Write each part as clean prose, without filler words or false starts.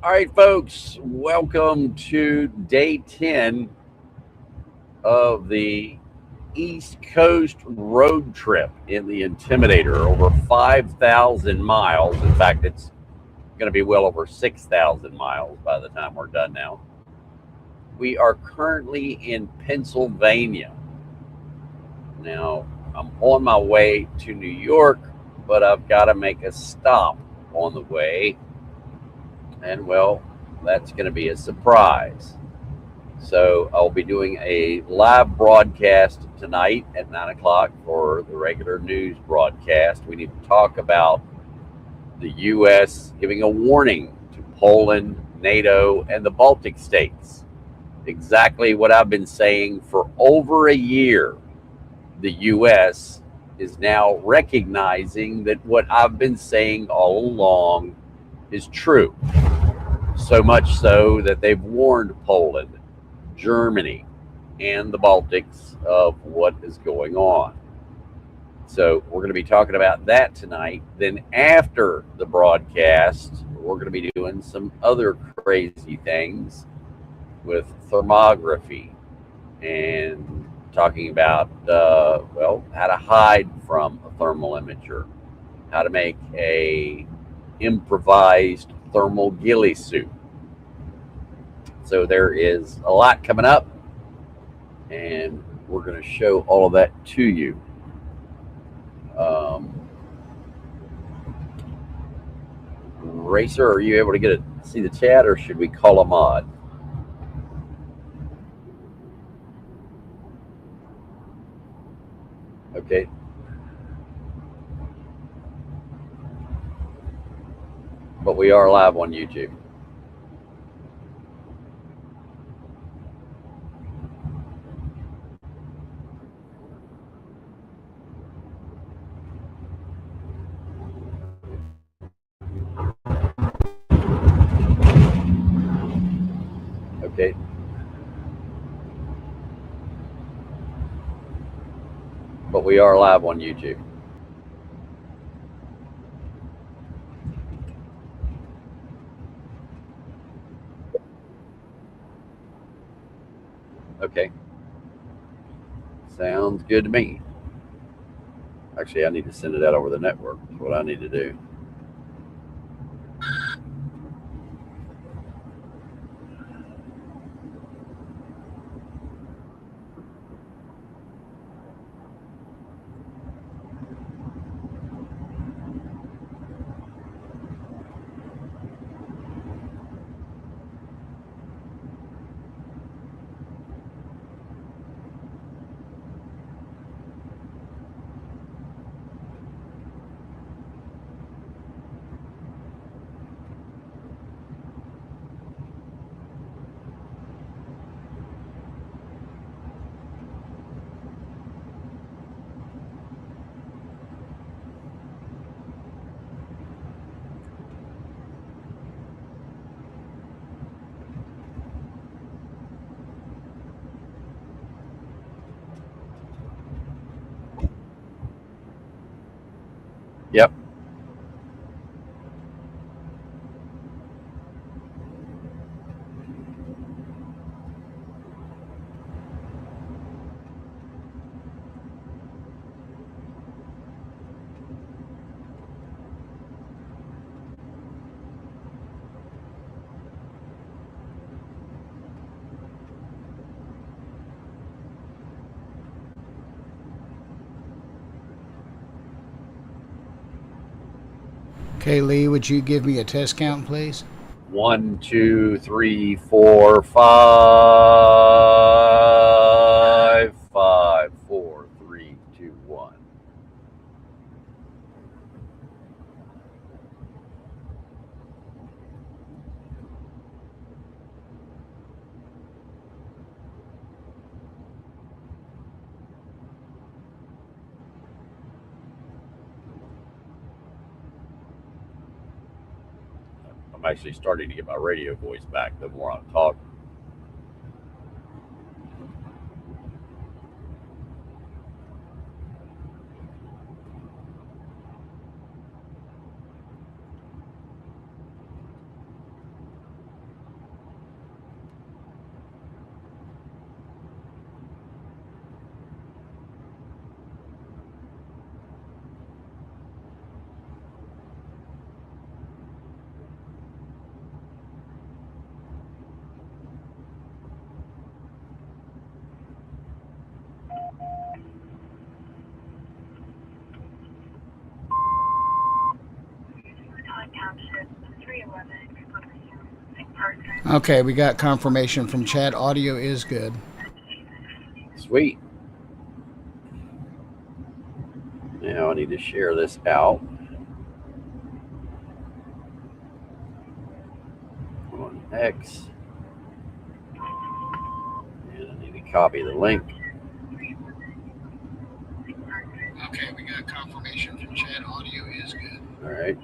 All right, folks, welcome to day 10 of the East Coast road trip in the Intimidator. Over 5,000 miles. In fact, it's going to be well over 6,000 miles by the time we're done now. We are currently in Pennsylvania. Now, I'm on my way to New York, but I've got to make a stop on the way. And well, that's going to be a surprise. So I'll be doing a live broadcast tonight at 9 o'clock for the regular news broadcast. We need to talk about the U.S. giving a warning to Poland, NATO, and the Baltic states. Exactly what I've been saying for over a year. The U.S. is now recognizing that what I've been saying all along is true. So much so that they've warned Poland, Germany, and the Baltics of what is going on. So we're going to be talking about that tonight. Then after the broadcast, we're going to be doing some other crazy things with thermography and talking about, how to hide from a thermal imager, how to make a improvised thermal ghillie suit. So there is a lot coming up, and we're going to show all of that to you. Um, Racer, are you able to see the chat, or should we call a mod? Okay, but we are live on YouTube. Okay, but we are live on YouTube. Okay, sounds good to me. Actually, I need to send it out over the network. That's what I need to do. Yep. Okay, Lee, would you give me a test count, please? One, two, three, four, five, five, four, three, two, one. I'm actually starting to get my radio voice back the more I talk. Okay, we got confirmation from chat. Audio is good. Sweet. Now I need to share this out on X. And I need to copy the link. Okay, we got confirmation from chat. Audio is good. All right.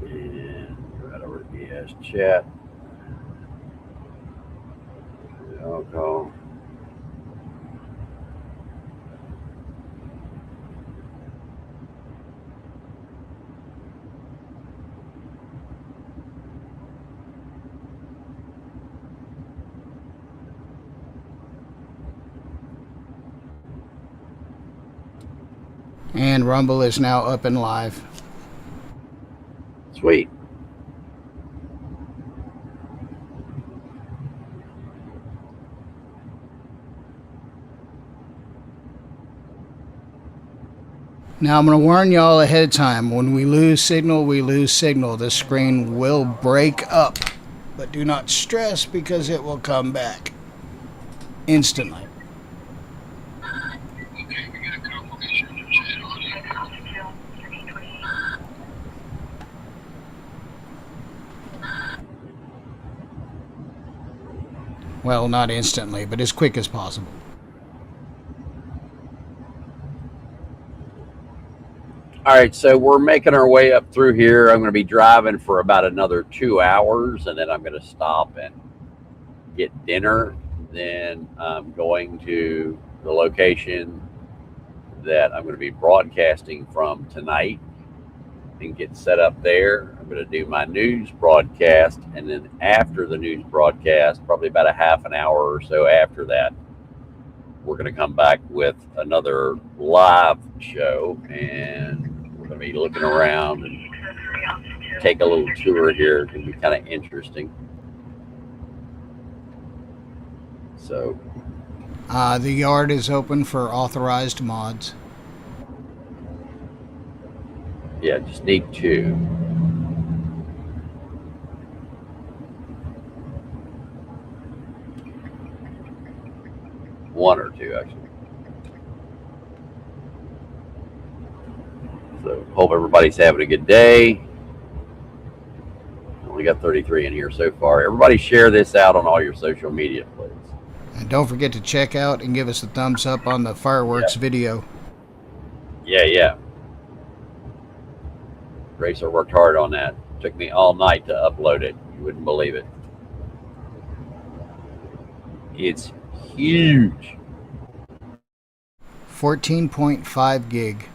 And right over to BS chat. I'll go. And Rumble is now up and live. Sweet. Now I'm going to warn y'all ahead of time. When we lose signal, we lose signal. The screen will break up. But do not stress because it will come back instantly. Okay, we got confirmation from chat. Audio. Well, not instantly, but as quick as possible. All right, so we're making our way up through here. I'm going to be driving for about another 2 hours, and then I'm going to stop and get dinner. Then I'm going to the location that I'm going to be broadcasting from tonight and get set up there. I'm going to do my news broadcast, and then after the news broadcast, probably about a half an hour or so after that, we're going to come back with another live show, and we're going to be looking around and take a little tour here. It's going to be kind of interesting. So, the yard is open for authorized mods. yeah, just need 2. One or 2, actually. So, hope everybody's having a good day. Only got 33 in here so far. Everybody share this out on all your social media, please. And don't forget to check out and give us a thumbs up on the fireworks video. Yeah. Racer worked hard on that. Took me all night to upload it. You wouldn't believe it. It's huge. 14.5 gig.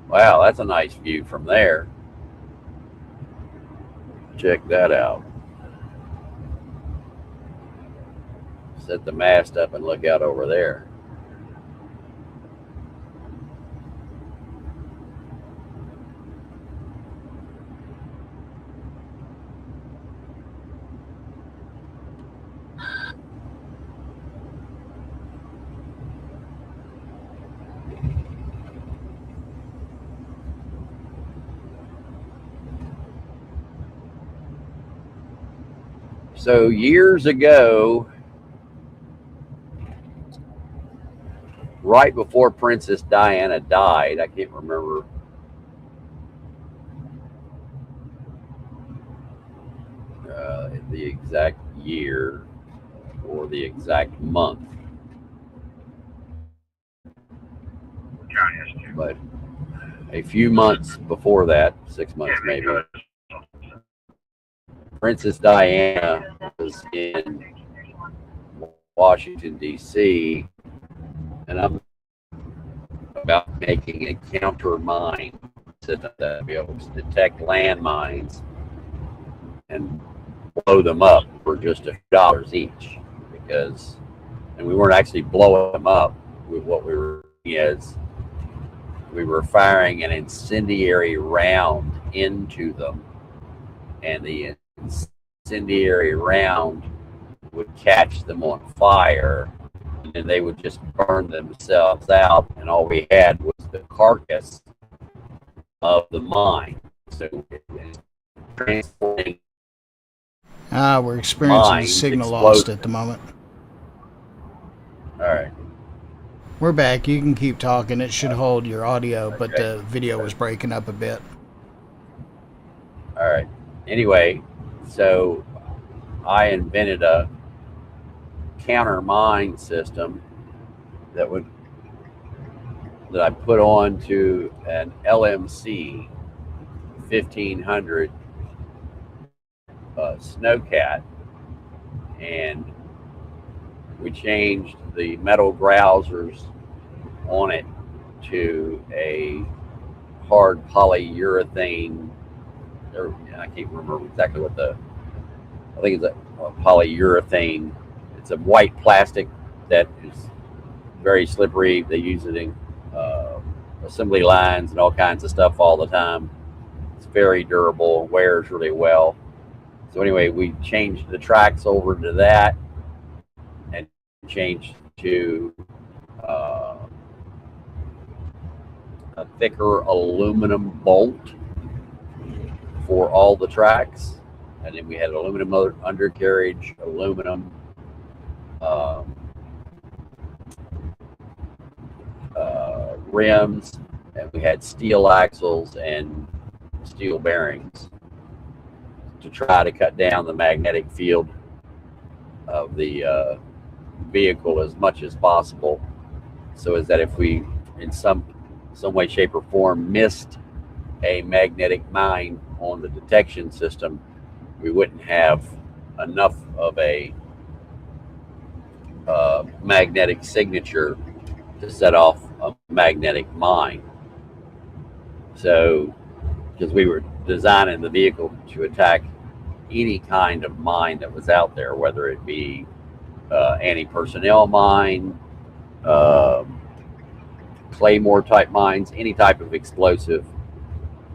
Wow, that's a nice view from there. Check that out. Set the mast up and look out over there. So years ago, right before Princess Diana died, I can't remember the exact year or the exact month, but a few months before that, 6 months maybe, Princess Diana was in Washington, D.C., and I'm about making a counter mine system that will be able to detect landmines and blow them up for just a few dollars each, because, and we weren't actually blowing them up. What we were doing is we were firing an incendiary round into them, and the incendiary round would catch them on fire, and then they would just burn themselves out, and all we had was the carcass of the mine. So transporting we're experiencing signal lost at the moment. All right. We're back. You can keep talking. It should hold your audio, but the video was breaking up a bit. All right. Anyway, so I invented a counter mine system that I put on to an LMC 1500 Snowcat, and we changed the metal grousers on it to a hard polyurethane, or I can't remember exactly what I think it's a polyurethane. It's a white plastic that is very slippery. They use it in assembly lines and all kinds of stuff all the time. It's very durable, wears really well. So anyway, we changed the tracks over to that and changed to a thicker aluminum bolt for all the tracks, and then we had aluminum undercarriage, aluminum rims, and we had steel axles and steel bearings to try to cut down the magnetic field of the vehicle as much as possible, so as that if we in some way, shape, or form missed a magnetic mine on the detection system, we wouldn't have enough of a magnetic signature to set off a magnetic mine. So, because we were designing the vehicle to attack any kind of mine that was out there, whether it be anti-personnel mine, claymore type mines, any type of explosive,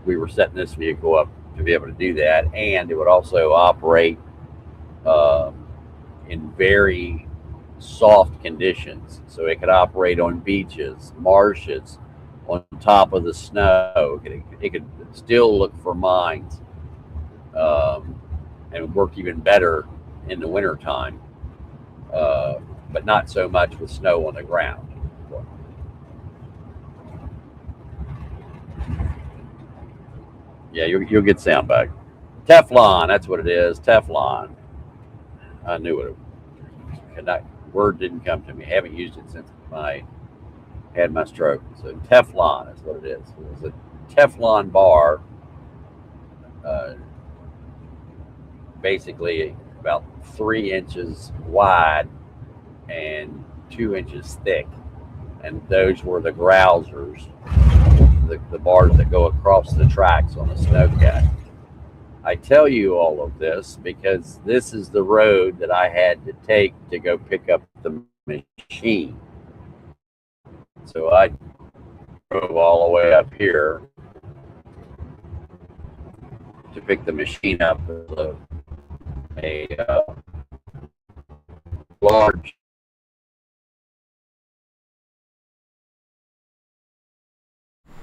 we were setting this vehicle up to be able to do that. And it would also operate in very soft conditions. So it could operate on beaches, marshes, on top of the snow. It could still look for mines, and work even better in the wintertime, but not so much with snow on the ground. Yeah, you'll get sound back. Teflon, that's what it is. Teflon. I knew it. Word didn't come to me. I haven't used it since I had my stroke. So Teflon is what it is. It was a Teflon bar, basically about 3 inches wide and 2 inches thick, and those were the grousers, the bars that go across the tracks on a snowcat. I tell you all of this because this is the road that I had to take to go pick up the machine. So I drove all the way up here to pick the machine up. A large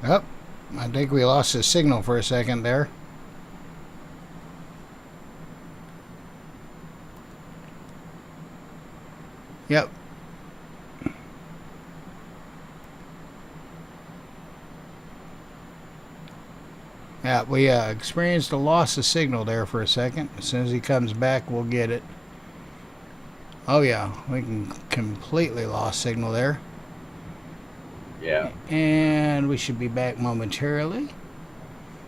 Oh, I think we lost the signal for a second there. Yep. Yeah, we experienced a loss of signal there for a second. As soon as he comes back, we'll get it. Oh yeah, we can completely lost signal there. Yeah. And we should be back momentarily.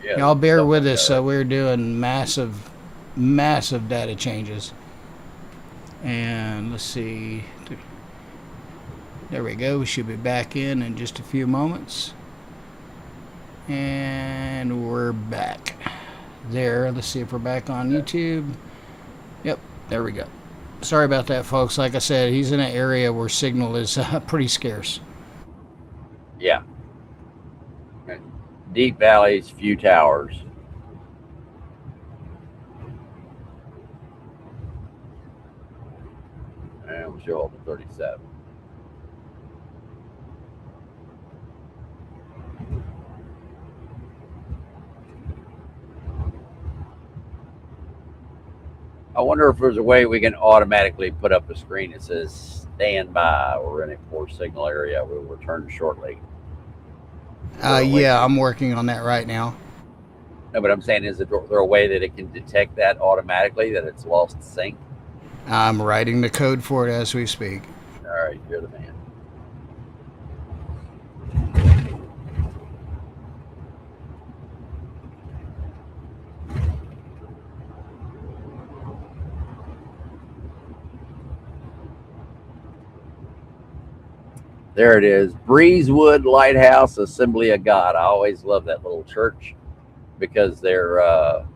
Yeah, y'all bear with us. We're doing massive data changes. And let's see. There we go. We should be back in just a few moments. And we're back. There. Let's see if we're back on YouTube. Yep. There we go. Sorry about that, folks. Like I said, he's in an area where signal is pretty scarce. Yeah. Deep valleys, few towers. She'll hold the 37. I wonder if there's a way we can automatically put up a screen that says "Stand by." We're in a poor signal area. We'll return shortly. Yeah, I'm working on that right now. No, but I'm saying, is there a way that it can detect that automatically, that it's lost sync? I'm writing the code for it as we speak. All right, you're the man. There it is. Breezewood Lighthouse Assembly of God. I always love that little church because they're on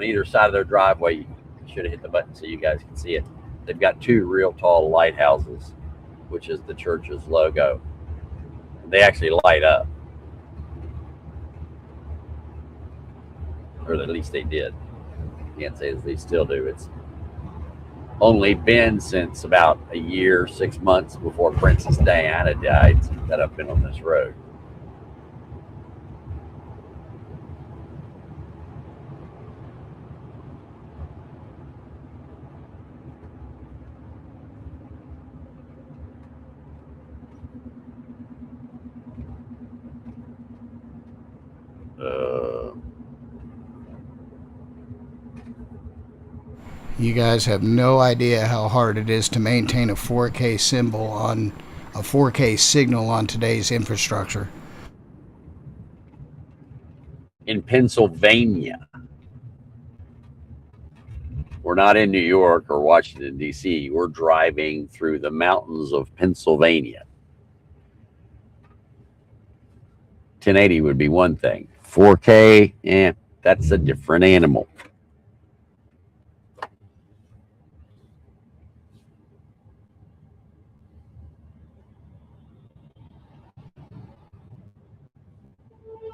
either side of their driveway. You should have hit the button so you guys can see it. They've got two real tall lighthouses, which is the church's logo. They actually light up. Or at least they did. Can't say as they still do. It's only been since about a year, 6 months before Princess Diana died that I've been on this road. You guys have no idea how hard it is to maintain a 4K symbol on a 4K signal on today's infrastructure. In Pennsylvania. We're not in New York or Washington, D.C. We're driving through the mountains of Pennsylvania. 1080 would be one thing. 4K, that's a different animal.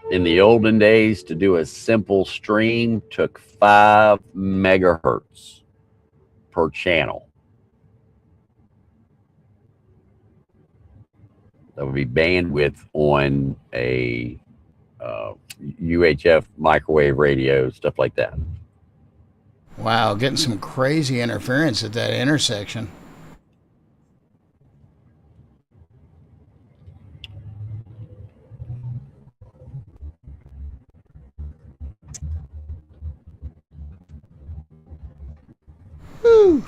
In the olden days, to do a simple stream took 5 megahertz per channel. That would be bandwidth on a UHF microwave radio, stuff like that. Wow, getting some crazy interference at that intersection. Whew.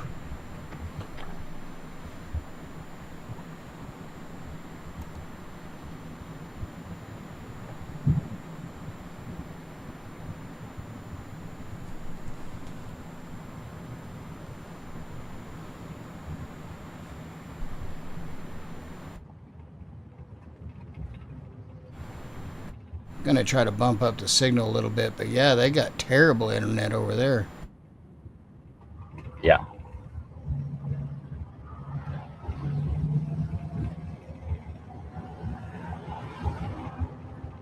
Gonna try to bump up the signal a little bit, but yeah, they got terrible internet over there. Yeah.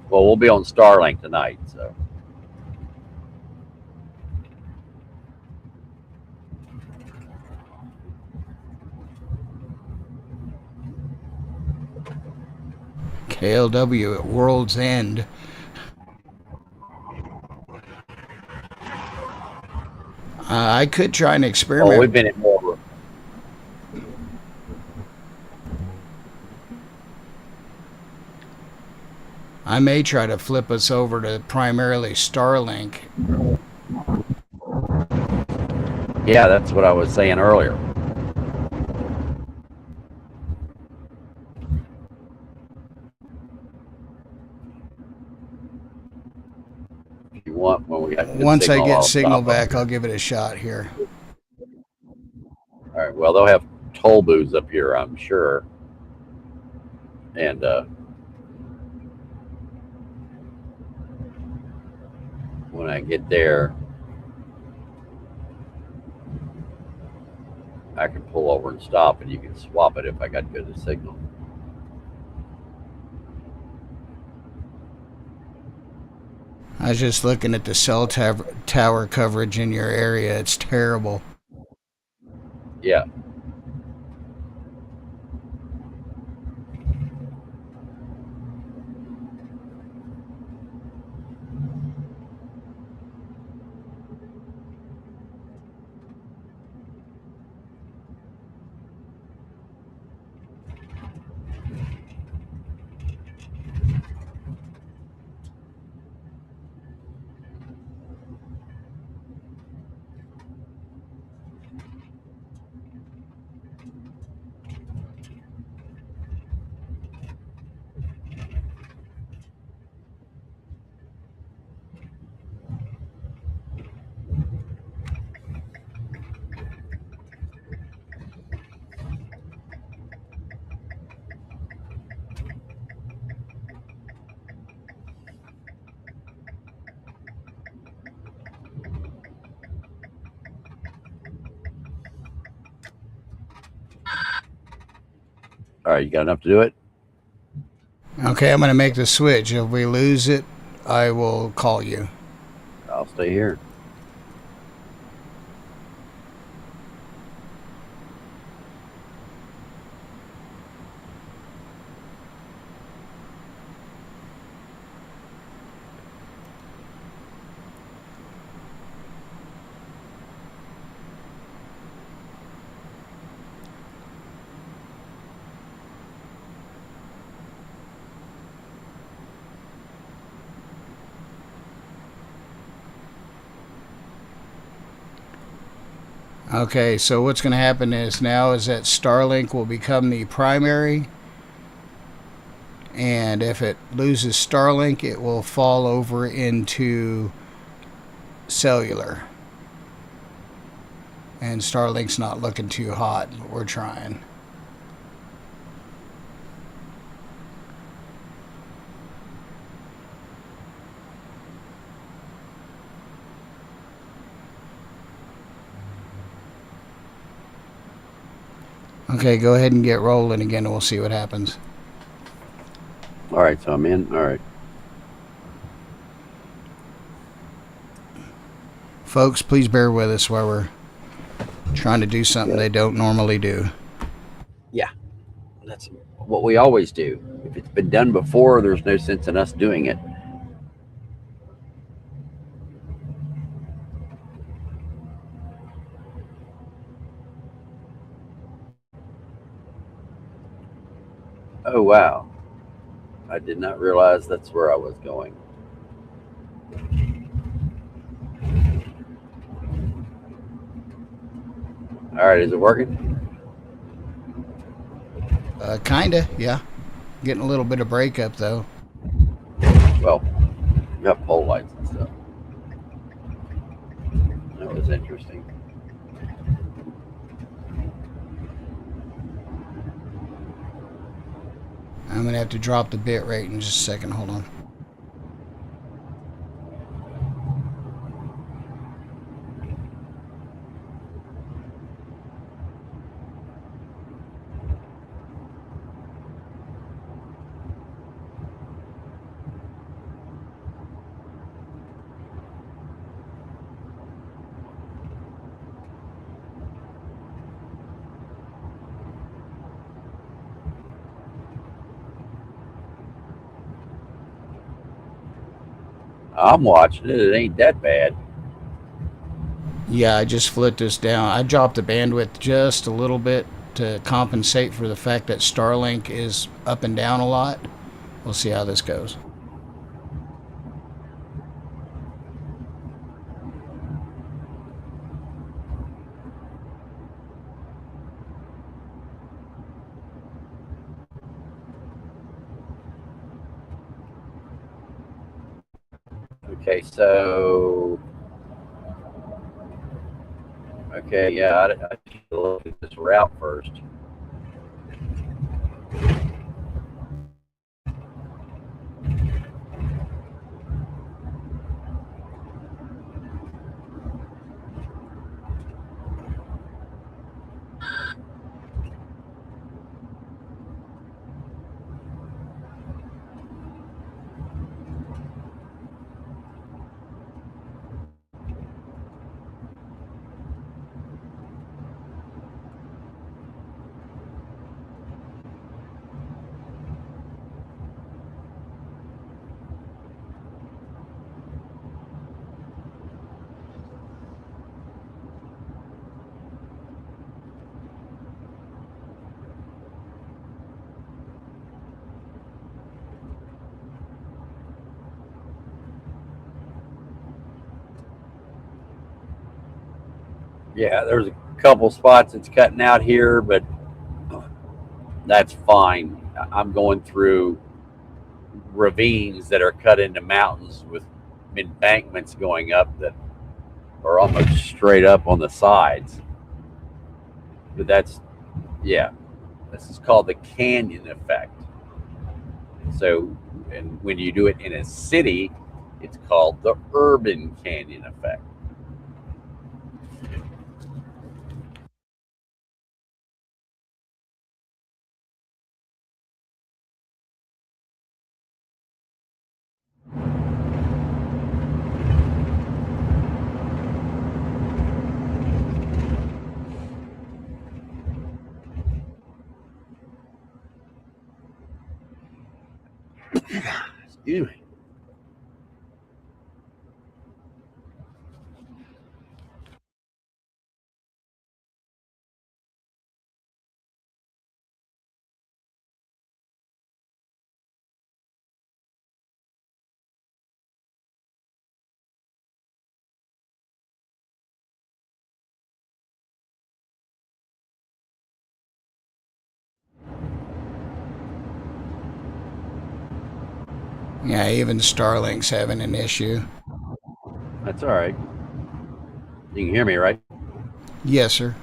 Well, we'll be on Starlink tonight, so. KLW at World's End. I could try an experiment. Oh, we've been at more. I may try to flip us over to primarily Starlink. Yeah, that's what I was saying earlier. If you want, when we got Once I get signal back, I'll give it a shot here. All right. Well, they'll have toll booths up here, I'm sure. And when I get there, I can pull over and stop, and you can swap it if I got good signal. I was just looking at the cell tower coverage in your area. It's terrible. Yeah, All right, you got enough to do it? Okay, I'm going to make the switch. If we lose it, I will call you. I'll stay here. Okay, so what's going to happen is now is that Starlink will become the primary, and if it loses Starlink, it will fall over into cellular. And Starlink's not looking too hot, but we're trying. Okay, go ahead and get rolling again, and we'll see what happens. All right, so I'm in. All right. Folks, please bear with us while we're trying to do something they don't normally do. Yeah, that's what we always do. If it's been done before, there's no sense in us doing it. Oh, wow. I did not realize that's where I was going. All right, is it working? Kinda, yeah. Getting a little bit of breakup though. Well, you got pole lights and stuff. That was interesting. I'm gonna have to drop the bit rate in just a second. Hold on. I'm watching it. It ain't that bad. Yeah, I just flipped this down. I dropped the bandwidth just a little bit to compensate for the fact that Starlink is up and down a lot. We'll see how this goes. Okay, so okay, yeah, I should look at this route first. Yeah, there's a couple spots it's cutting out here, but that's fine. I'm going through ravines that are cut into mountains with embankments going up that are almost straight up on the sides. But that's, yeah, this is called the canyon effect. So, and when you do it in a city, it's called the urban canyon effect. Excuse me. Yeah, even Starlink's having an issue. That's all right. You can hear me, right? Yes, sir.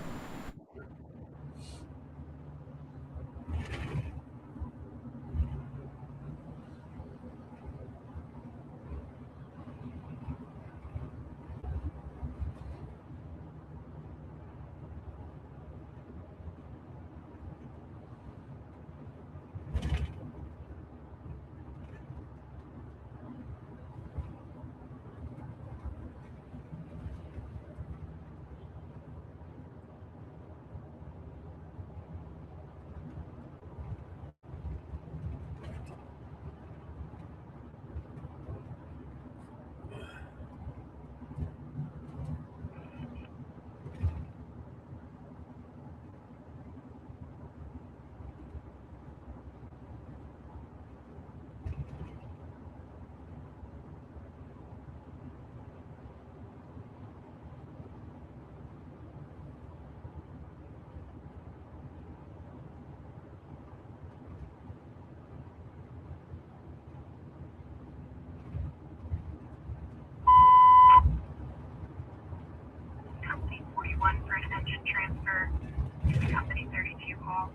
Company 41 for an engine transfer to Company 32 call.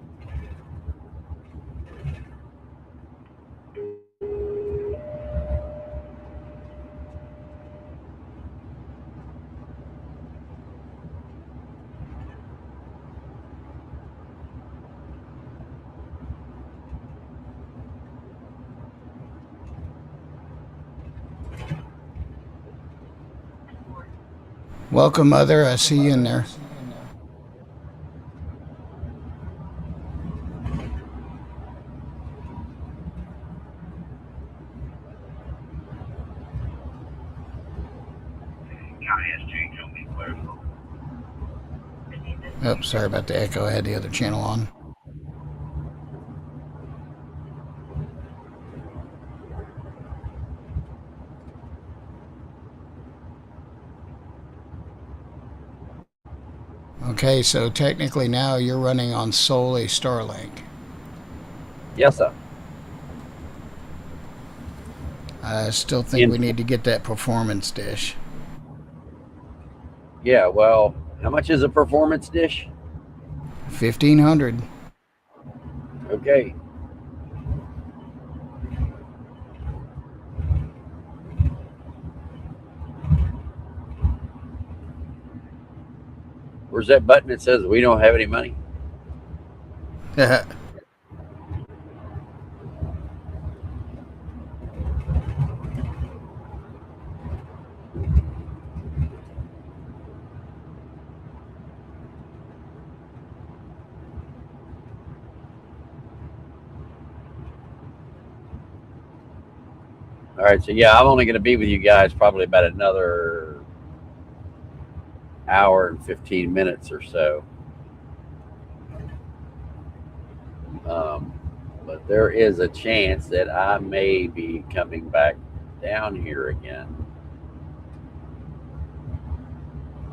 Welcome, Mother. I see you in there. Oh, sorry about the echo. I had the other channel on. Okay, so technically now you're running on solely Starlink. Yes, sir. I still think we need to get that performance dish. Yeah, well, how much is a performance dish? 1,500. Okay. Where's that button that says we don't have any money? All right, so yeah, I'm only going to be with you guys probably about another hour and 15 minutes or so. But there is a chance that I may be coming back down here again.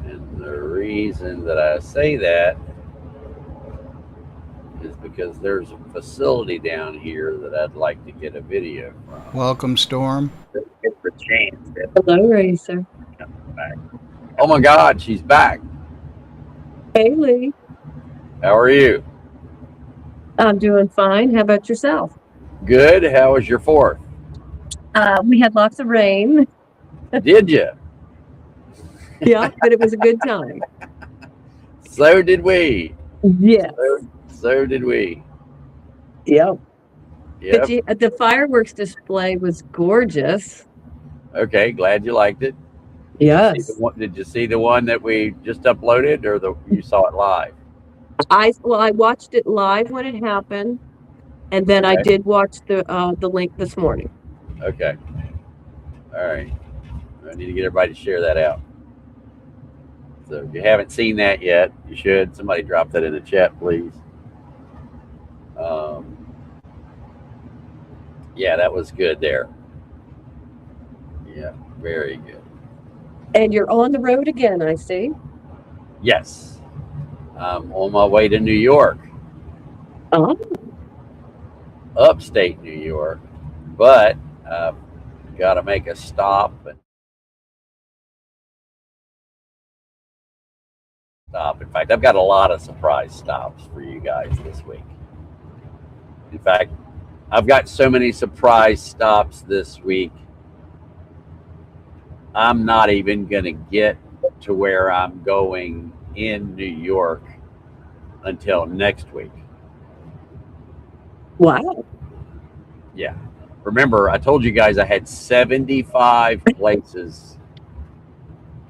And the reason that I say that is because there's a facility down here that I'd like to get a video from. Welcome, Storm. It's a chance that Hello, Racer. comes back. Oh my God, she's back. Hey, Lee. How are you? I'm doing fine. How about yourself? Good. How was your 4th? We had lots of rain. Did you? Yeah, but it was a good time. So did we. Yes. So did we. Yep. Yep. But the fireworks display was gorgeous. Okay. Glad you liked it. Yes. Did you see the one that we just uploaded, or you saw it live? I watched it live when it happened, and then I Okay. did watch the link this morning. Okay. All right. I need to get everybody to share that out. So if you haven't seen that yet, you should. Somebody drop that in the chat, please. Um, yeah, that was good there. Yeah, very good. And you're on the road again, I see. Yes, I'm on my way to New York, Oh, upstate New York, but I've got to make a stop and stop. In fact, I've got a lot of surprise stops for you guys this week. In fact, I've got so many surprise stops this week. I'm not even going to get to where I'm going in New York until next week. wow. Yeah. Remember, I told you guys I had 75 places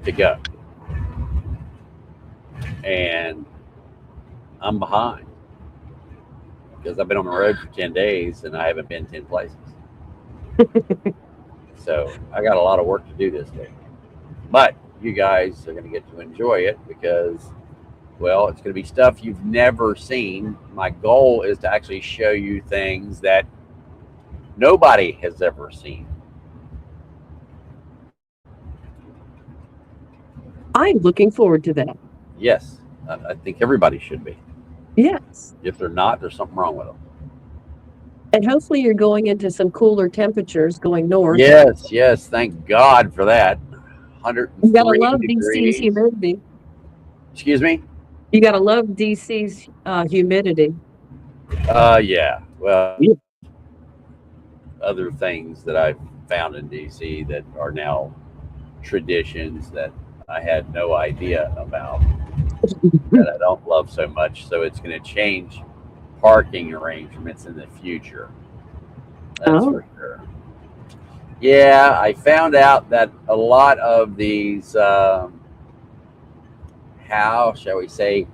to go. And I'm behind because I've been on the road for 10 days and I haven't been 10 places. So I got a lot of work to do this week. But you guys are going to get to enjoy it because, well, it's going to be stuff you've never seen. My goal is to actually show you things that nobody has ever seen. I'm looking forward to that. Yes, I think everybody should be. Yes. If they're not, there's something wrong with them. And hopefully you're going into some cooler temperatures going north. Yes, yes, thank God for that. You gotta 103 love DC's degrees. humidity. Excuse me? You gotta love DC's humidity. Yeah. Well, Yeah. other things that I've found in DC that are now traditions that I had no idea about that I don't love so much. So it's going to change parking arrangements in the future. That's Oh, for sure. Yeah, I found out that a lot of these, how shall we say,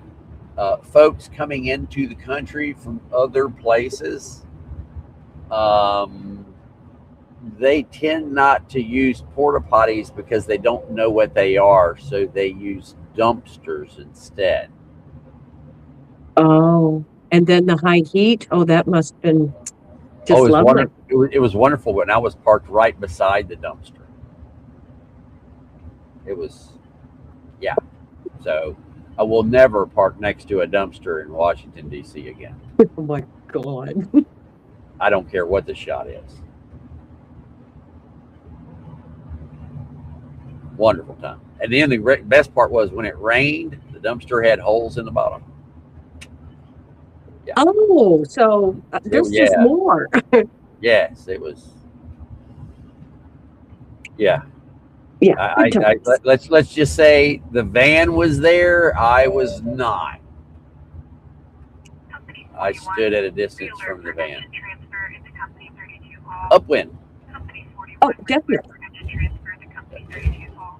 folks coming into the country from other places, um, they tend not to use porta potties because they don't know what they are, so they use dumpsters instead. oh. And then the high heat. Oh, that must have been Oh, just lovely. it was wonderful when I was parked right beside the dumpster. It was, yeah. So I will never park next to a dumpster in Washington, D.C. again. Oh my God. I don't care what the shot is. Wonderful time. And then the best part was when it rained, the dumpster had holes in the bottom. Yeah. Oh, so there's just Yeah. more. Yes, it was. Yeah. Yeah. Good times. Let's just say the van was there. I was not. Company I 41, stood at a distance wheeler from the for van. engine transfer into Company 32 Hall. Upwind. Company 41, Oh, wheeler definitely. for engine transfer into Company 32 Hall.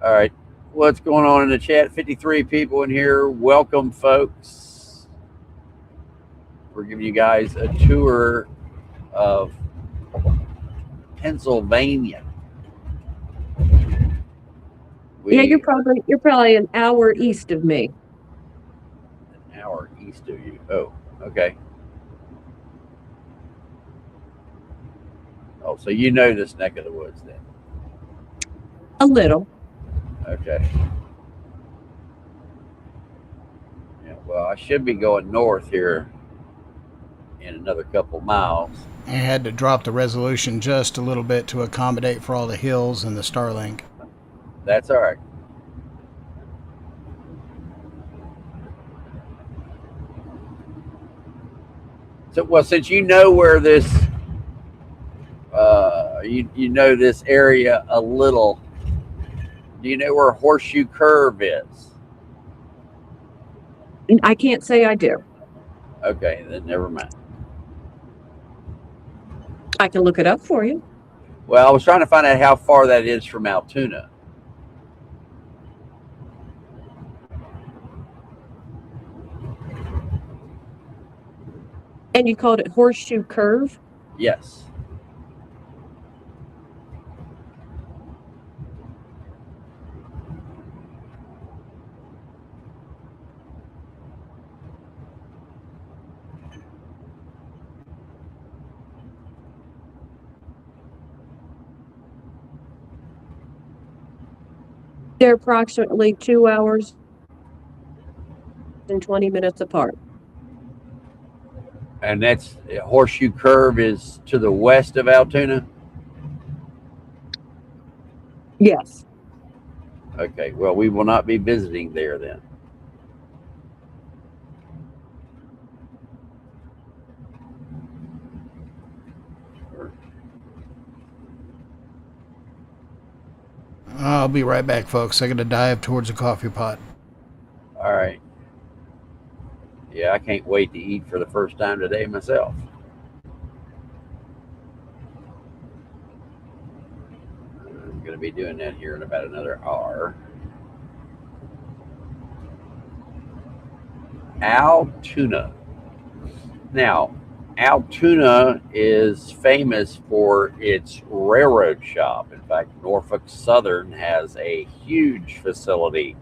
All right. What's going on in the chat? 53 people in here. Welcome, folks. We're giving you guys a tour of Pennsylvania. Yeah, you're probably an hour east of me. An hour east of you. Oh, okay. Oh, so you know this neck of the woods then. A little. Okay. Yeah, well, I should be going north here in another couple miles. I had to drop the resolution just a little bit to accommodate for all the hills and the Starlink. That's all right. So, well, since you know where this, you know this area a little, do you know where Horseshoe Curve is? I can't say I do. Okay, then never mind. I can look it up for you. Well, I was trying to find out how far that is from Altoona. And you called it Horseshoe Curve? Yes. They're approximately 2 hours and 20 minutes apart. And that's Horseshoe Curve is to the west of Altoona. Yes. Okay, well, we will not be visiting there then. I'll be right back, folks. I got to dive towards a coffee pot. All right. Yeah, I can't wait to eat for the first time today myself. I'm going to be doing that here in about another hour. Altoona. Now, Altoona is famous for its railroad shop. In fact, Norfolk Southern has a huge facility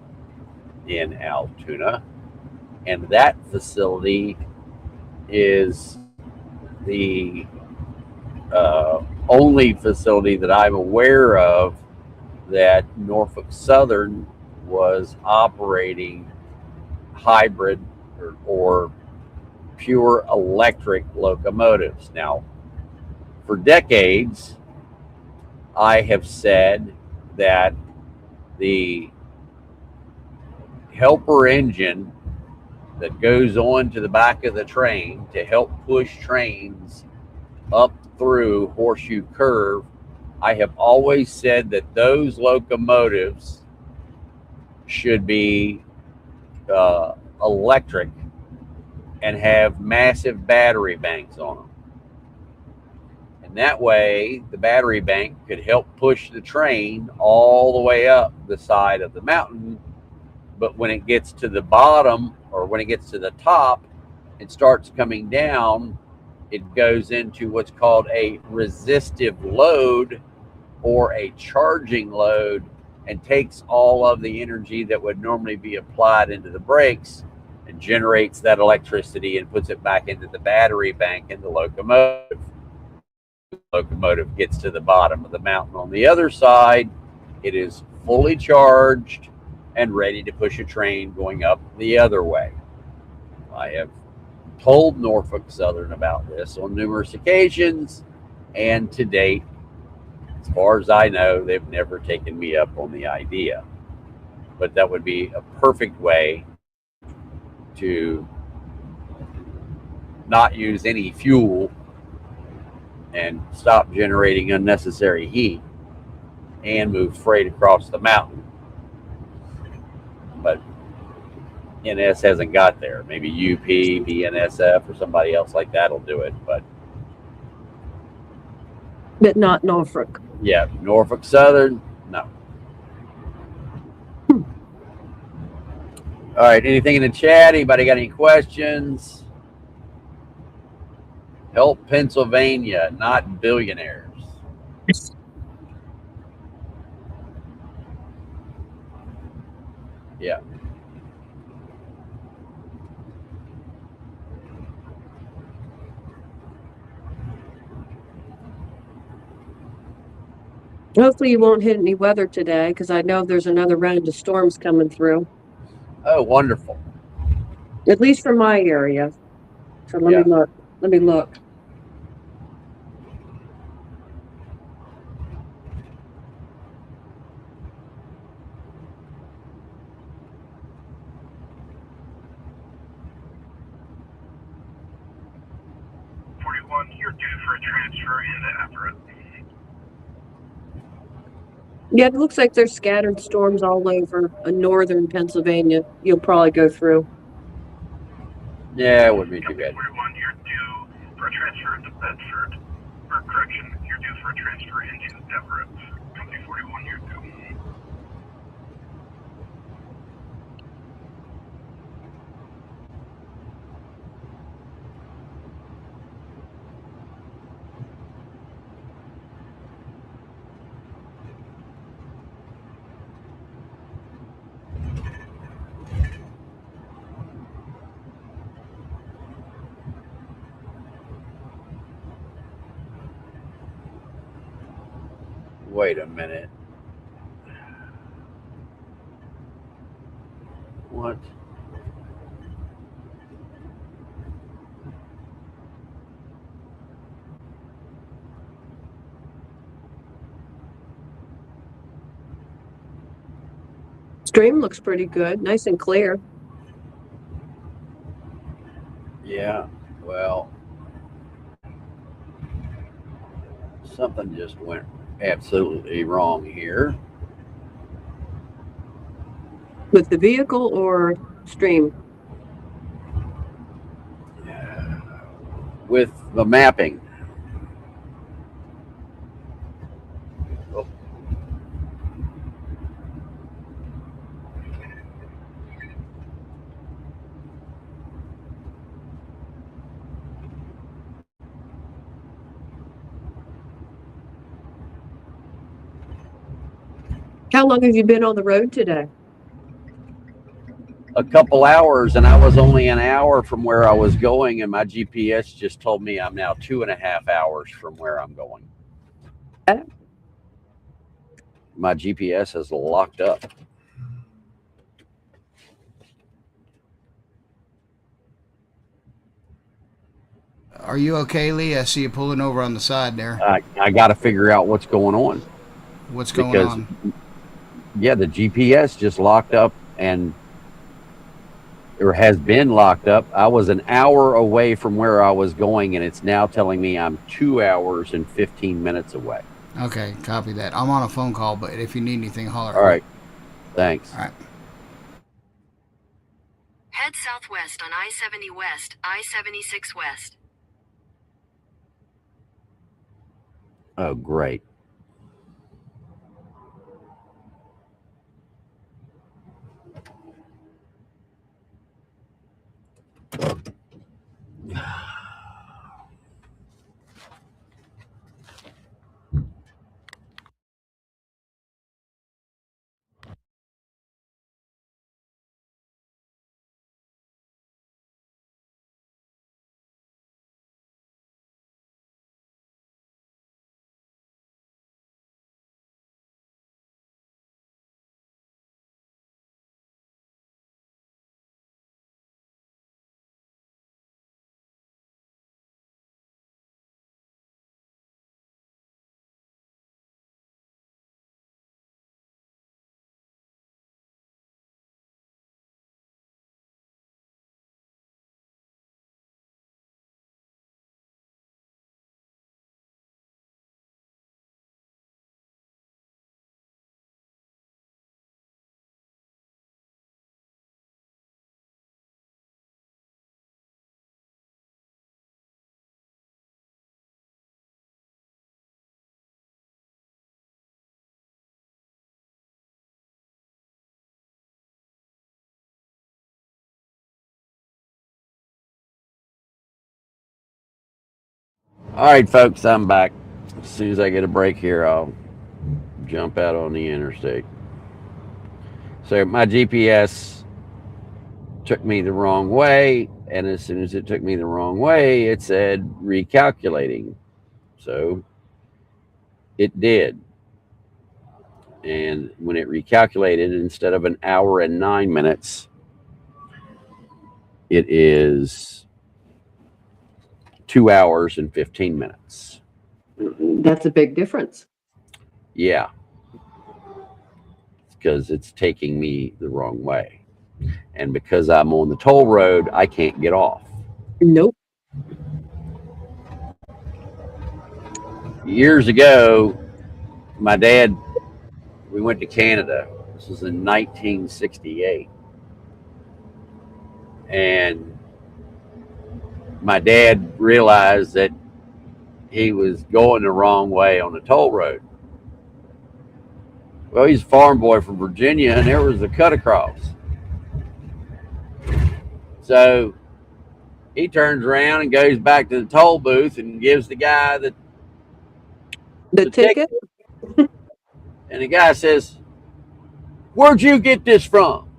in Altoona, and that facility is the only facility that I'm aware of that Norfolk Southern was operating hybrid or pure electric locomotives. Now, for decades, I have said that the helper engine that goes on to the back of the train to help push trains up through Horseshoe Curve, I have always said that those locomotives should be electric and have massive battery banks on them. And that way, the battery bank could help push the train all the way up the side of the mountain. But when it gets to the bottom, or when it gets to the top, it starts coming down, it goes into what's called a resistive load or a charging load, and takes all of the energy that would normally be applied into the brakes and generates that electricity and puts it back into the battery bank in the locomotive. The locomotive gets to the bottom of the mountain on the other side, it is fully charged and ready to push a train going up the other way. I have told Norfolk Southern about this on numerous occasions, and to date, as far as I know, they've never taken me up on the idea. But that would be a perfect way to not use any fuel and stop generating unnecessary heat and move freight across the mountain. But NS hasn't got there. Maybe UP, BNSF, or somebody else like that will do it. But not Norfolk. yeah, Norfolk Southern, no. All right, anything in the chat? Anybody got any questions? Help Pennsylvania, not billionaires. Yeah. Hopefully you won't hit any weather today, because I know there's another round of storms coming through. Oh, wonderful. At least for my area. So let Yeah. me look. Let me look. You're due for a transfer into Everett. Yeah, it looks like there's scattered storms all over northern Pennsylvania. You'll probably go through. Yeah, it wouldn't be too bad. 41, you're due for a transfer into Bedford. Or correction, you're due for a transfer into Everett. Company 41, you're due. Wait a minute. What? Stream looks pretty good, nice and clear. Yeah. Well, something just went absolutely wrong here With the vehicle or stream? with the mapping. Oh. How long have you been on the road today? A couple hours, and I was only an hour from where I was going, and my GPS just told me I'm now 2.5 hours from where I'm going. My GPS is locked up. Are you okay, Lee? I see you pulling over on the side there. I got to figure out what's going on. What's going on? Yeah, the GPS just locked up or has been locked up. I was an hour away from where I was going, and it's now telling me I'm 2 hours and 15 minutes away. Okay, copy that. I'm on a phone call, but if you need anything, holler. All right. Thanks. All right. Head southwest on I-70 West, I-76 West. Oh, great. All right, folks, I'm back. As soon as I get a break here, I'll jump out on the interstate. So my GPS took me the wrong way, and as soon as it took me the wrong way, it said recalculating. So it did. And when it recalculated, instead of an hour and 9 minutes, it is 2 hours and 15 minutes. That's a big difference. Yeah. Because it's taking me the wrong way. And because I'm on the toll road, I can't get off. Nope. Years ago, my dad, we went to Canada. This was in 1968. And my dad realized that he was going the wrong way on the toll road. Well, he's a farm boy from Virginia, and there was a cut across. So he turns around and goes back to the toll booth and gives the guy the ticket. And the guy says, "Where'd you get this from?"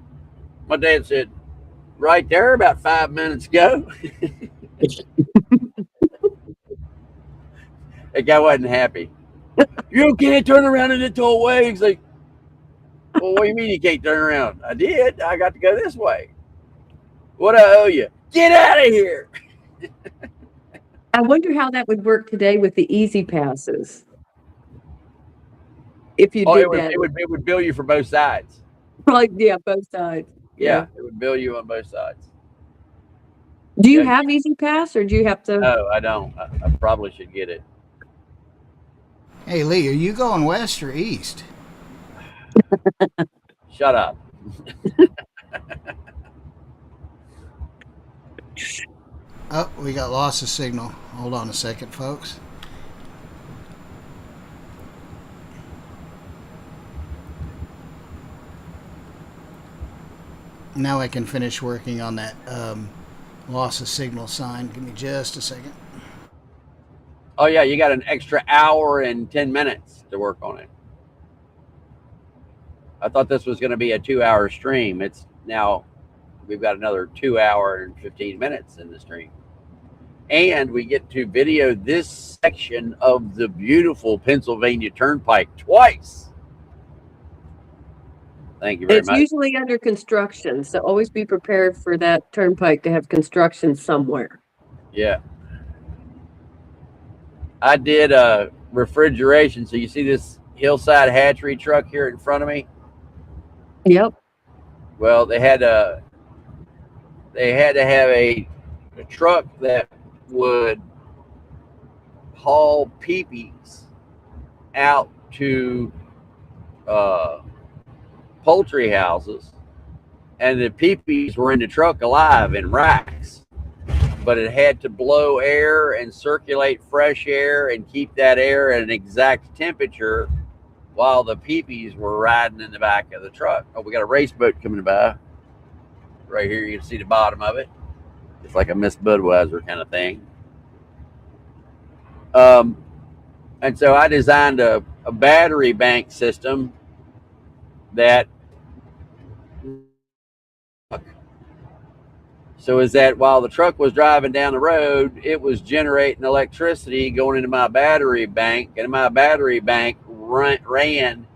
My dad said, "Right there, about 5 minutes ago." That guy wasn't happy. "You can't turn around in the tollway." He's like, Well, what do you mean you can't turn around? I did. I got to go this way. What I owe you? Get out of here. I wonder how that would work today with the easy passes. If you Oh, did that, it would bill you for both sides. probably yeah, both sides. Yeah. Yeah, it would bill you on both sides. Do you Yeah. have easy pass, or do you have to? No, I don't. I probably should get it. Hey, Lee, are you going west or east? Shut up. Oh, we got loss of signal. Hold on a second, folks. Now I can finish working on that loss of signal sign. Give me just a second. Oh yeah, you got an extra hour and 10 minutes to work on it. I thought this was going to be a 2-hour stream. It's now we've got another 2 hour and 15 minutes in the stream. And we get to video this section of the beautiful Pennsylvania Turnpike twice. Thank you very It's much. usually under construction, so always be prepared for that turnpike to have construction somewhere. Yeah. I did refrigeration. So you see this Hillside hatchery truck here in front of me? Yep. Well, they had to have a truck that would haul peepees out to poultry houses, and the peepees were in the truck alive in racks, but it had to blow air and circulate fresh air and keep that air at an exact temperature while the peepees were riding in the back of the truck. Oh, we got a race boat coming by right here. You can see the bottom of it. It's like a Miss Budweiser kind of thing. And so I designed a battery bank system that is that while the truck was driving down the road, it was generating electricity going into my battery bank, and my battery bank ran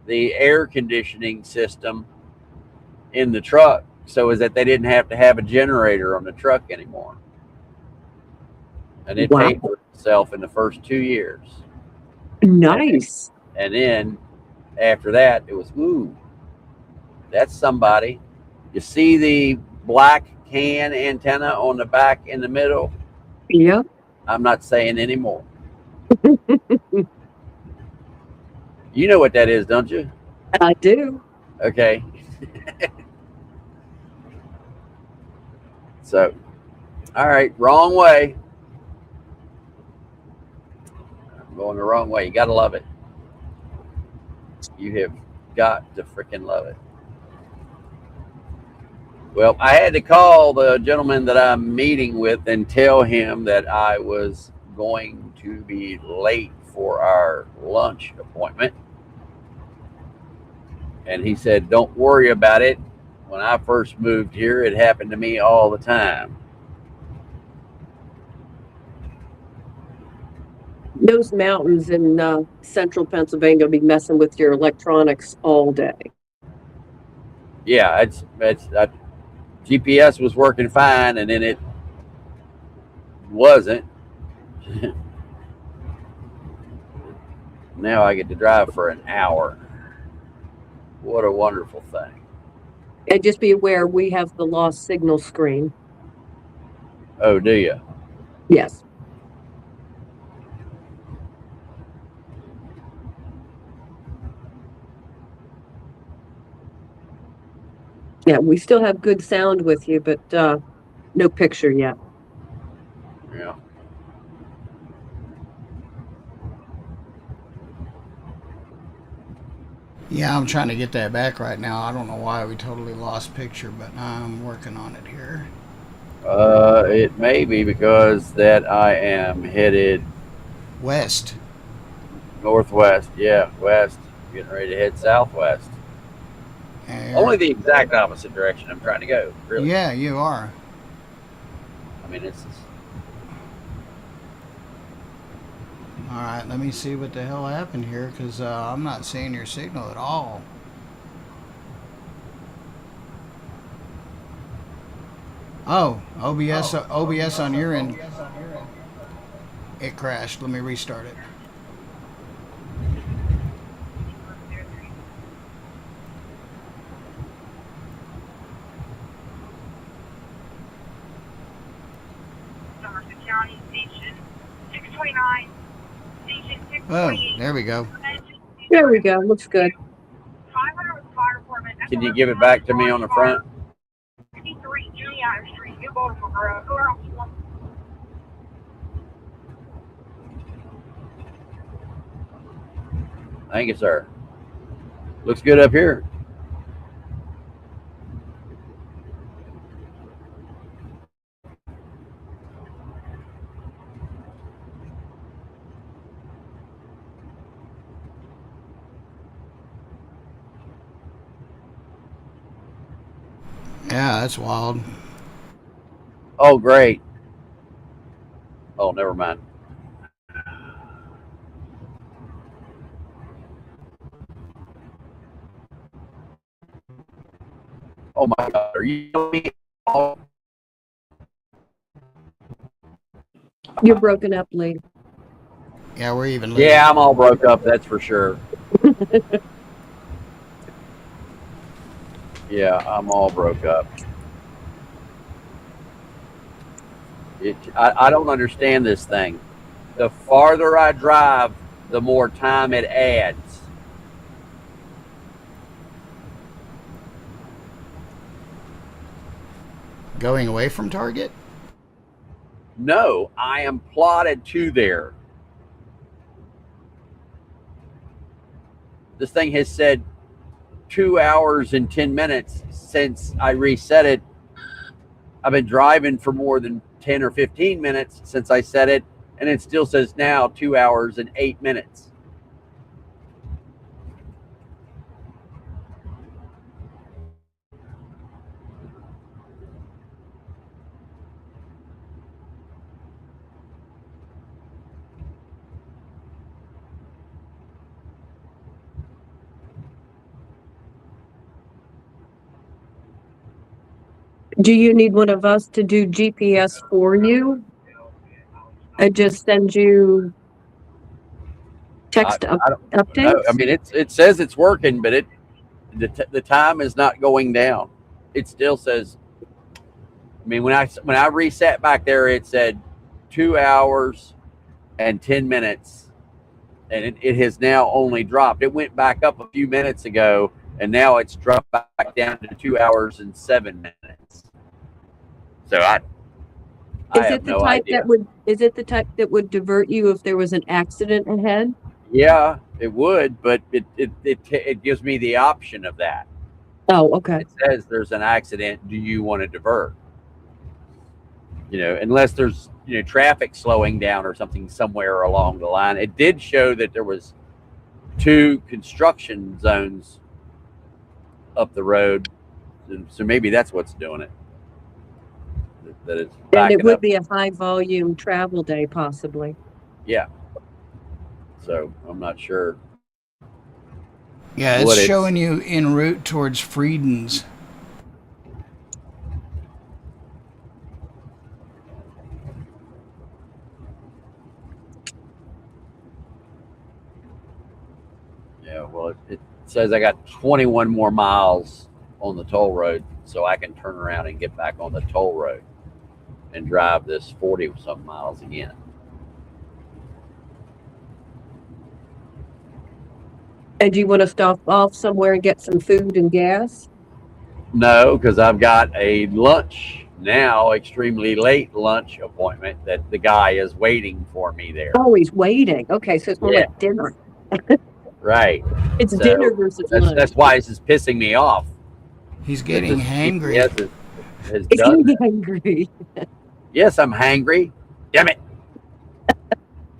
the air conditioning system in the truck, so is that they didn't have to have a generator on the truck anymore. And it paid for itself in the first 2 years. Nice. And then after that, it was, ooh, that's somebody. You see the black can antenna on the back in the middle? Yep. I'm not saying anymore. You know what that is, don't you? I do. Okay. So, all right, wrong way. I'm going the wrong way. You got to love it. You have got to freaking love it. Well, I had to call the gentleman that I'm meeting with and tell him that I was going to be late for our lunch appointment. And he said, don't worry about it. When I first moved here, it happened to me all the time. Those mountains in central Pennsylvania will be messing with your electronics all day. Yeah, GPS was working fine, and then it wasn't. Now I get to drive for an hour. What a wonderful thing. And just be aware, we have the lost signal screen. Oh, do you? Yes. Yeah, we still have good sound with you, but no picture yet. Yeah. Yeah, I'm trying to get that back right now. I don't know why we totally lost picture, but I'm working on it here. It may be because that I am headed West. northwest. Yeah, west. Getting ready to head southwest. Only the exact opposite direction I'm trying to go. Really. Yeah, you are. I mean, it's. All right, let me see what the hell happened here, because I'm not seeing your signal at all. Oh, OBS on your end. It crashed. Let me restart it. Somerset County Station 629, Station Oh, 628. there we go. There we go. Looks good. 500 fire department. Can you give it back to me on the front? 63 Junior Street, New Baltimore. Go around. Thank you, sir. Looks good up here. Yeah, that's wild. Oh, great. Oh, never mind. Oh my God, are you telling me? You're broken up, Lee. Yeah, we're even. Yeah, I'm all broke up. That's for sure. Yeah, I'm all broke up. I don't understand this thing. The farther I drive, the more time it adds. Going away from Target? No, I am plotted to there. This thing has said 2 hours and 10 minutes since I reset it. I've been driving for more than 10 or 15 minutes since I set it, and it still says now 2 hours and 8 minutes. Do you need one of us to do GPS for you? I just send you text I don't know. updates? I mean, it says it's working, but the time is not going down. It still says. I mean, when I reset back there, it said 2 hours and 10 minutes, and it has now only dropped. It went back up a few minutes ago, and now it's dropped back down to 2 hours and 7 minutes. So I have no idea. Is it the type that would divert you if there was an accident ahead? Yeah, it would, but it gives me the option of that. Oh, okay. It says there's an accident. Do you want to divert? Unless there's traffic slowing down or something somewhere along the line. It did show that there was 2 construction zones up the road, so maybe that's what's doing it. That it's And backing it would up. be a high volume travel day, possibly. Yeah. So I'm not sure. Yeah, it's showing you en route towards Frieden's. Yeah, well, it says I got 21 more miles on the toll road, so I can turn around and get back on the toll road and drive this 40-some miles again. And do you want to stop off somewhere and get some food and gas? No, because I've got a lunch now, extremely late lunch appointment that the guy is waiting for me there. Oh, he's waiting. Okay, so it's more like dinner. Right. It's dinner versus lunch. That's why this is pissing me off. He's getting hangry. Has He's done getting hangry. Yes, I'm hangry. Damn it.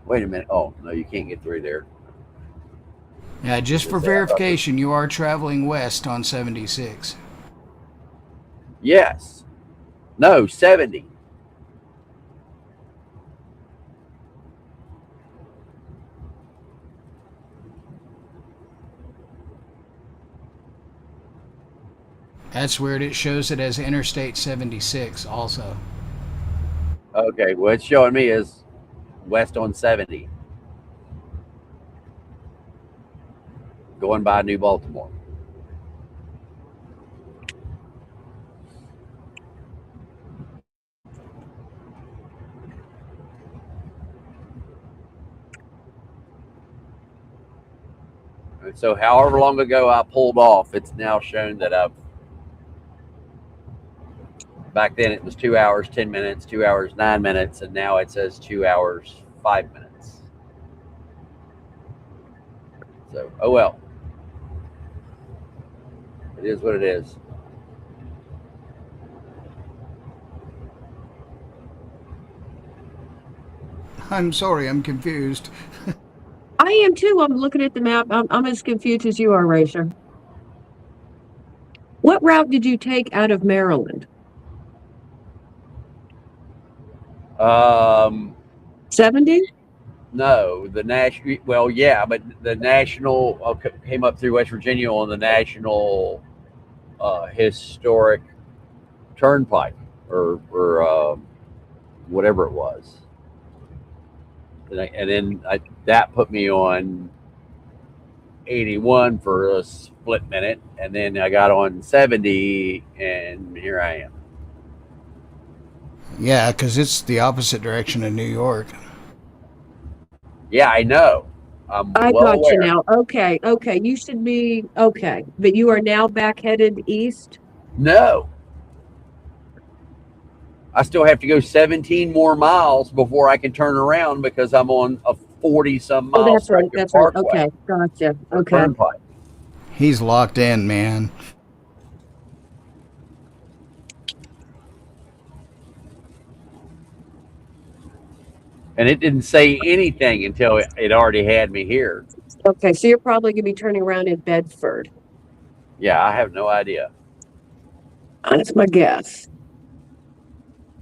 Wait a minute. Oh, no, you can't get through there. Yeah, just for verification, you are traveling west on 76. Yes. No, 70. That's weird. It shows it as Interstate 76 also. Okay, well, it's showing me as west on 70, going by New Baltimore. And so, however long ago I pulled off, it's now shown that I've. Back then it was 2 hours 10 minutes, 2 hours 9 minutes, and now it says 2 hours 5 minutes. So, oh well, it is what it is. I'm sorry, I'm confused. I am too. I'm looking at the map. I'm as confused as you are, Racer. What route did you take out of Maryland? Um, 70? no, the national. Well, yeah, but the national came up through West Virginia on the national historic turnpike or whatever it was, and then that put me on 81 for a split minute, and then I got on 70, and here I am. Yeah, because it's the opposite direction of New York. Yeah, I know. I'm I well got you aware. now. Okay, okay. You should be okay. But you are now back headed east? No, I still have to go 17 more miles before I can turn around because I'm on a 40 some Oh, mile that's right. stretch of That's right. parkway Okay, gotcha. or Okay. turnpike. He's locked in, man. And it didn't say anything until it already had me here. Okay, so you're probably going to be turning around in Bedford. Yeah, I have no idea. That's my guess.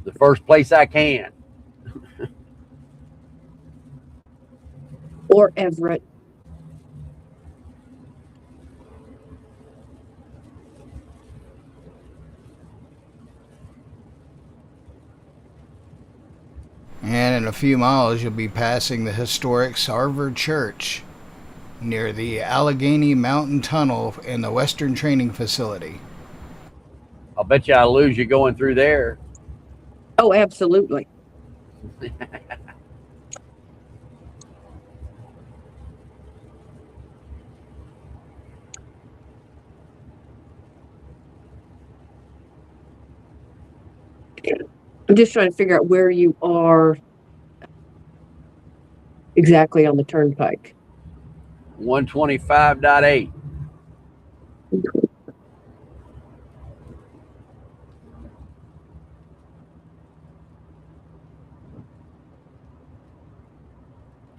The first place I can. Or Everett. And in a few miles, you'll be passing the historic Sarver Church near the Allegheny Mountain Tunnel in the Western Training Facility. I'll bet you I'll lose you going through there. Oh, absolutely. I'm just trying to figure out where you are exactly on the turnpike. 125.8.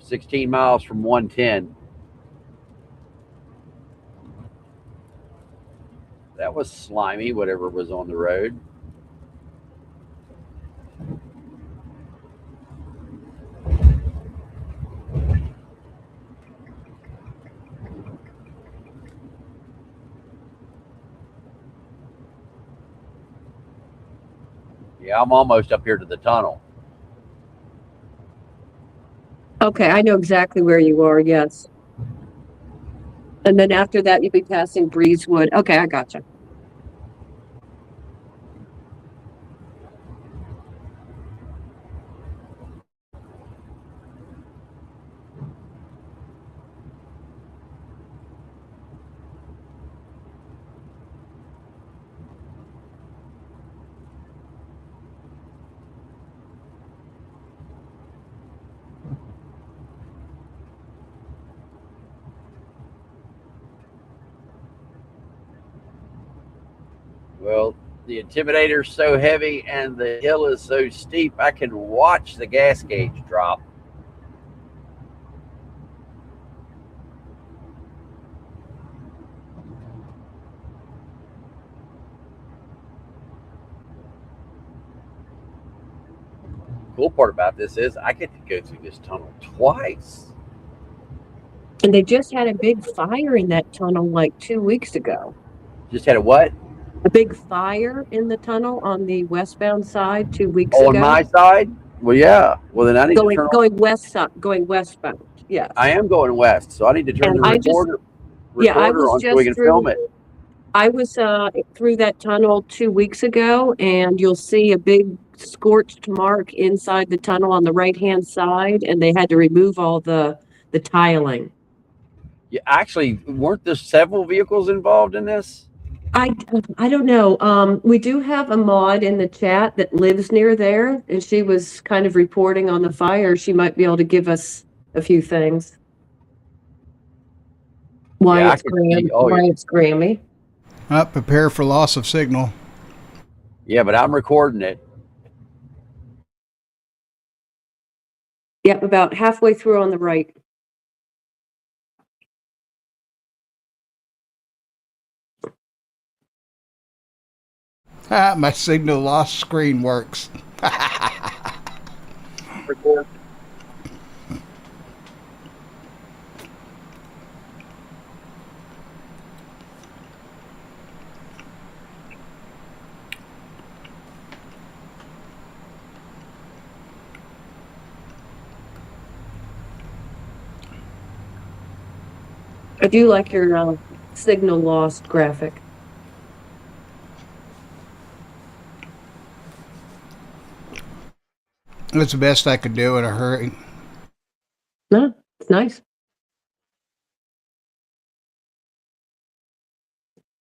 $16 miles from 110. That was slimy, whatever was on the road. Yeah, I'm almost up here to the tunnel. Okay, I know exactly where you are, yes. And then after that, you'll be passing Breezewood. Okay, I gotcha. Well, the Intimidator's so heavy and the hill is so steep, I can watch the gas gauge drop. Cool part about this is I get to go through this tunnel twice. And they just had a big fire in that tunnel like 2 weeks ago. Just had a what? A big fire in the tunnel on the westbound side 2 weeks On ago. my side? Well, yeah. Well, then I need to turn on. Going westbound. Yes. I am going west, so I need to turn And the I just, recorder on so we can film it. I was through that tunnel 2 weeks ago, and you'll see a big scorched mark inside the tunnel on the right-hand side, and they had to remove all the tiling. Yeah, actually, weren't there several vehicles involved in this? I don't know. We do have a mod in the chat that lives near there, and she was kind of reporting on the fire. She might be able to give us a few things. Why Yeah, I it's could see. Oh, why yeah. it's Grammy. Prepare for loss of signal. Yeah, but I'm recording it. Yep, about halfway through on the right. My signal lost screen works. Record. I do like your signal lost graphic. That's the best I could do in a hurry. No, it's nice.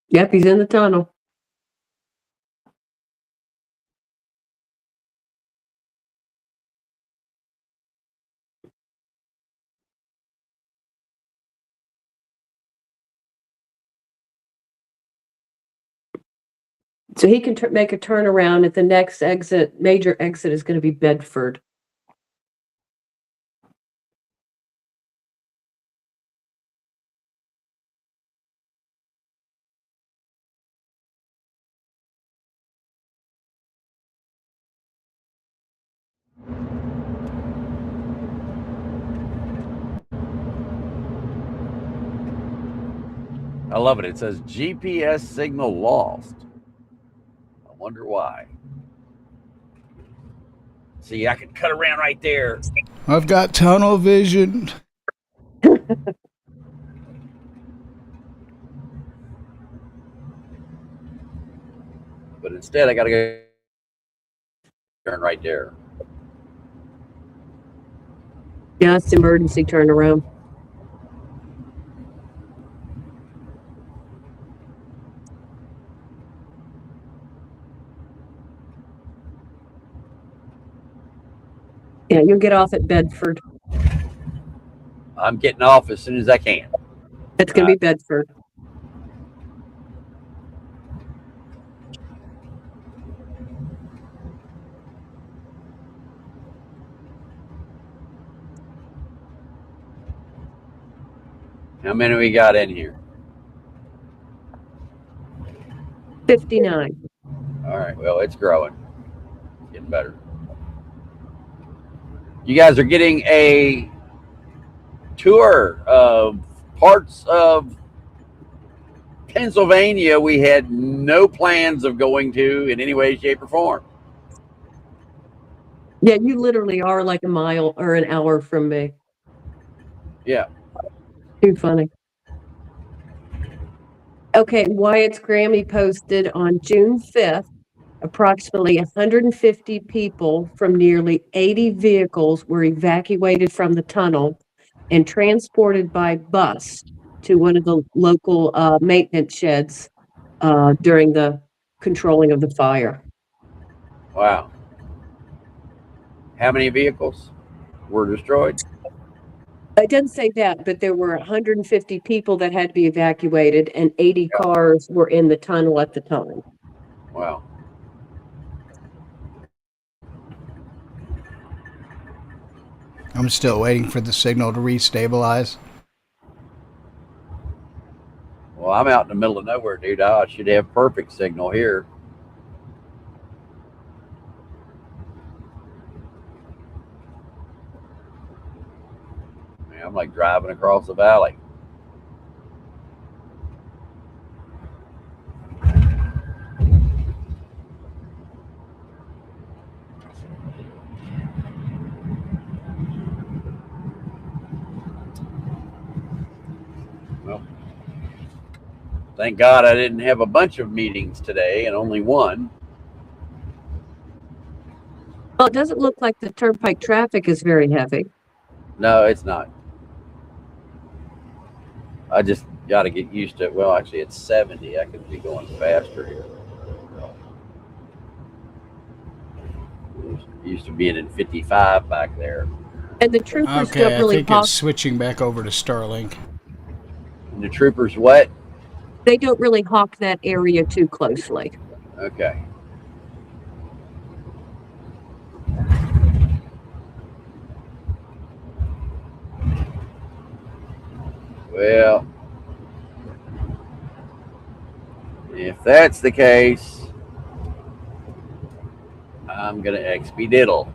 Yep, he's in the tunnel. So he can make a turnaround at the next exit. Major exit is going to be Bedford. I love it. It says GPS signal lost. I wonder why. See, I can cut around right there. I've got tunnel vision. But instead, I got to go turn right there. Yeah, it's emergency turnaround. Yeah, you'll get off at Bedford. I'm getting off as soon as I can. It's going to be Bedford. How many we got in here? 59. All right. Well, it's growing. It's getting better. You guys are getting a tour of parts of Pennsylvania we had no plans of going to in any way, shape, or form. Yeah, you literally are like a mile or an hour from me. Yeah. Too funny. Okay, Wyatt's Grammy posted on June 5th, approximately 150 people from nearly 80 vehicles were evacuated from the tunnel and transported by bus to one of the local maintenance sheds during the controlling of the fire. Wow. How many vehicles were destroyed? It doesn't say that, but there were 150 people that had to be evacuated, and 80 cars were in the tunnel at the time. Wow. I'm still waiting for the signal to restabilize. Well, I'm out in the middle of nowhere, dude. I should have perfect signal here. Man, I'm like driving across the valley. Thank God I didn't have a bunch of meetings today and only one. Well, it doesn't look like the turnpike traffic is very heavy. No, it's not. I just got to get used to it. Well, actually, it's 70. I could be going faster here. Used to being in 55 back there. And the troopers don't Okay, I really think hawk. it's switching back over to Starlink. And the troopers what? They don't really hawk that area too closely. Okay. Well, if that's the case, I'm going to XP-diddle.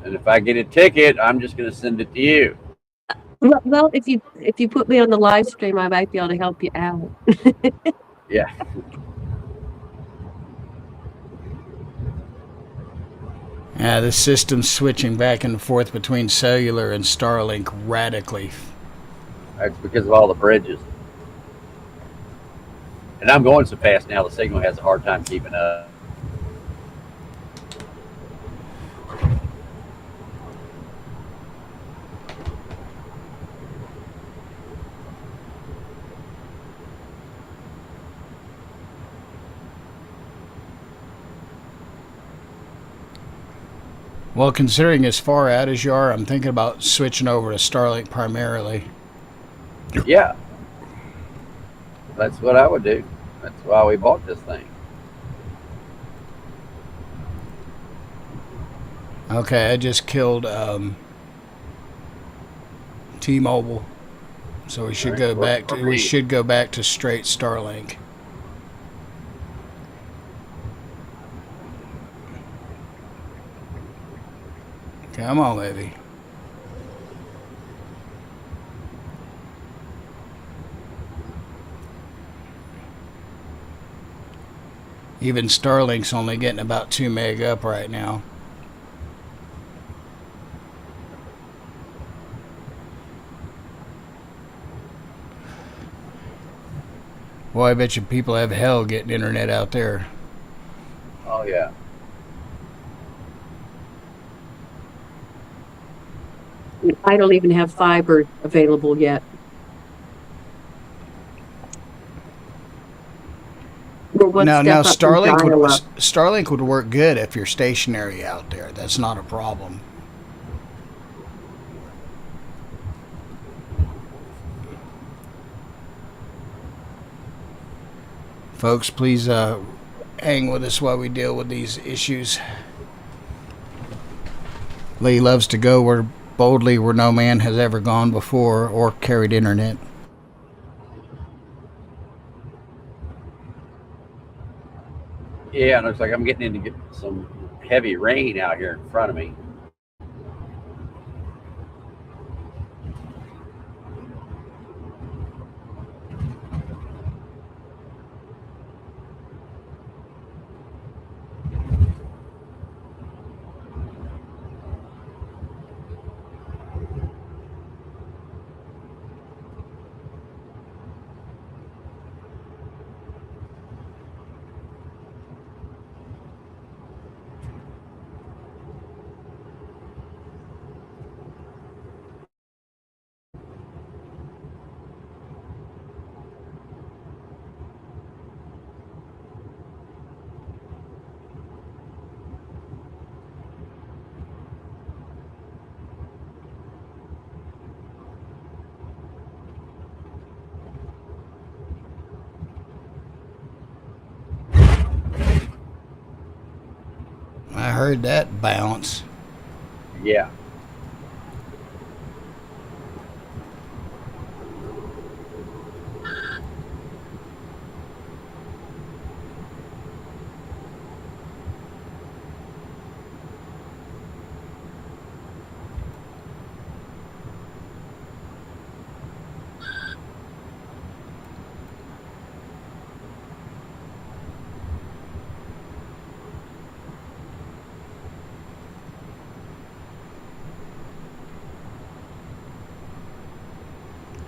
And if I get a ticket, I'm just going to send it to you. Well, if you put me on the live stream, I might be able to help you out. Yeah. The system's switching back and forth between cellular and Starlink radically. That's because of all the bridges. And I'm going so fast now, the signal has a hard time keeping up. Well, considering as far out as you are, I'm thinking about switching over to Starlink primarily. Yeah. That's what I would do. That's why we bought this thing. Okay, I just killed T-Mobile, so we should go back to straight Starlink. Come on, baby. Even Starlink's only getting about 2 meg up right now. Well, I bet you people have hell getting internet out there. Oh, yeah. I don't even have fiber available yet. Now Starlink would work good if you're stationary out there. That's not a problem. Folks, please hang with us while we deal with these issues. Lee loves to go boldly where no man has ever gone before or carried internet. Yeah, it looks like I'm getting into some heavy rain out here in front of me. I heard that bounce. Yeah.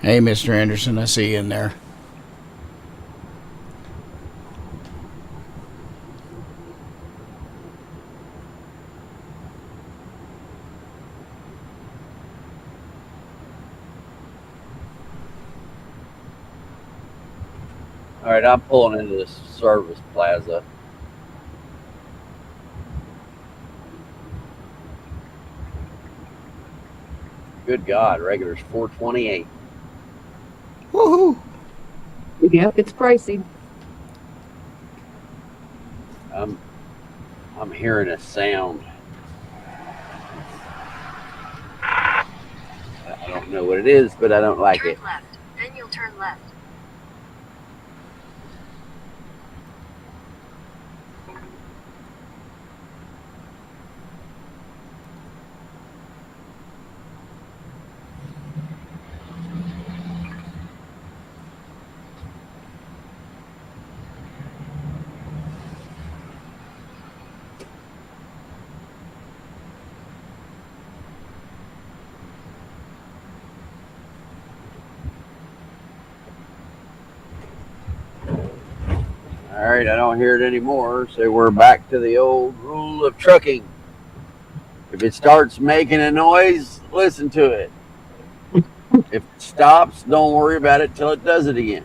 Hey, Mr. Anderson, I see you in there. All right, I'm pulling into this service plaza. Good God, regular's $4.28. Woohoo! Yep, it's pricey. I'm hearing a sound. I don't know what it is, but I don't like Turn it. left, then you'll turn left. All right, I don't hear it anymore, so we're back to the old rule of trucking. If it starts making a noise, listen to it. If it stops, don't worry about it till it does it again.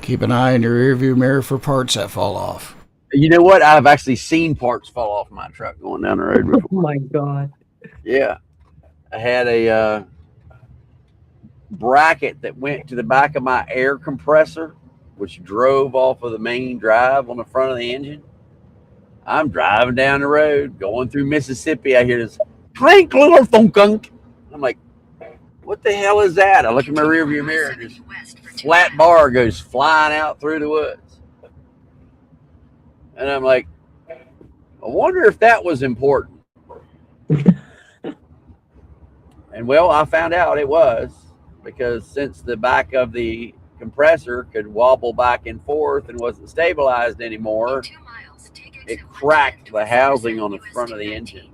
Keep an eye in your rearview mirror for parts that fall off. You know what? I've actually seen parts fall off my truck going down the road before. Oh my God. Yeah. I had a bracket that went to the back of my air compressor, which drove off of the main drive on the front of the engine. I'm driving down the road, going through Mississippi. I hear this clink, little thunk. I'm like, what the hell is that? I look in my rearview mirror, and this flat bar goes flying out through the woods. And I'm like, I wonder if that was important. And well, I found out it was, because since the back of the compressor could wobble back and forth and wasn't stabilized anymore, it cracked the housing on the front of the engine.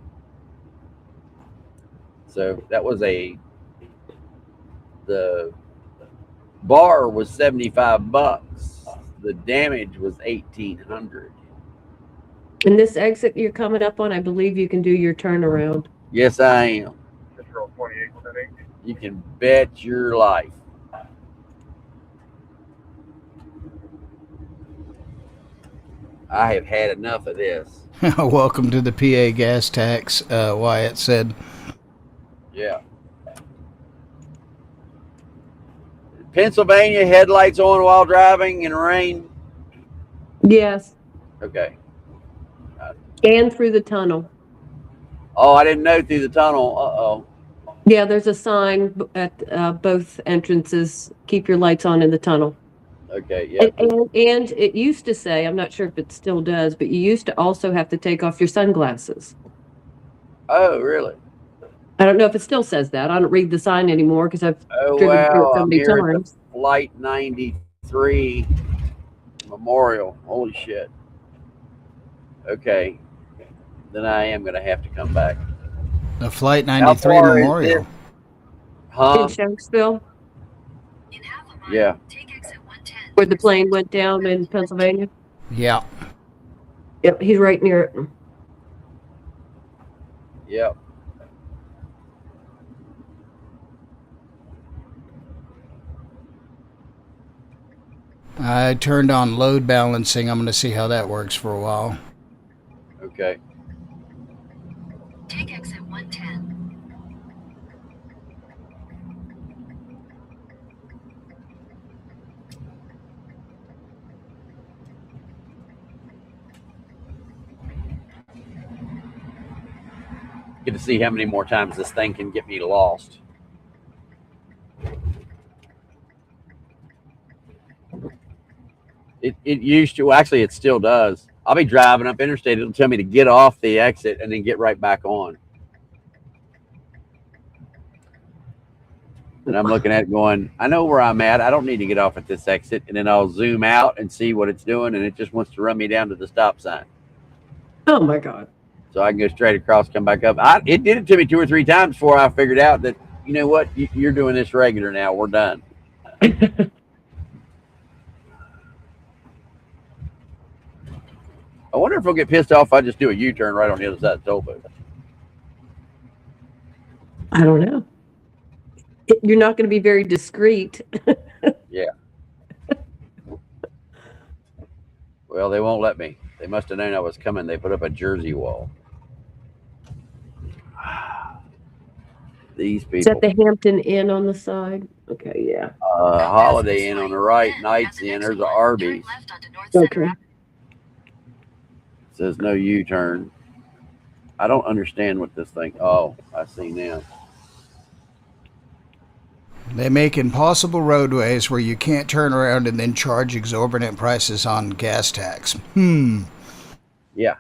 So that was the bar was $75. The damage was $1,800. And this exit you're coming up on, I believe you can do your turnaround. Yes, I am. Control 2878. You can bet your life. I have had enough of this. Welcome to the PA gas tax, Wyatt said. Yeah. Pennsylvania, headlights on while driving in rain? Yes, Okay. and through the tunnel. Oh, I didn't know through the tunnel. Uh-oh. Yeah, there's a sign at both entrances. Keep your lights on in the tunnel. Okay, yeah. And it used to say, I'm not sure if it still does, but you used to also have to take off your sunglasses. Oh, really? I don't know if it still says that. I don't read the sign anymore because I've Oh, driven through it wow. so I'm many here at times. the Flight 93 Memorial. Holy shit. Okay. Then I am going to have to come back. The Flight How 93 far is Memorial. this? Huh? In Shanksville, In half a mile, Yeah. take exit 110. where the plane went down in Pennsylvania. Yeah. Yep, he's right near it. Yep. I turned on load balancing. I'm going to see how that works for a while. Okay. Take exit 110. Get to see how many more times this thing can get me lost. It used to, actually it still does. I'll be driving up interstate, it'll tell me to get off the exit and then get right back on. And I'm looking at it going, I know where I'm at. I don't need to get off at this exit. And then I'll zoom out and see what it's doing, and it just wants to run me down to the stop sign. Oh my God. So I can go straight across, come back up. It did it to me 2 or 3 times before I figured out that You know what? You're doing this regular now. We're done. I wonder if he'll get pissed off if I just do a U-turn right on the other side of the toll booth. I don't know. You're not going to be very discreet. Yeah. Well, they won't let me. They must have known I was coming. They put up a Jersey wall. These Is that people. the Hampton Inn on the side? Okay, yeah. Holiday Inn on the right, Nights Inn. There's an Arby's. Okay. Says no U-turn. I don't understand what this thing. Oh, I see now. They make impossible roadways where you can't turn around and then charge exorbitant prices on gas tax. Yeah.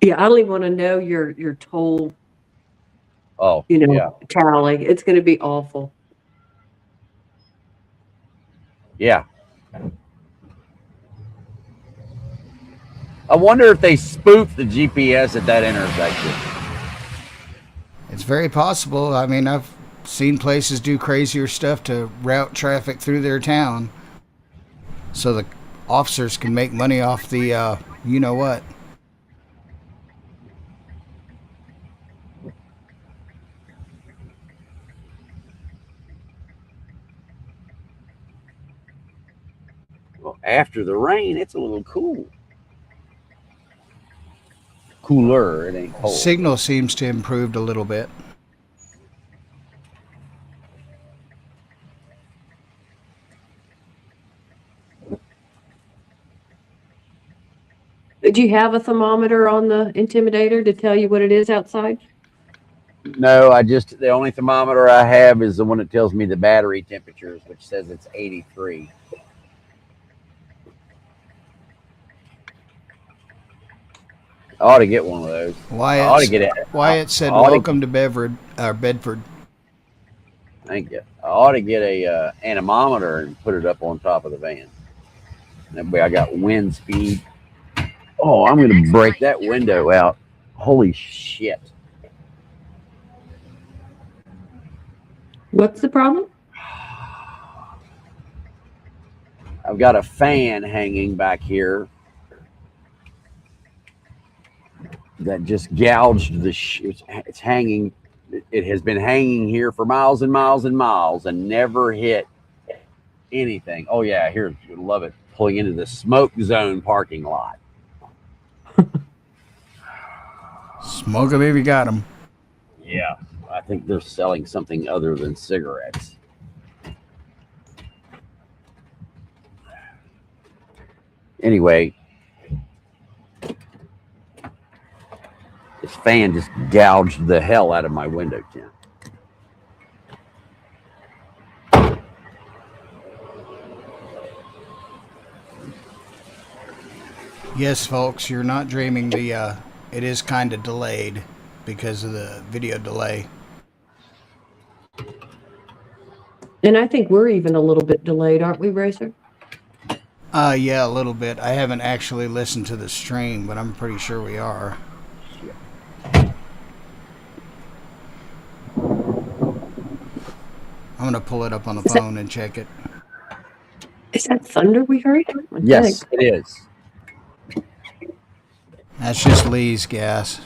Yeah, I only want to know your toll, Oh, yeah. tally. It's going to be awful. Yeah. I wonder if they spoofed the GPS at that intersection. It's very possible. I mean, I've seen places do crazier stuff to route traffic through their town so the officers can make money off the you know what. Well, after the rain, it's a little cool. Cooler, it ain't cold. Signal seems to improved a little bit. Do you have a thermometer on the Intimidator to tell you what it is outside? No, the only thermometer I have is the one that tells me the battery temperatures, which says it's 83. I ought to get one of those. I ought to get it. Wyatt said, "Welcome to Bedford." Thank you. I ought to get a anemometer and put it up on top of the van. That way I got wind speed. Oh, I'm going to break that window out. Holy shit. What's the problem? I've got a fan hanging back here that just gouged it's hanging. It has been hanging here for miles and miles and miles and never hit anything. Oh yeah, here, you'll love it. Pulling into the smoke zone parking lot. Smoke 'em if you got 'em. Yeah, I think they're selling something other than cigarettes. Anyway, this fan just gouged the hell out of my window tint. Yes, folks, you're not dreaming. It is kind of delayed because of the video delay. And I think we're even a little bit delayed, aren't we, Racer? Yeah, a little bit. I haven't actually listened to the stream, but I'm pretty sure we are. I'm going to pull it up on the phone and check it. Is that thunder we heard? Yes, it is. That's just Lee's gas.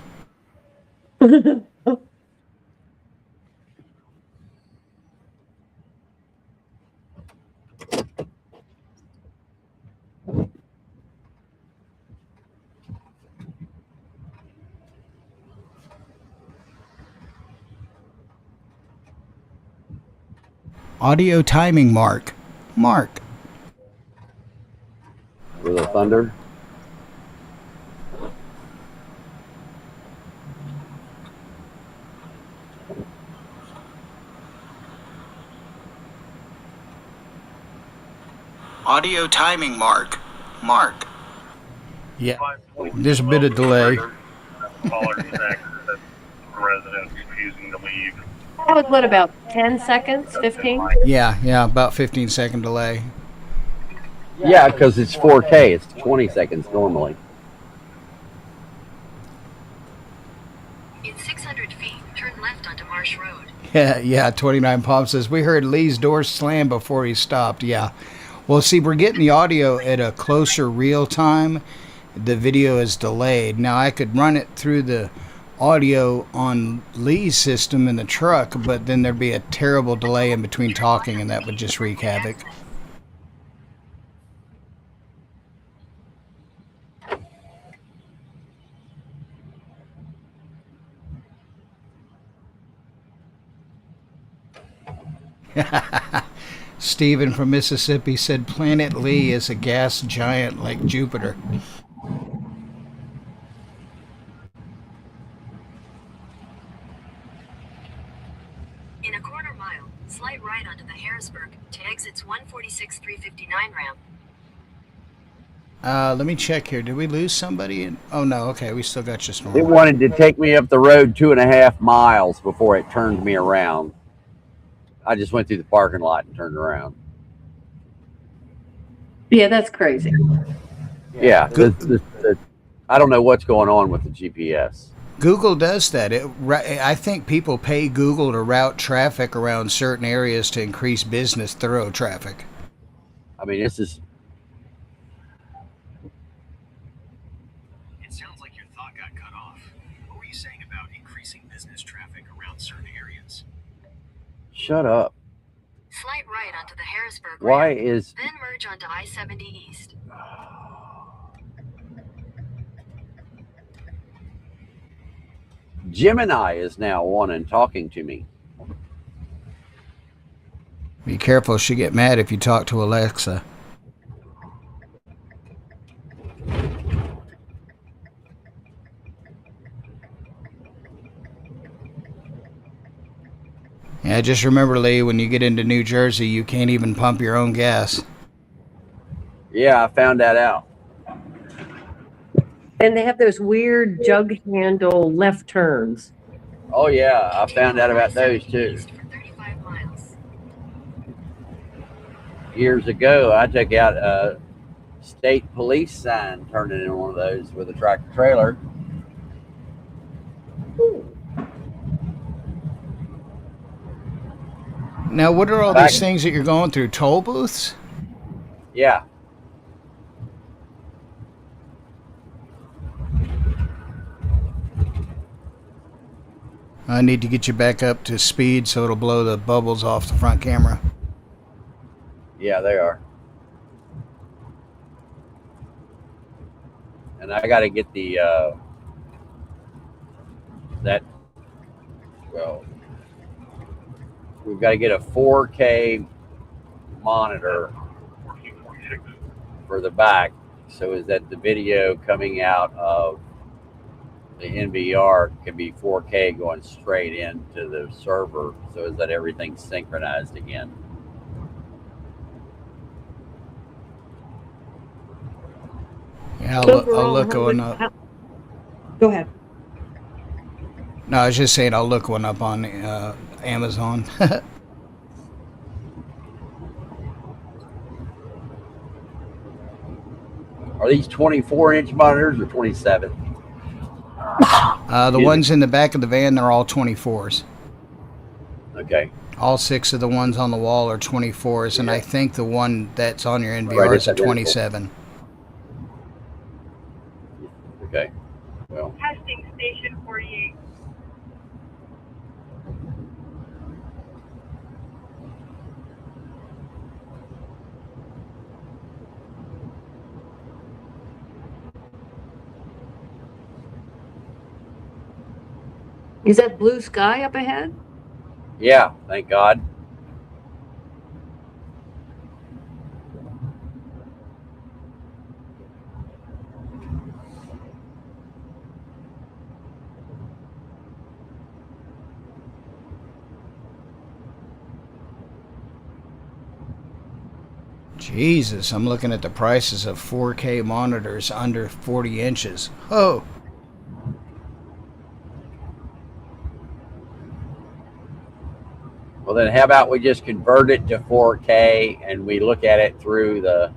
Audio timing mark. Mark. With the thunder. Audio timing mark. Mark. Yeah, there's a bit of delay. Residents refusing to leave. That was what, about 10 seconds, 15? Yeah, about 15-second delay. Yeah, because it's 4K. It's 20 seconds normally. In In 600 feet, turn left onto Marsh Road. Yeah, 29 Palm says, we heard Lee's door slam before he stopped. Yeah. Well, see, we're getting the audio at a closer real time. The video is delayed. Now, I could run it through the audio on Lee's system in the truck, but then there'd be a terrible delay in between talking, and that would just wreak havoc. Steven from Mississippi said Planet Lee is a gas giant like Jupiter. In a quarter mile, slide right onto the Harrisburg to exits 146-359 ramp. Let me check here. Did we lose somebody? Oh, no. Okay, we still got you, Storm. It wanted to take me up the road 2.5 miles before it turned me around. I just went through the parking lot and turned around. Yeah, that's crazy. Yeah, I don't know what's going on with the GPS. Google does that. I think people pay Google to route traffic around certain areas to increase business thorough traffic. I mean, this is... It sounds like your thought got cut off. What were you saying about increasing business traffic around certain areas? Shut up. Slide right onto the Harrisburg Why ramp, is... then merge onto I-70 East. Gemini is now on and talking to me. Be careful, she'll get mad if you talk to Alexa. Yeah, just remember, Lee, when you get into New Jersey, you can't even pump your own gas. Yeah, I found that out. And they have those weird jug handle left turns. Oh, yeah, I found out about those too. East for 35 miles. Years ago, I took out a state police sign turning in one of those with a tractor trailer. Now, what are all these things that you're going through? Toll booths? Yeah. I need to get you back up to speed so it'll blow the bubbles off the front camera. Yeah, they are. And I got to get the, we've got to get a 4K monitor 1446. for the back so is that the video coming out of the NVR can be 4K going straight into the server so is that everything's synchronized again. Yeah, I'll look Overall, one up. Go ahead. No, I was just saying I'll look one up on Amazon. Are these 24-inch monitors or 27? The ones in the back of the van, they're all 24s. Okay. All 6 of the ones on the wall are 24s, and I think the one that's on your NVR Right, is a it's identical. 27. Okay. Well, Testing station 48. Is that blue sky up ahead? yeah, thank God. Jesus, I'm looking at the prices of 4K monitors under 40 inches. Oh, Well, then how about we just convert it to 4K and we look at it through the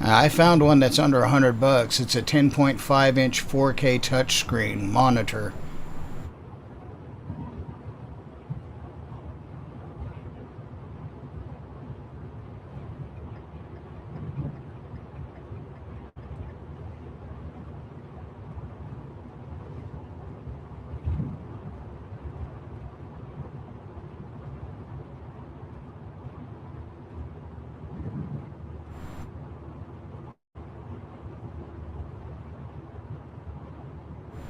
I found one that's under $100. It's a 10.5-inch 4K touchscreen monitor.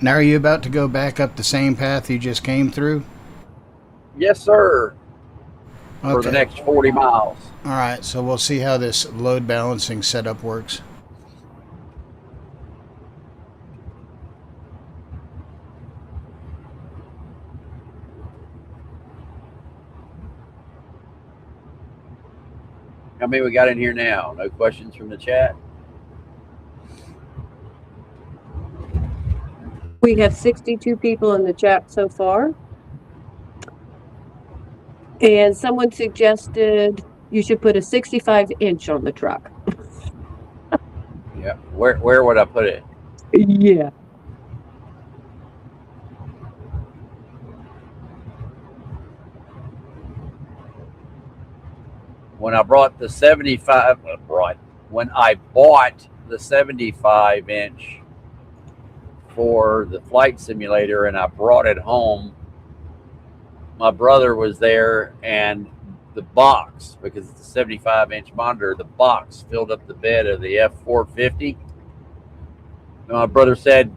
Now, are you about to go back up the same path you just came through? Yes, sir. For the Okay. next 40 miles. All right, so we'll see how this load balancing setup works. How many we got in here now? No questions from the chat? We have 62 people in the chat so far. And someone suggested you should put a 65-inch on the truck. Yeah. Where would I put it? Yeah. When I brought the 75, when I bought the 75-inch for the flight simulator and I brought it home, my brother was there, and the box, because it's a 75-inch monitor, the box filled up the bed of the F450. And my brother said,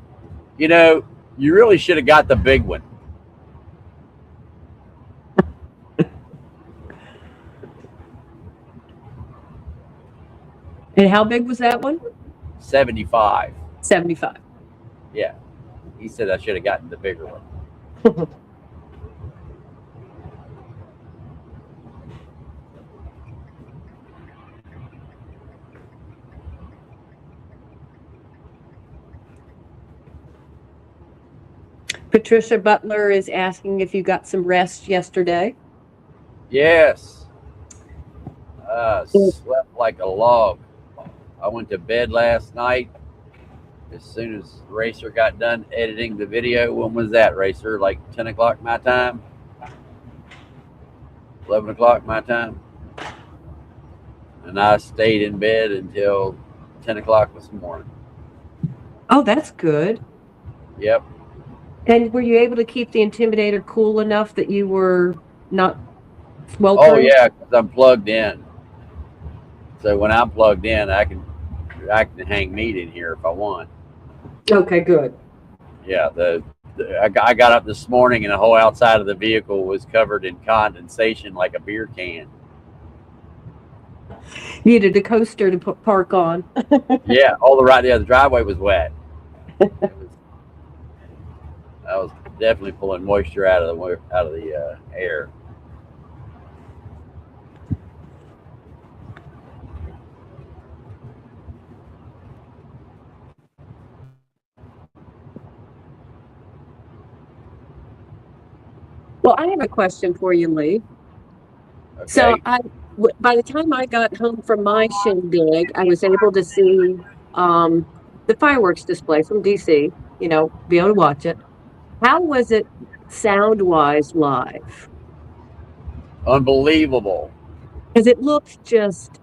you know, you really should have got the big one. And how big was that one? 75. 75. Yeah. He said I should have gotten the bigger one. Patricia Butler is asking if you got some rest yesterday. Yes. Slept like a log. I went to bed last night as soon as Racer got done editing the video. When was that, Racer? Like 10 o'clock my time? 11 o'clock my time? And I stayed in bed until 10 o'clock this morning. Oh, that's good. Yep. And were you able to keep the Intimidator cool enough that you were not sweltering? Oh, yeah, because I'm plugged in. So when I'm plugged in, I can hang meat in here if I want. Okay, good. Yeah, I got up this morning and the whole outside of the vehicle was covered in condensation like a beer can. Needed a coaster to park on. Yeah, the driveway was wet. I was definitely pulling moisture out of the air. Well, I have a question for you, Lee. Okay. So by the time I got home from my shindig, I was able to see the fireworks display from DC, be able to watch it. How was it sound-wise live? Unbelievable. Because it looks just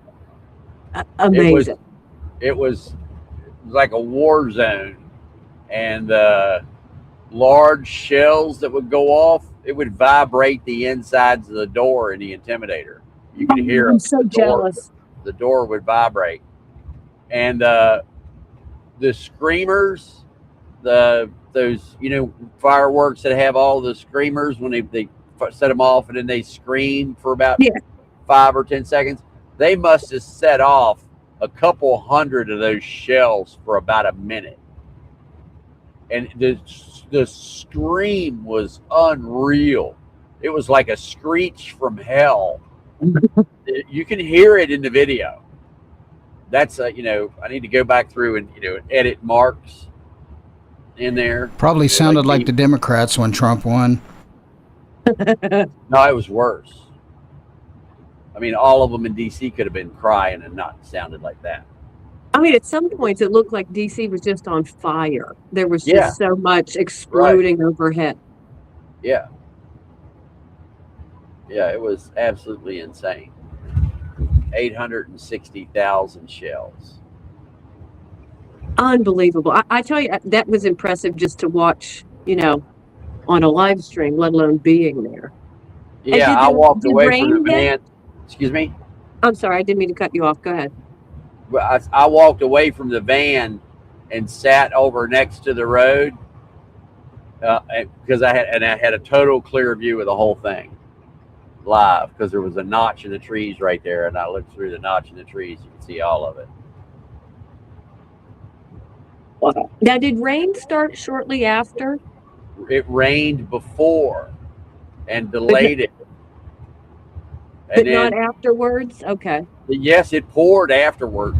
amazing. It was like a war zone, and large shells that would go off, it would vibrate the insides of the door in the Intimidator. You could hear I'm so jealous. The door would vibrate. And the screamers, those fireworks that have all the screamers when they set them off and then they scream for about 5 or 10 seconds, they must have set off a couple hundred of those shells for about a minute. And the scream was unreal. It was like a screech from hell. You can hear it in the video. That's I need to go back through and edit marks in there. Probably sounded like the Democrats when Trump won. No, it was worse. I mean, all of them in DC could have been crying and not sounded like that. I mean, at some points it looked like DC was just on fire. There was Yeah, just so much right. exploding overhead. Yeah. Yeah, it was absolutely insane. 860,000 shells. Unbelievable. I tell you, that was impressive just to watch, on a live stream, let alone being there. And Yeah, I walked did away from the rain hit? van. Excuse me? I'm sorry, I didn't mean to cut you off. Go ahead. I walked away from the van and sat over next to the road because I had a total clear view of the whole thing live because there was a notch in the trees right there, and I looked through the notch in the trees. You can see all of it. Wow. Now, did rain start shortly after? It rained before and But delayed it, and but not then afterwards? Okay. yes, it poured afterwards.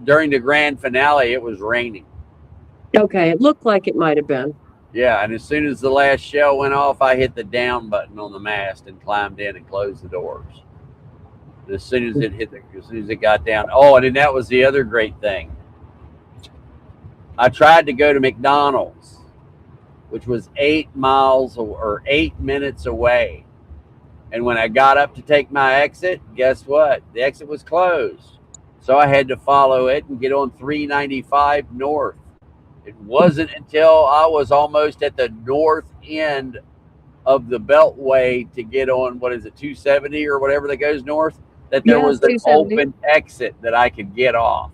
During the grand finale, it was raining. Okay. It looked like it might have been. Yeah, and as soon as the last shell went off, I hit the down button on the mast and climbed in and closed the doors. And as soon as it got down, and then that was the other great thing. I tried to go to McDonald's, which was 8 miles or 8 minutes away. And when I got up to take my exit, guess what? The exit was closed. So I had to follow it and get on 395 north. It wasn't until I was almost at the north end of the Beltway to get on, 270 or whatever that goes north, that there was an 270. open exit that I could get off.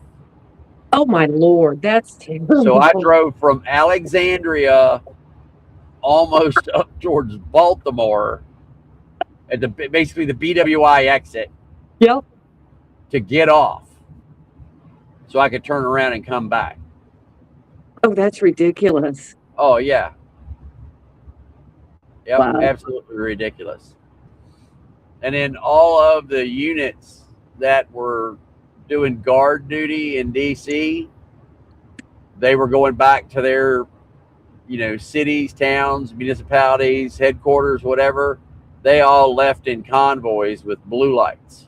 Oh my Lord, that's terrible. So I drove from Alexandria almost up towards Baltimore at basically the BWI exit. Yep. To get off so I could turn around and come back. Oh, that's ridiculous. Oh, yeah. Yep, Wow. absolutely ridiculous. And then all of the units that were doing guard duty in DC, they were going back to their, cities, towns, municipalities, headquarters, whatever. They all left in convoys with blue lights.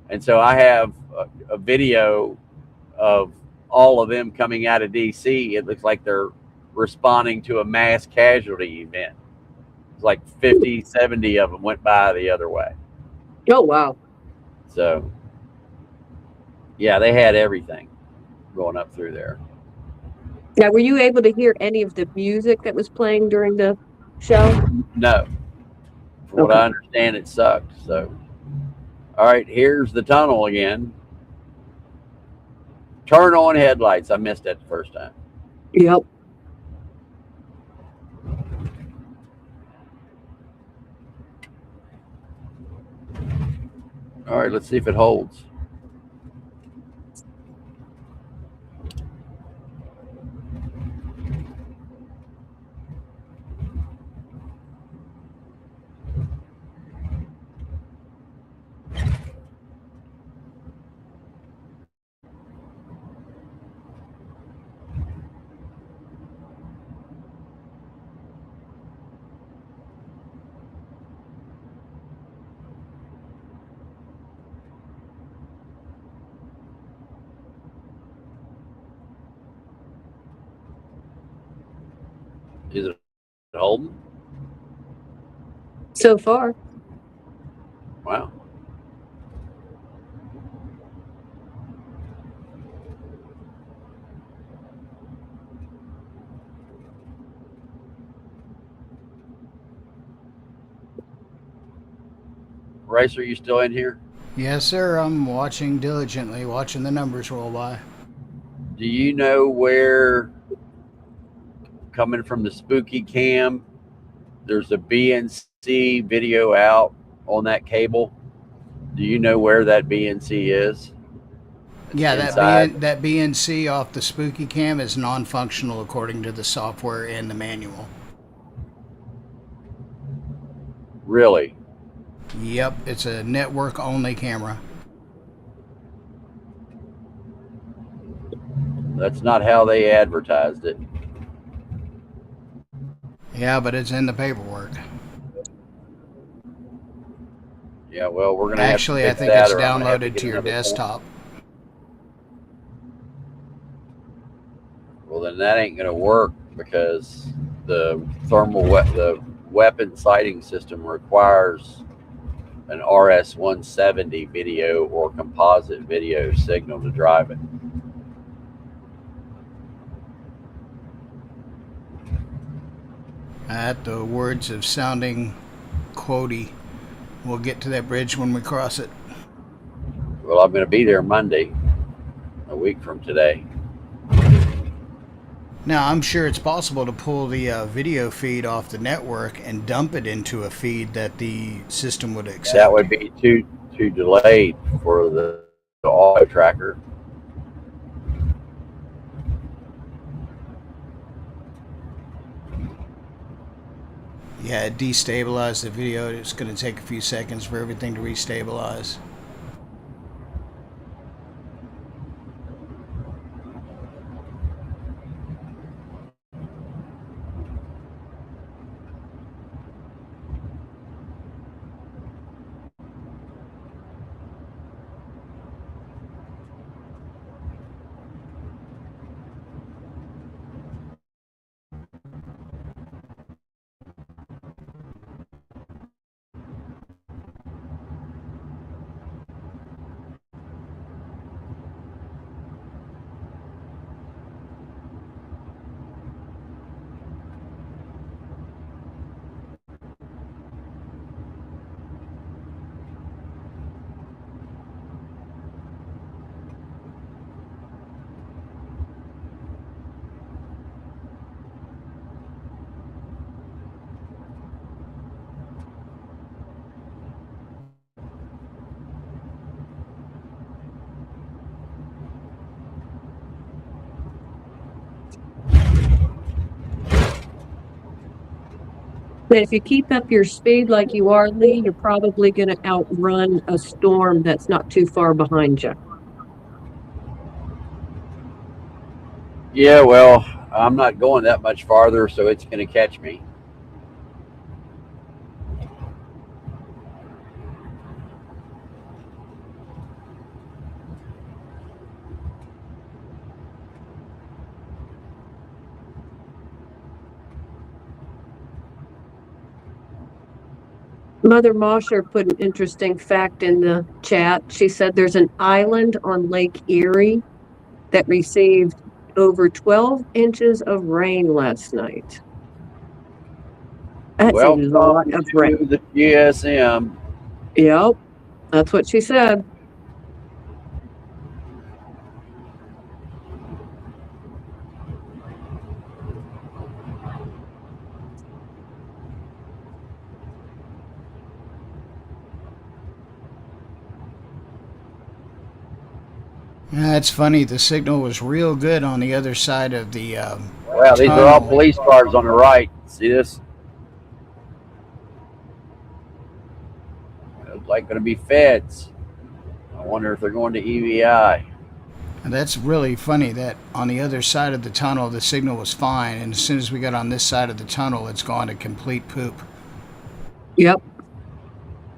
And so I have a video of all of them coming out of DC. It looks like they're responding to a mass casualty event. It's like 50, 70 of them went by the other way. Oh, wow. So, yeah, they had everything going up through there. Now, were you able to hear any of the music that was playing during the show? No. From what I understand, it sucked. So, all right, here's the tunnel again. Turn on headlights. I missed that the first time. Yep. All right, let's see if it holds. Is it holding? So far. Wow. Race, are you still in here? Yes, sir. I'm watching diligently, watching the numbers roll by. Do you know where, coming from the spooky cam, there's a BNC video out on that cable? Do you know where that BNC is? Yeah, Inside? that BNC off the spooky cam is non-functional according to the software and the manual. Really? Yep, it's a network-only camera. That's not how they advertised it. Yeah, but it's in the paperwork. Yeah, well, we're going to Actually, I have to think fix it's that, or I'm gonna have downloaded to your get another desktop. Well, then that ain't going to work because the weapon sighting system requires an RS-170 video or composite video signal to drive it. At the words of sounding quotey, we'll get to that bridge when we cross it. Well, I'm going to be there Monday, a week from today. Now, I'm sure it's possible to pull the video feed off the network and dump it into a feed that the system would accept. That would be too delayed for the auto tracker. Yeah, it destabilized the video. It's going to take a few seconds for everything to restabilize. But if you keep up your speed like you are, Lee, you're probably going to outrun a storm that's not too far behind you. Yeah, well, I'm not going that much farther, so it's going to catch me. Mother Mosher put an interesting fact in the chat. She said there's an island on Lake Erie that received over 12 inches of rain last night. That's a lot of rain. To the GSM. Yep, that's what she said. Yeah, it's funny. The signal was real good on the other side of the Well, these are all police cars on the right. See this? Looks like going to be feds. I wonder if they're going to EVI. And that's really funny that on the other side of the tunnel, the signal was fine. And as soon as we got on this side of the tunnel, it's gone to complete poop. Yep.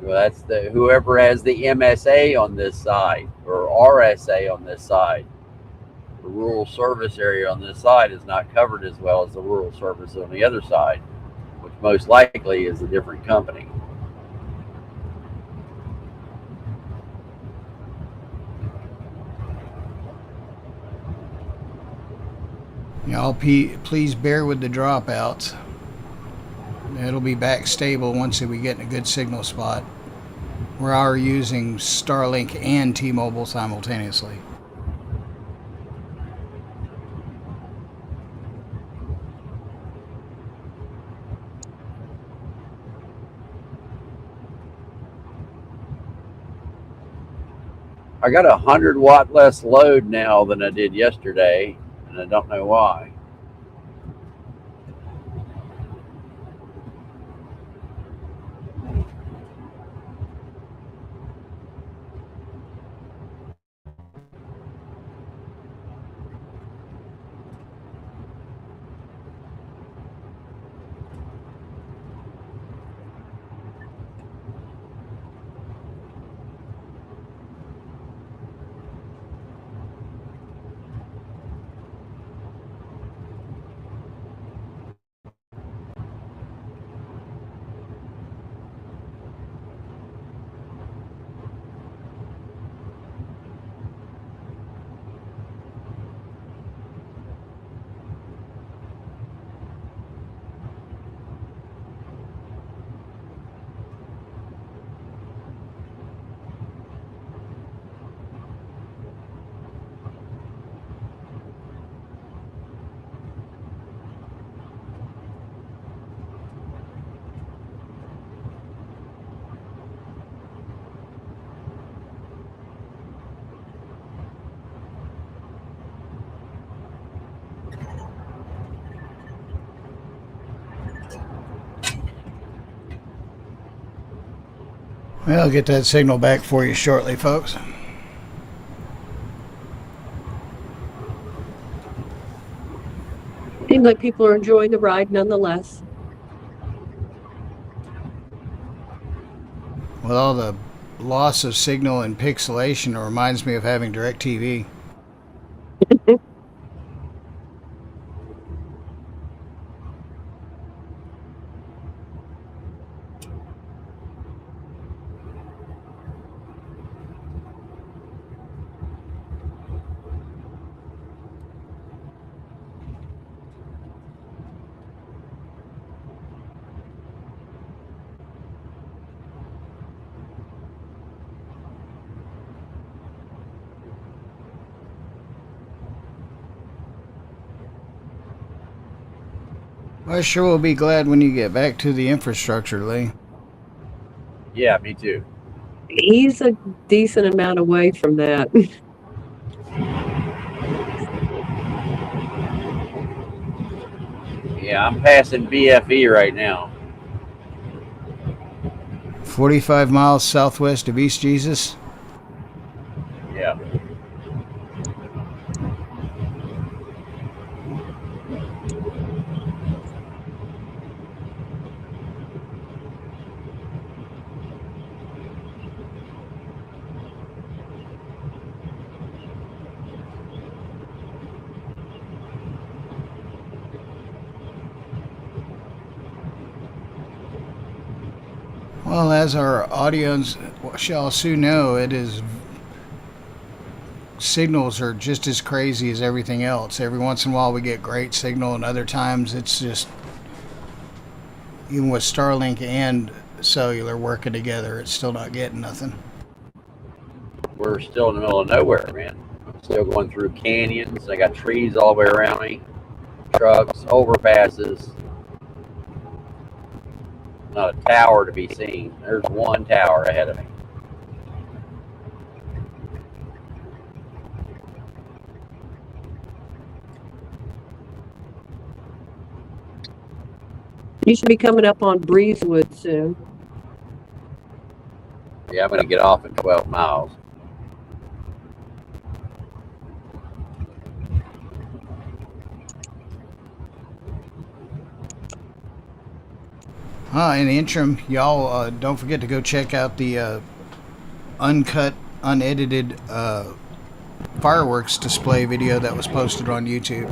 Well, that's whoever has the MSA on this side or RSA on this side. The rural service area on this side is not covered as well as the rural service on the other side, which most likely is a different company. Y'all please bear with the dropouts. It'll be back stable once we get in a good signal spot. We are using Starlink and T-Mobile simultaneously. I got 100-watt less load now than I did yesterday, and I don't know why. Well, I'll get that signal back for you shortly, folks. Seems like people are enjoying the ride nonetheless. With all the loss of signal and pixelation, it reminds me of having DirecTV. I sure will be glad when you get back to the infrastructure, Lee. Yeah, me too. He's a decent amount away from that. Yeah, I'm passing BFE right now. 45 miles southwest of East Jesus. Yeah. Well, as our audience shall soon know, signals are just as crazy as everything else. Every once in a while we get great signal, and other times it's just, even with Starlink and cellular working together, it's still not getting nothing. We're still in the middle of nowhere, man. I'm still going through canyons. I got trees all the way around me, trucks, overpasses. Not a tower to be seen. There's one tower ahead of me. You should be coming up on Breezewood soon. Yeah, I'm going to get off in 12 miles. In the interim, y'all don't forget to go check out the uncut, unedited fireworks display video that was posted on YouTube.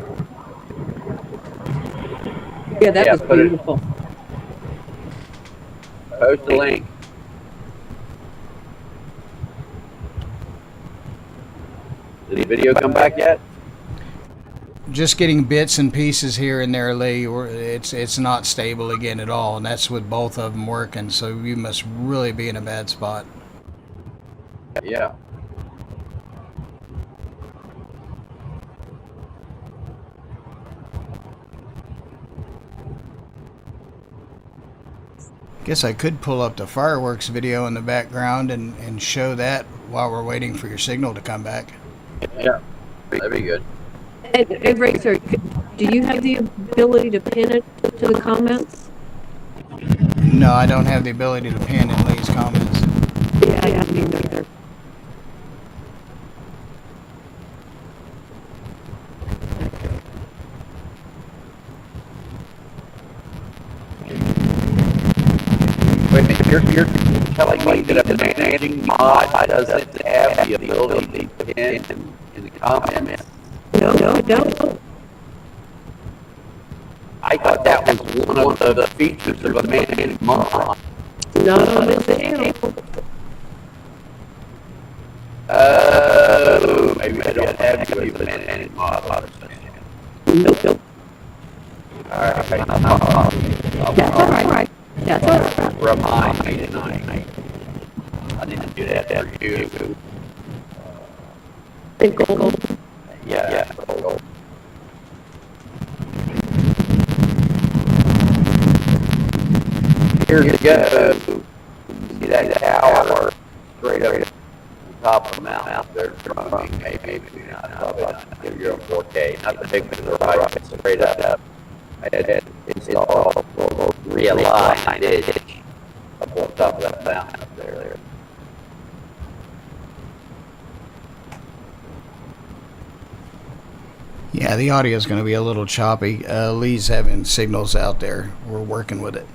Yeah, that was put it- beautiful. Post the link. Did the video come back yet? Just getting bits and pieces here and there, Lee. It's not stable again at all, and that's with both of them working. So you must really be in a bad spot. Yeah. Guess I could pull up the fireworks video in the background and show that while we're waiting for your signal to come back. Yeah. That'd be good. Hey, Racer, do you have the ability to pin it to the comments? No, I don't have the ability to pin in Lee's comments. Yeah, I have neither. Wait, you're telling me that a managing mod doesn't have the ability to pin in the comments? No, I don't. I thought that was one of the features of a managing mod. Not on this channel. Oh, maybe I don't have to use a managing mod on this channel. Nope. Alright, That's all right. That's all right. remind me tonight. I need to do that for you. Yeah. Here you go. See that tower straight up the top of the mountain out there from me, maybe not. If you're on 4K, not the big one to the right, but straight up. It's all realigned edge up on top of that mountain up there. Yeah, the audio is going to be a little choppy. Lee's having signals out there. We're working with it.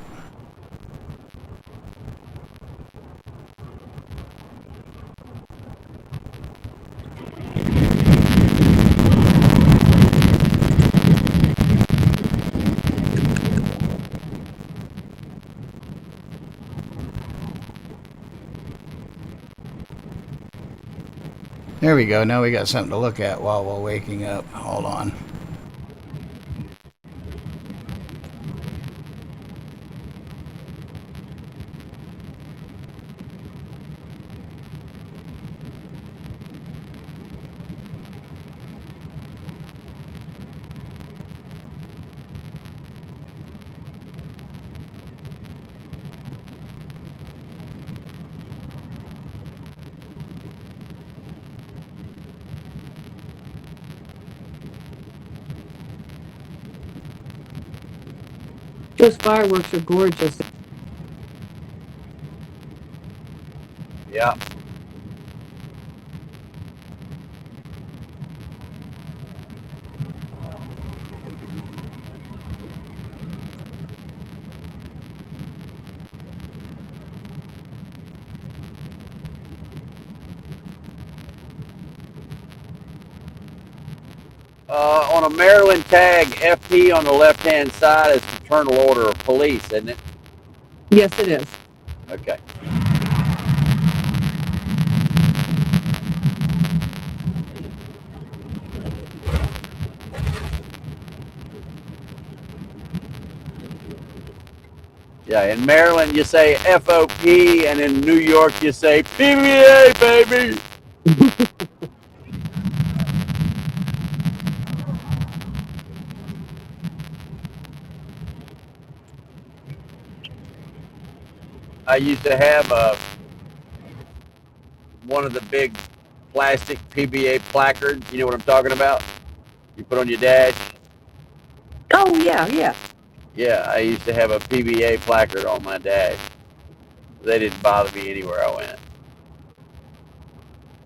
There we go. Now we got something to look at while we're waking up. Hold on. Those fireworks are gorgeous. Yeah. On a Maryland tag, FP on the left-hand side is Fraternal Order of Police, isn't it? Yes, it is. Okay. Yeah, in Maryland you say FOP, and in New York you say PBA, baby. I used to have one of the big plastic PBA placards. You know what I'm talking about? You put on your dash. Oh, yeah, yeah. Yeah, I used to have a PBA placard on my dash. They didn't bother me anywhere I went.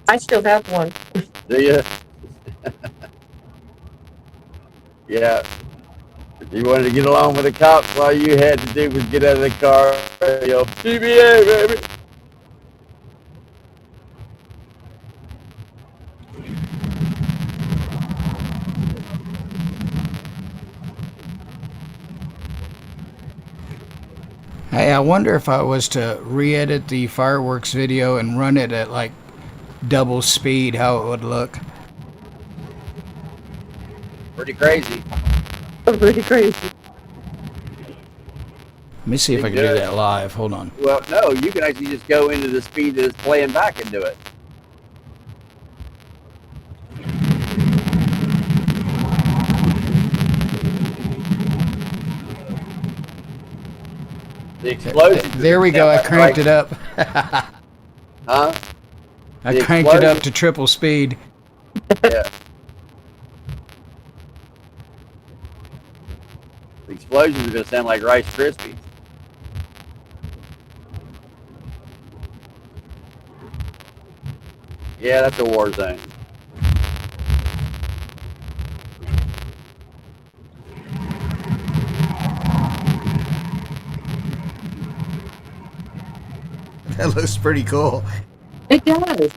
I still have one. Do you? Yeah. If you wanted to get along with the cops, all you had to do was get out of the car, yell, PBA, baby. Hey, I wonder if I was to re-edit the fireworks video and run it at like double speed, how it would look. Pretty crazy. Pretty crazy. Let me see if I can do that live. Hold on. Well, no, you can actually just go into the speed that it's playing back and do it. The explosion. There we go. I cranked it up. Huh? I cranked it up to triple speed. Yeah. The explosions are going to sound like Rice Krispies. Yeah, that's a war zone. That looks pretty cool. It does.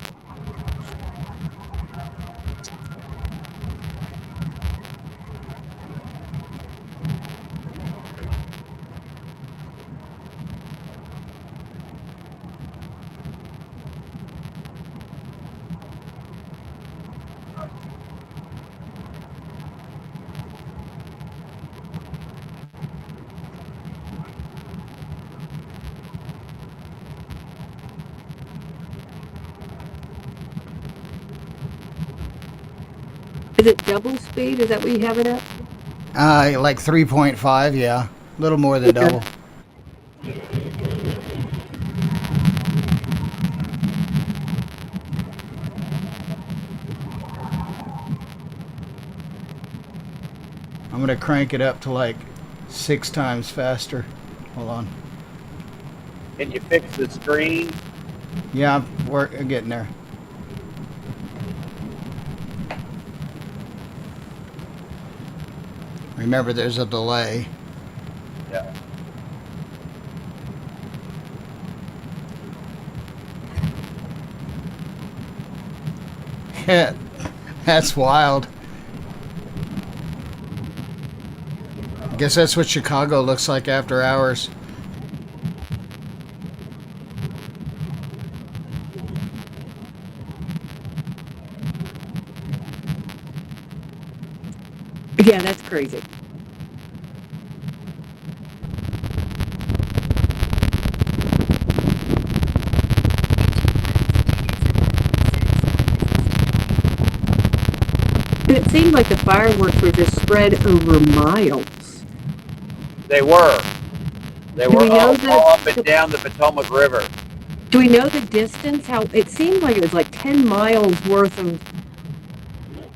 Is it double speed? Is that what you have it at? Like 3.5, yeah. A little more than double. I'm going to crank it up to like 6 times faster. Hold on. Can you fix the screen Yeah, we're getting there. Remember, there's a delay. Yeah. That's wild. I guess that's what Chicago looks like after hours. Yeah, that's crazy. And it seemed like the fireworks were just spread over miles. They were. They Do were we know all up that? and down the Potomac River. Do we know the distance? How it seemed like it was like 10 miles worth of.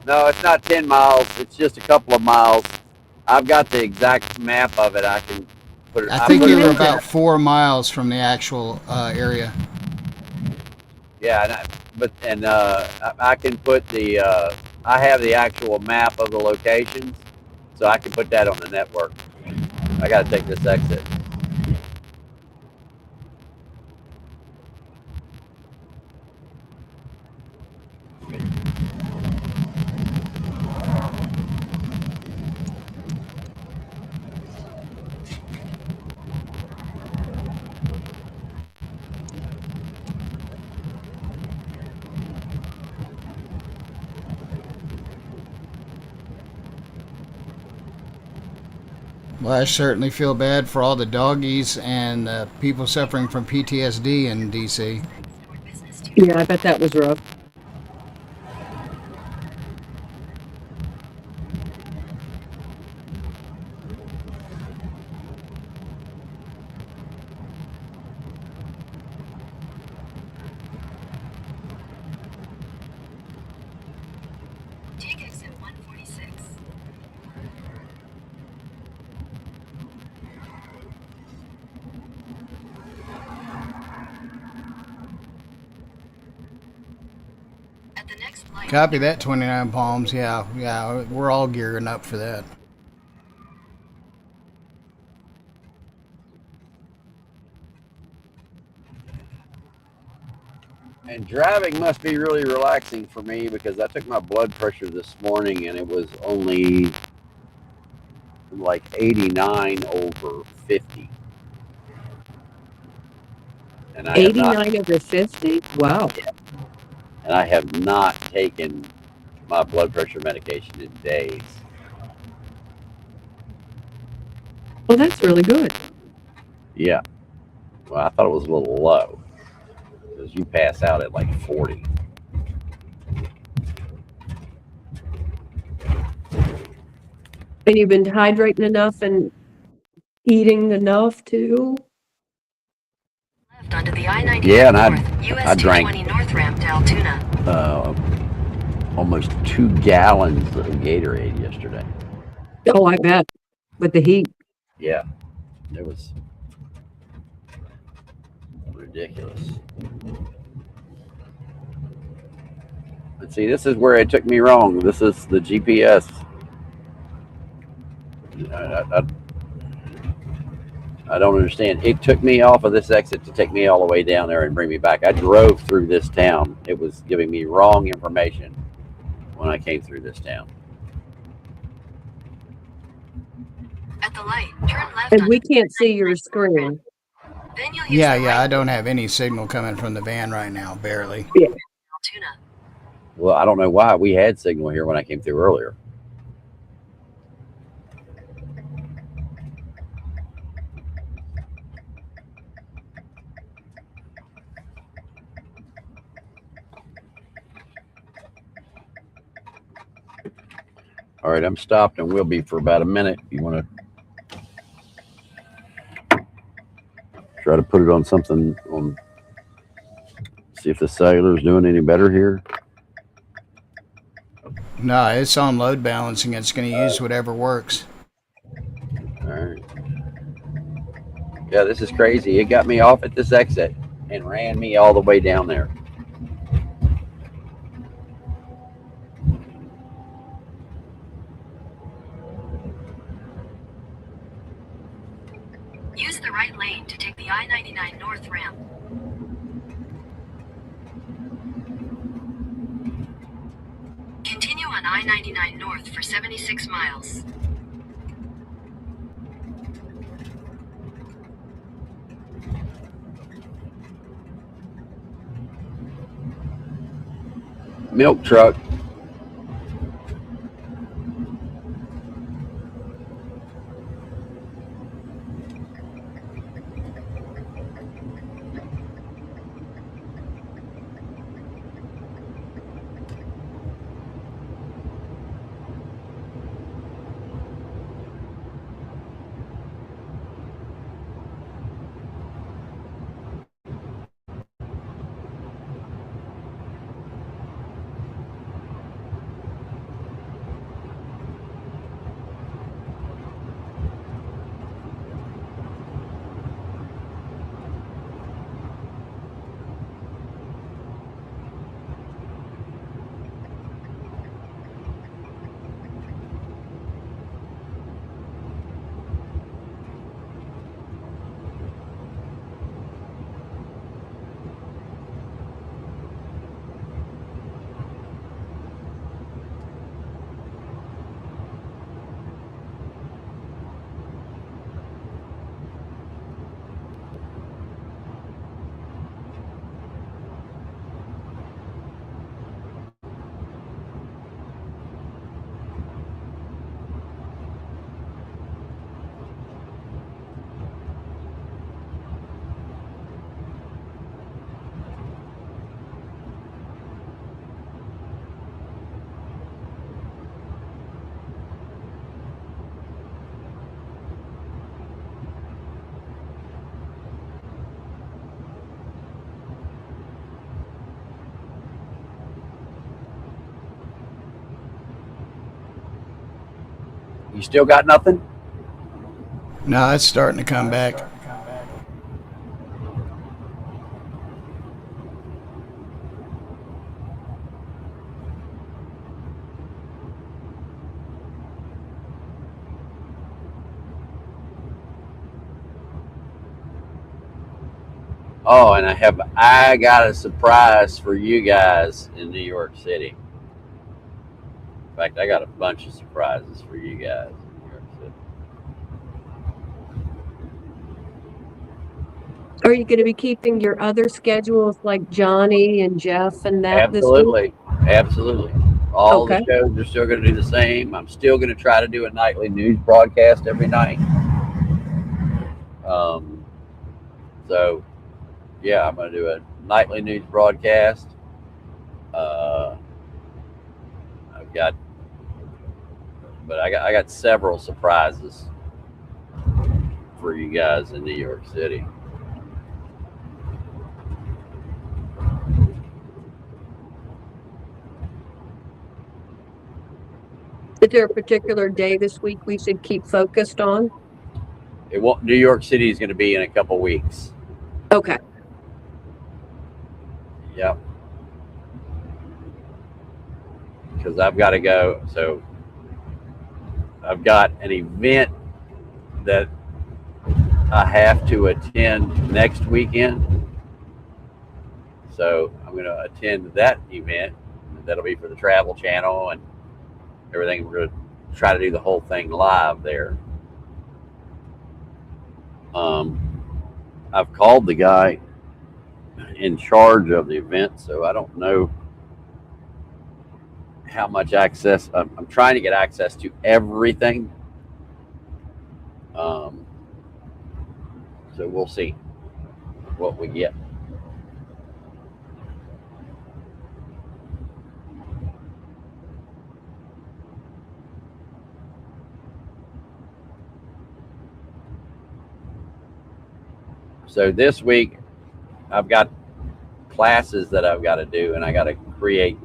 No, it's not 10 miles. It's just a couple of miles. I've got the exact map of it. I can put it. I think put you it were in there. about 4 miles from the actual area. Yeah, I can put the. I have the actual map of the locations, so I can put that on the network. I got to take this exit. Well, I certainly feel bad for all the doggies and people suffering from PTSD in DC. Yeah, I bet that was rough. Take exit 146. At the next light. Copy that, 29 Palms. Yeah, we're all gearing up for that. And driving must be really relaxing for me because I took my blood pressure this morning and it was only like 89 over 50. And I have not, 89 over 50? Wow. and I have not taken my blood pressure medication in days. Well, that's really good. Yeah. Well, I thought it was a little low because you pass out at like 40. And you've been hydrating enough and eating enough too? Left onto the I-99 Yeah, and north, US I drank 220 north ramp to Altoona. Almost 2 gallons of Gatorade yesterday. Oh, I bet. With the heat. Yeah, it was ridiculous. But see, this is where it took me wrong. This is the GPS. I don't understand. It took me off of this exit to take me all the way down there and bring me back. I drove through this town. It was giving me wrong information when I came through this town. At the light, turn left And onto we the can't see your screen. Then you'll use Yeah, the I right don't have any signal coming from the van right now, barely. Altoona. Well, I don't know why. We had signal here when I came through earlier. All right, I'm stopped and we'll be for about a minute. You want to try to put it on something on, see if the cellular is doing any better here. No, it's on load balancing. It's going to use whatever works. All right. Yeah, this is crazy. It got me off at this exit and ran me all the way down there. Use the right lane to take the I-99 North ramp. Continue on I-99 North for 76 miles. Milk truck. You still got nothing? No, it's starting to come back. Oh, and I got a surprise for you guys in New York City. In fact, I got a bunch of surprises for you guys in New York City. Are you going to be keeping your other schedules like Johnny and Jeff and that this week? Absolutely. All Okay. the shows are still going to do the same. I'm still going to try to do a nightly news broadcast every night. So, yeah, I'm going to do a nightly news broadcast. I got several surprises for you guys in New York City. Is there a particular day this week we should keep focused on? New York City is going to be in a couple weeks. Okay. Yep. Because I've got to go. So I've got an event that I have to attend next weekend. So I'm going to attend that event. That'll be for the Travel Channel and everything. We're going to try to do the whole thing live there. I've called the guy in charge of the event, so I don't know how much access. I'm trying to get access to everything. So we'll see what we get. So this week, I've got classes that I've got to do, and I got to create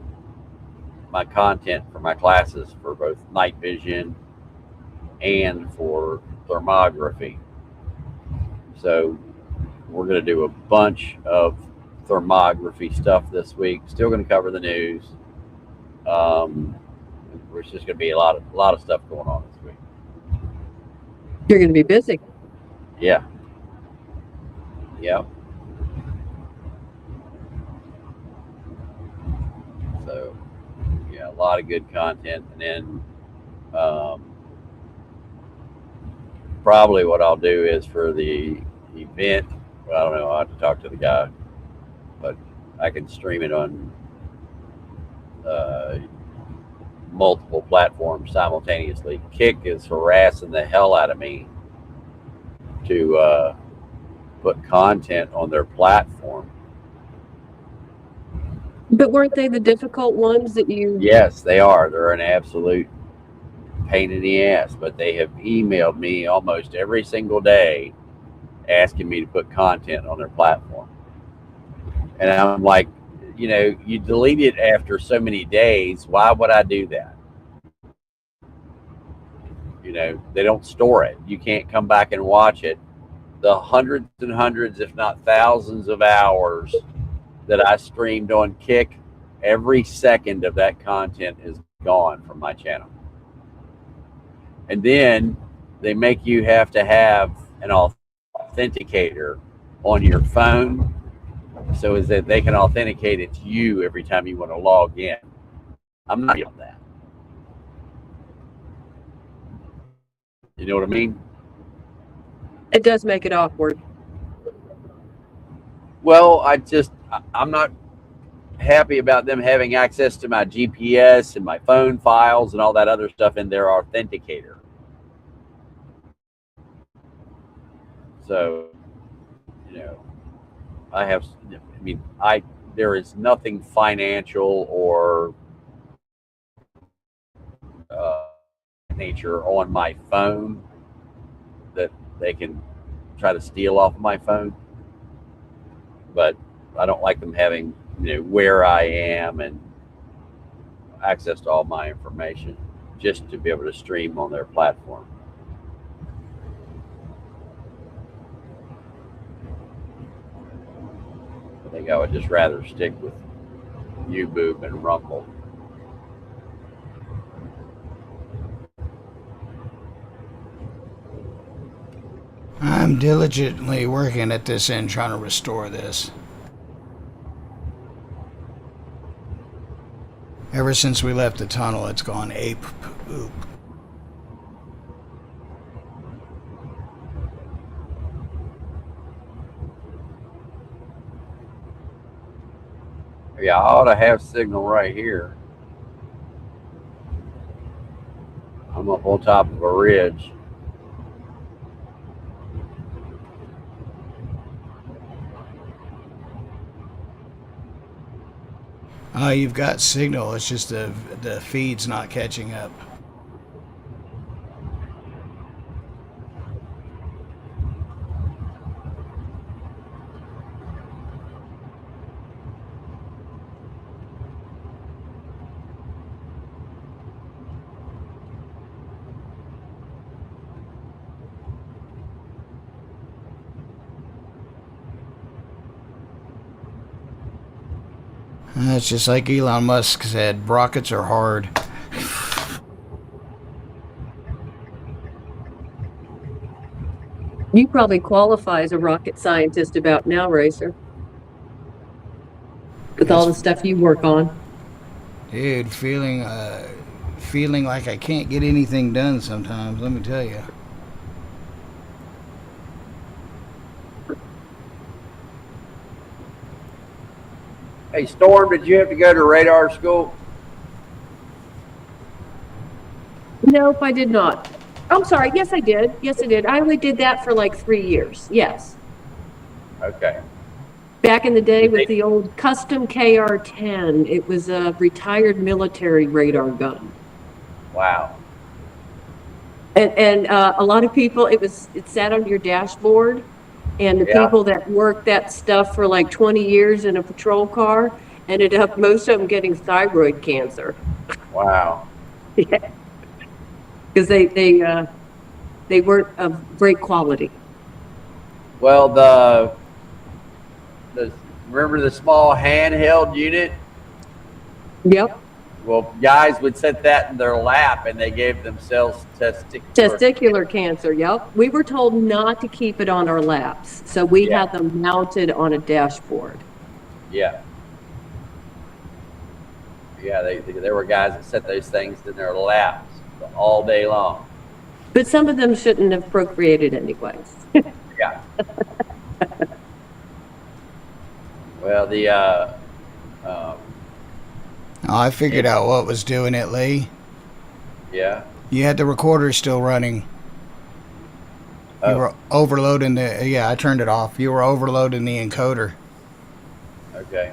my content for my classes for both night vision and for thermography. So We're going to do a bunch of thermography stuff this week. Still going to cover the news. There's just going to be a lot of stuff going on this week. You're going to be busy. Yeah. Yep. So, yeah, a lot of good content. And then probably what I'll do is for the event, well, I don't know, I'll have to talk to the guy, but I can stream it on multiple platforms simultaneously. Kick is harassing the hell out of me to put content on their platform. But weren't they the difficult ones that you? Yes, they are. They're an absolute pain in the ass, but they have emailed me almost every single day asking me to put content on their platform. And I'm like, you delete it after so many days. Why would I do that? They don't store it. You can't come back and watch it. The hundreds and hundreds, if not thousands of hours that I streamed on Kick, every second of that content is gone from my channel. And then they make you have to have an authenticator on your phone so is that they can authenticate it to you every time you want to log in. I'm not doing that. You know what I mean? It does make it awkward. Well, I'm not happy about them having access to my GPS and my phone files and all that other stuff in their authenticator. So, there is nothing financial or nature on my phone that they can try to steal off of my phone. But I don't like them having, where I am and access to all my information just to be able to stream on their platform. I think I would just rather stick with YouTube and Rumble. I'm diligently working at this end, trying to restore this. Ever since we left the tunnel, it's gone ape poop. Yeah, I ought to have signal right here. I'm up on top of a ridge. You've got signal, it's just the feed's not catching up. It's just like Elon Musk said, rockets are hard. You probably qualify as a rocket scientist about now, Racer. With all the stuff you work on. Dude, feeling like I can't get anything done sometimes, let me tell you. Hey, Storm, did you have to go to radar school? Nope, I did not. I'm sorry. Yes, I did. Yes, I did. I only did that for like 3 years. Yes. Okay. Back in the day with the old custom KR-10, it was a retired military radar gun. Wow. And a lot of people, it sat on your dashboard, and the people that worked that stuff for like 20 years in a patrol car ended up, most of them getting thyroid cancer. Wow. Yeah. Because they weren't of great quality. Well, remember the small handheld unit? Yep. Well, guys would set that in their lap and they gave themselves Testicular cancer. Yep. We were told not to keep it on our laps. So we Yeah. had them mounted on a dashboard. Yeah. Yeah, there were guys that set those things in their laps all day long. But some of them shouldn't have procreated anyways. Yeah. Well, I figured out what was doing it, Lee. yeah. You had the recorder still running. You were overloading the. Yeah, I turned it off. You were overloading the encoder. Okay.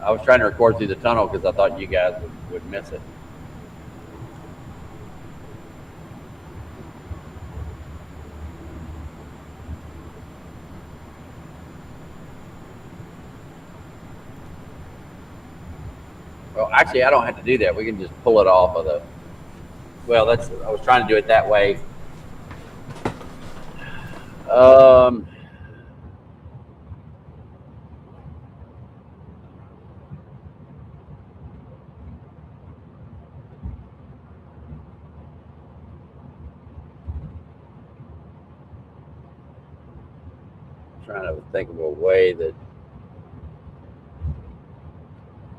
I was trying to record through the tunnel because I thought you guys would miss it. Well, actually, I don't have to do that. We can just pull it off of the. Well, I was trying to do it that way. Trying to think of a way that.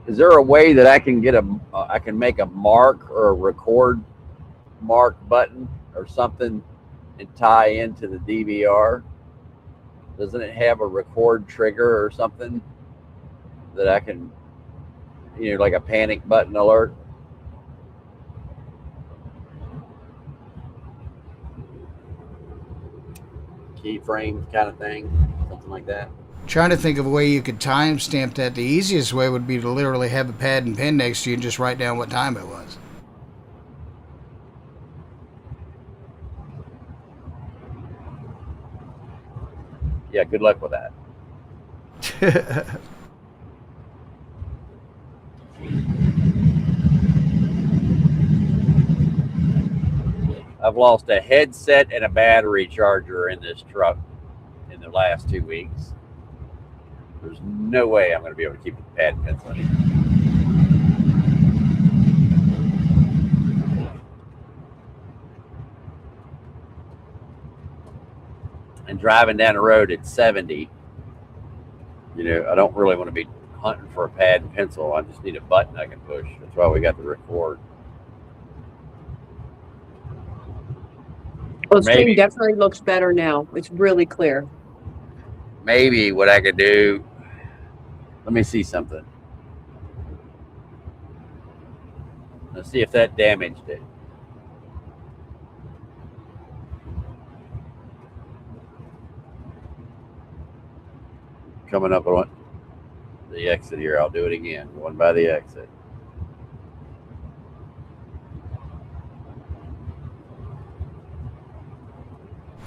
Is there a way that I can get I can make a mark or a record mark button or something and tie into the DVR? Doesn't it have a record trigger or something that I can, like a panic button alert? Keyframe kind of thing, something like that. Trying to think of a way you could timestamp that. The easiest way would be to literally have a pad and pen next to you and just write down what time it was. Yeah, good luck with that. I've lost a headset and a battery charger in this truck in the last 2 weeks. There's no way I'm going to be able to keep the pad and pencil in. And driving down the road at 70, I don't really want to be hunting for a pad and pencil. I just need a button I can push. That's why we got the record. Well, the screen definitely looks better now. It's really clear. Maybe what I could do, let me see something. Let's see if that damaged it. Coming up on the exit here, I'll do it again. Going by the exit.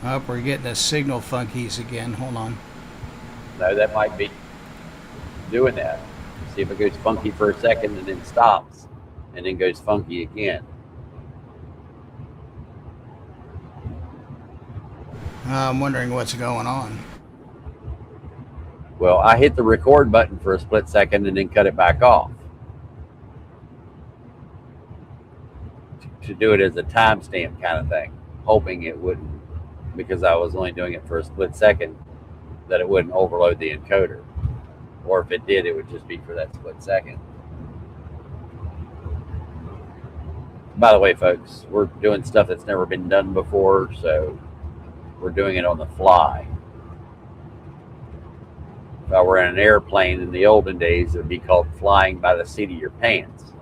Oh, we're getting the signal funkies again. Hold on. No, that might be doing that. See if it goes funky for a second and then stops and then goes funky again. I'm wondering what's going on. Well, I hit the record button for a split second and then cut it back off. To do it as a timestamp kind of thing, hoping it wouldn't, because I was only doing it for a split second, that it wouldn't overload the encoder. Or if it did, it would just be for that split second. By the way, folks, we're doing stuff that's never been done before, so we're doing it on the fly. If I were in an airplane in the olden days, it would be called flying by the seat of your pants.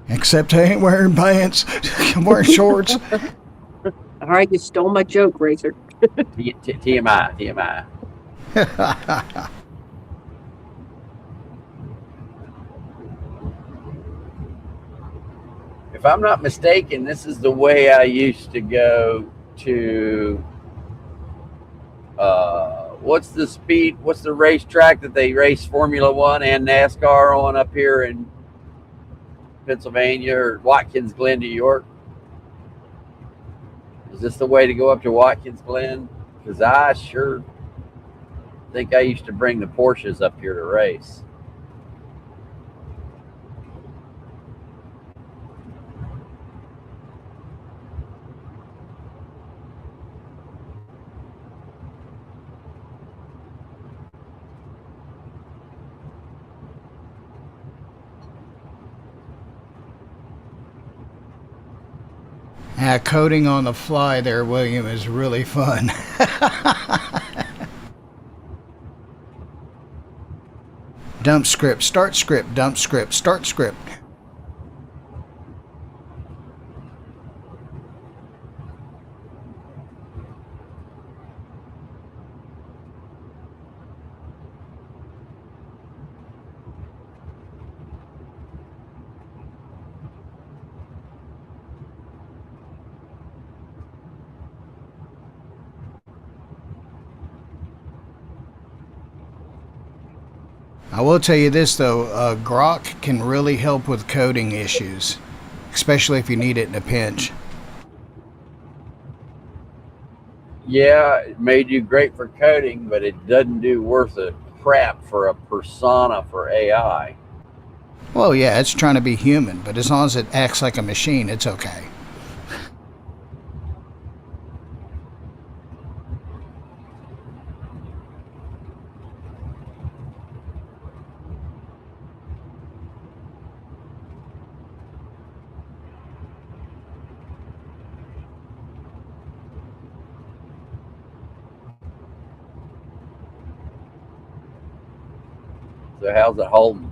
Except I ain't wearing pants. I'm wearing shorts. All right, you stole my joke, Racer. TMI. If I'm not mistaken, this is the way I used to go to what's the racetrack that they race Formula One and NASCAR on up here in Pennsylvania, or Watkins Glen, New York? Is this the way to go up to Watkins Glen? Because I sure think I used to bring the Porsches up here to race. Coding on the fly there, William, is really fun. Dump script, start script, dump script, start script. I will tell you this though, Grok can really help with coding issues, especially if you need it in a pinch. Yeah, it may do great for coding, but it doesn't do worth a crap for a persona for AI. Well, yeah, it's trying to be human, but as long as it acts like a machine, it's okay. So how's it holding?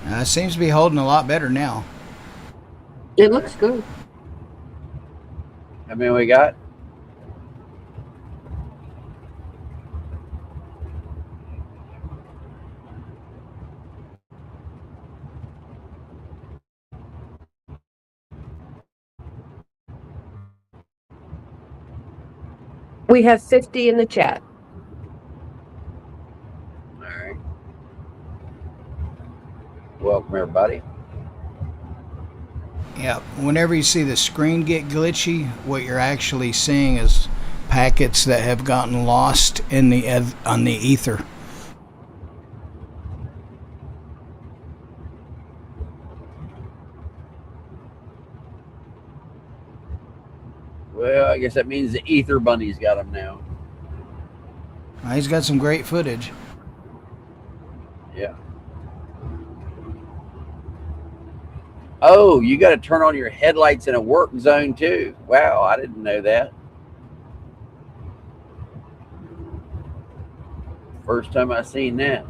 It seems to be holding a lot better now. It looks good. How many we got? We have 50 in the chat. All right. Welcome, everybody. Yeah, whenever you see the screen get glitchy, what you're actually seeing is packets that have gotten lost in on the ether. Well, I guess that means the Ether Bunny's got him now. He's got some great footage. Yeah. Oh, you got to turn on your headlights in a work zone too. Wow, I didn't know that. First time I seen that.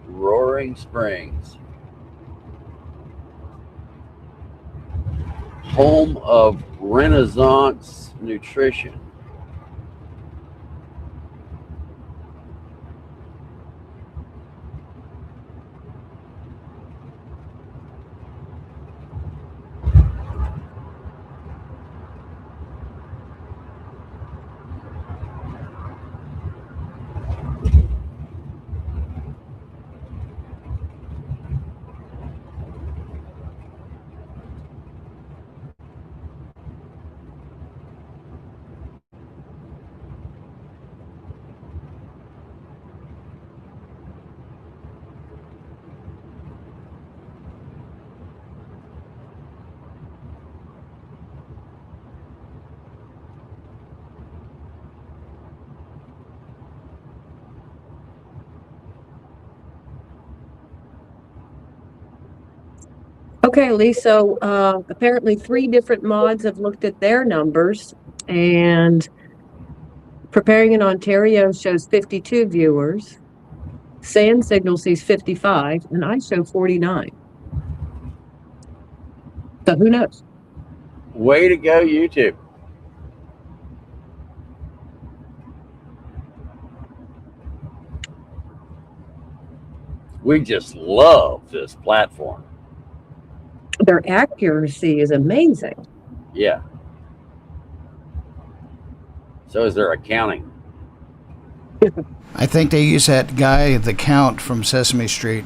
Roaring Springs, home of Renaissance Nutrition. Okay, Lee, so apparently 3 different mods have looked at their numbers, and Preparing in Ontario shows 52 viewers. Sand Signal sees 55, and I show 49. So who knows? Way to go, YouTube. We just love this platform. Their accuracy is amazing. Yeah. So is there accounting? I think they use that guy, the Count from Sesame Street.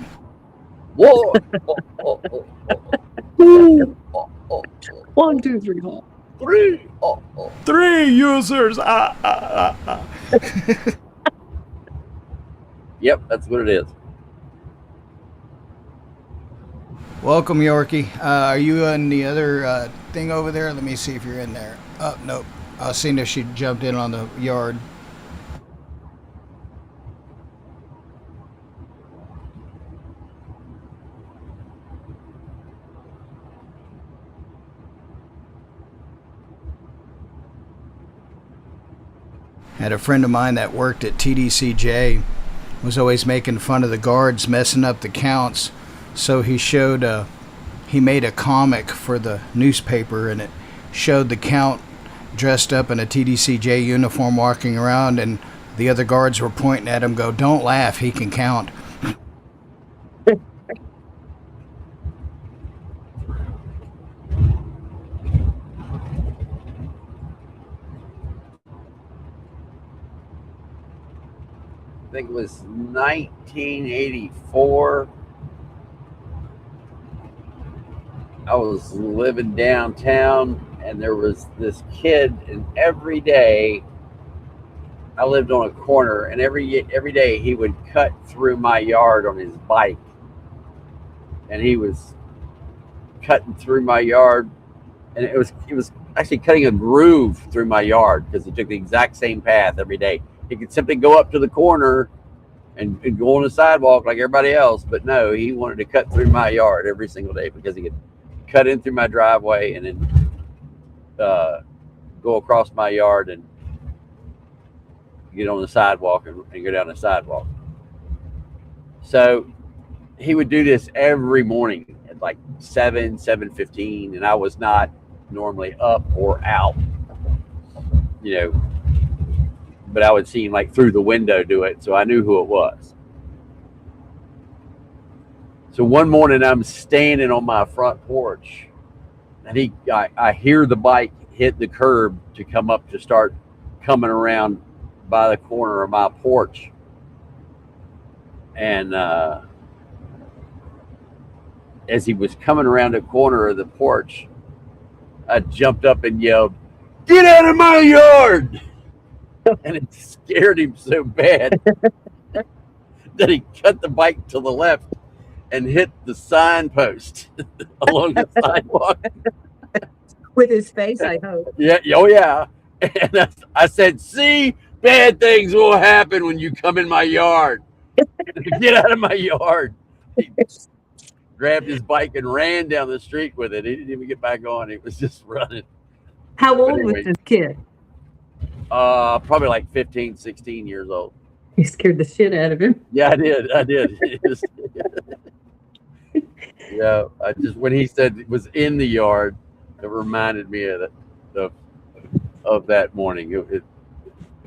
Whoa! 1, 2, 3, 4. 3. 3 users. Yep, that's what it is. Welcome, Yorkie. Are you in the other thing over there? Let me see if you're in there. Oh, nope. I seen if she jumped in on the yard. Had a friend of mine that worked at TDCJ, was always making fun of the guards messing up the counts. So he made a comic for the newspaper, and it showed the Count dressed up in a TDCJ uniform walking around, and the other guards were pointing at him, go, "Don't laugh, he can count." I think it was 1984. I was living downtown, and there was this kid, and every day I lived on a corner, and every day he would cut through my yard on his bike, and he was cutting through my yard, and it was actually cutting a groove through my yard because he took the exact same path every day. He could simply go up to the corner and go on the sidewalk like everybody else, but no, he wanted to cut through my yard every single day because he could cut in through my driveway and then go across my yard and get on the sidewalk and go down the sidewalk. So he would do this every morning at like 7:15, and I was not normally up or out, but I would see him like through the window do it, so I knew who it was. So one morning I'm standing on my front porch, and I hear the bike hit the curb to come up to start coming around by the corner of my porch. And as he was coming around the corner of the porch, I jumped up and yelled, "Get out of my yard!" And it scared him so bad that he cut the bike to the left and hit the signpost along the sidewalk. With his face, I hope. Yeah, oh yeah. And I said, "See, bad things will happen when you come in my yard. Get out of my yard." He grabbed his bike and ran down the street with it. He didn't even get back on. He was just running. How old was this kid? Probably like 15, 16 years old. You scared the shit out of him. Yeah, I did. Yeah, when he said it was in the yard, it reminded me of that morning. It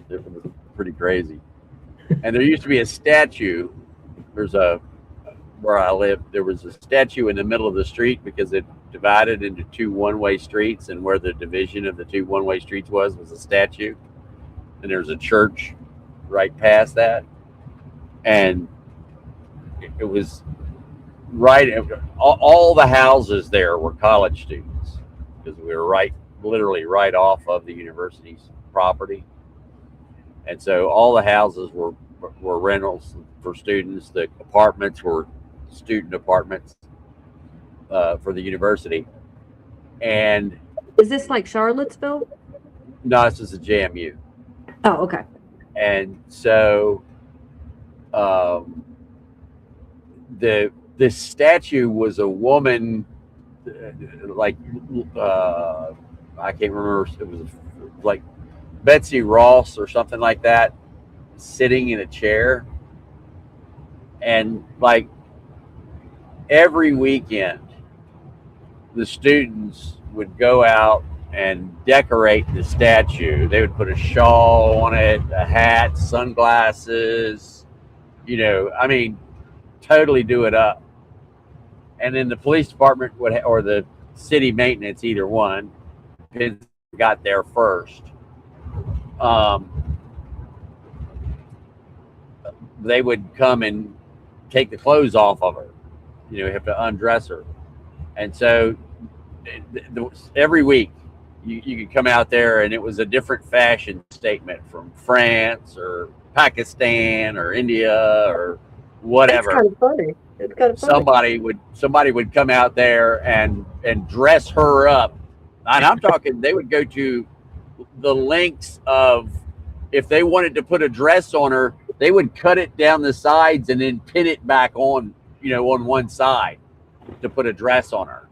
was pretty crazy. And there used to be a statue. Where I lived, there was a statue in the middle of the street because it divided into two one-way streets, and where the division of the two one-way streets was a statue, and there's a church right past that, and it was right. All the houses there were college students because we were literally right off of the university's property, and so all the houses were rentals for students. The apartments were student apartments for the university. And is this like Charlottesville? No, this is a JMU. Oh, okay. And so this statue was a woman, like I can't remember, it was like Betsy Ross or something like that, sitting in a chair. And like every weekend, the students would go out and decorate the statue. They would put a shawl on it, a hat, sunglasses, totally do it up. And then the police department or the city maintenance, either one, got there first. um, they would come and take the clothes off of her. You have to undress her. And so every week you could come out there and it was a different fashion statement from France or Pakistan or India or whatever. That's kind of funny. It's kind of funny. Somebody would come out there and dress her up. And I'm talking, they would go to the lengths of, if they wanted to put a dress on her, they would cut it down the sides and then pin it back on, on one side to put a dress on her.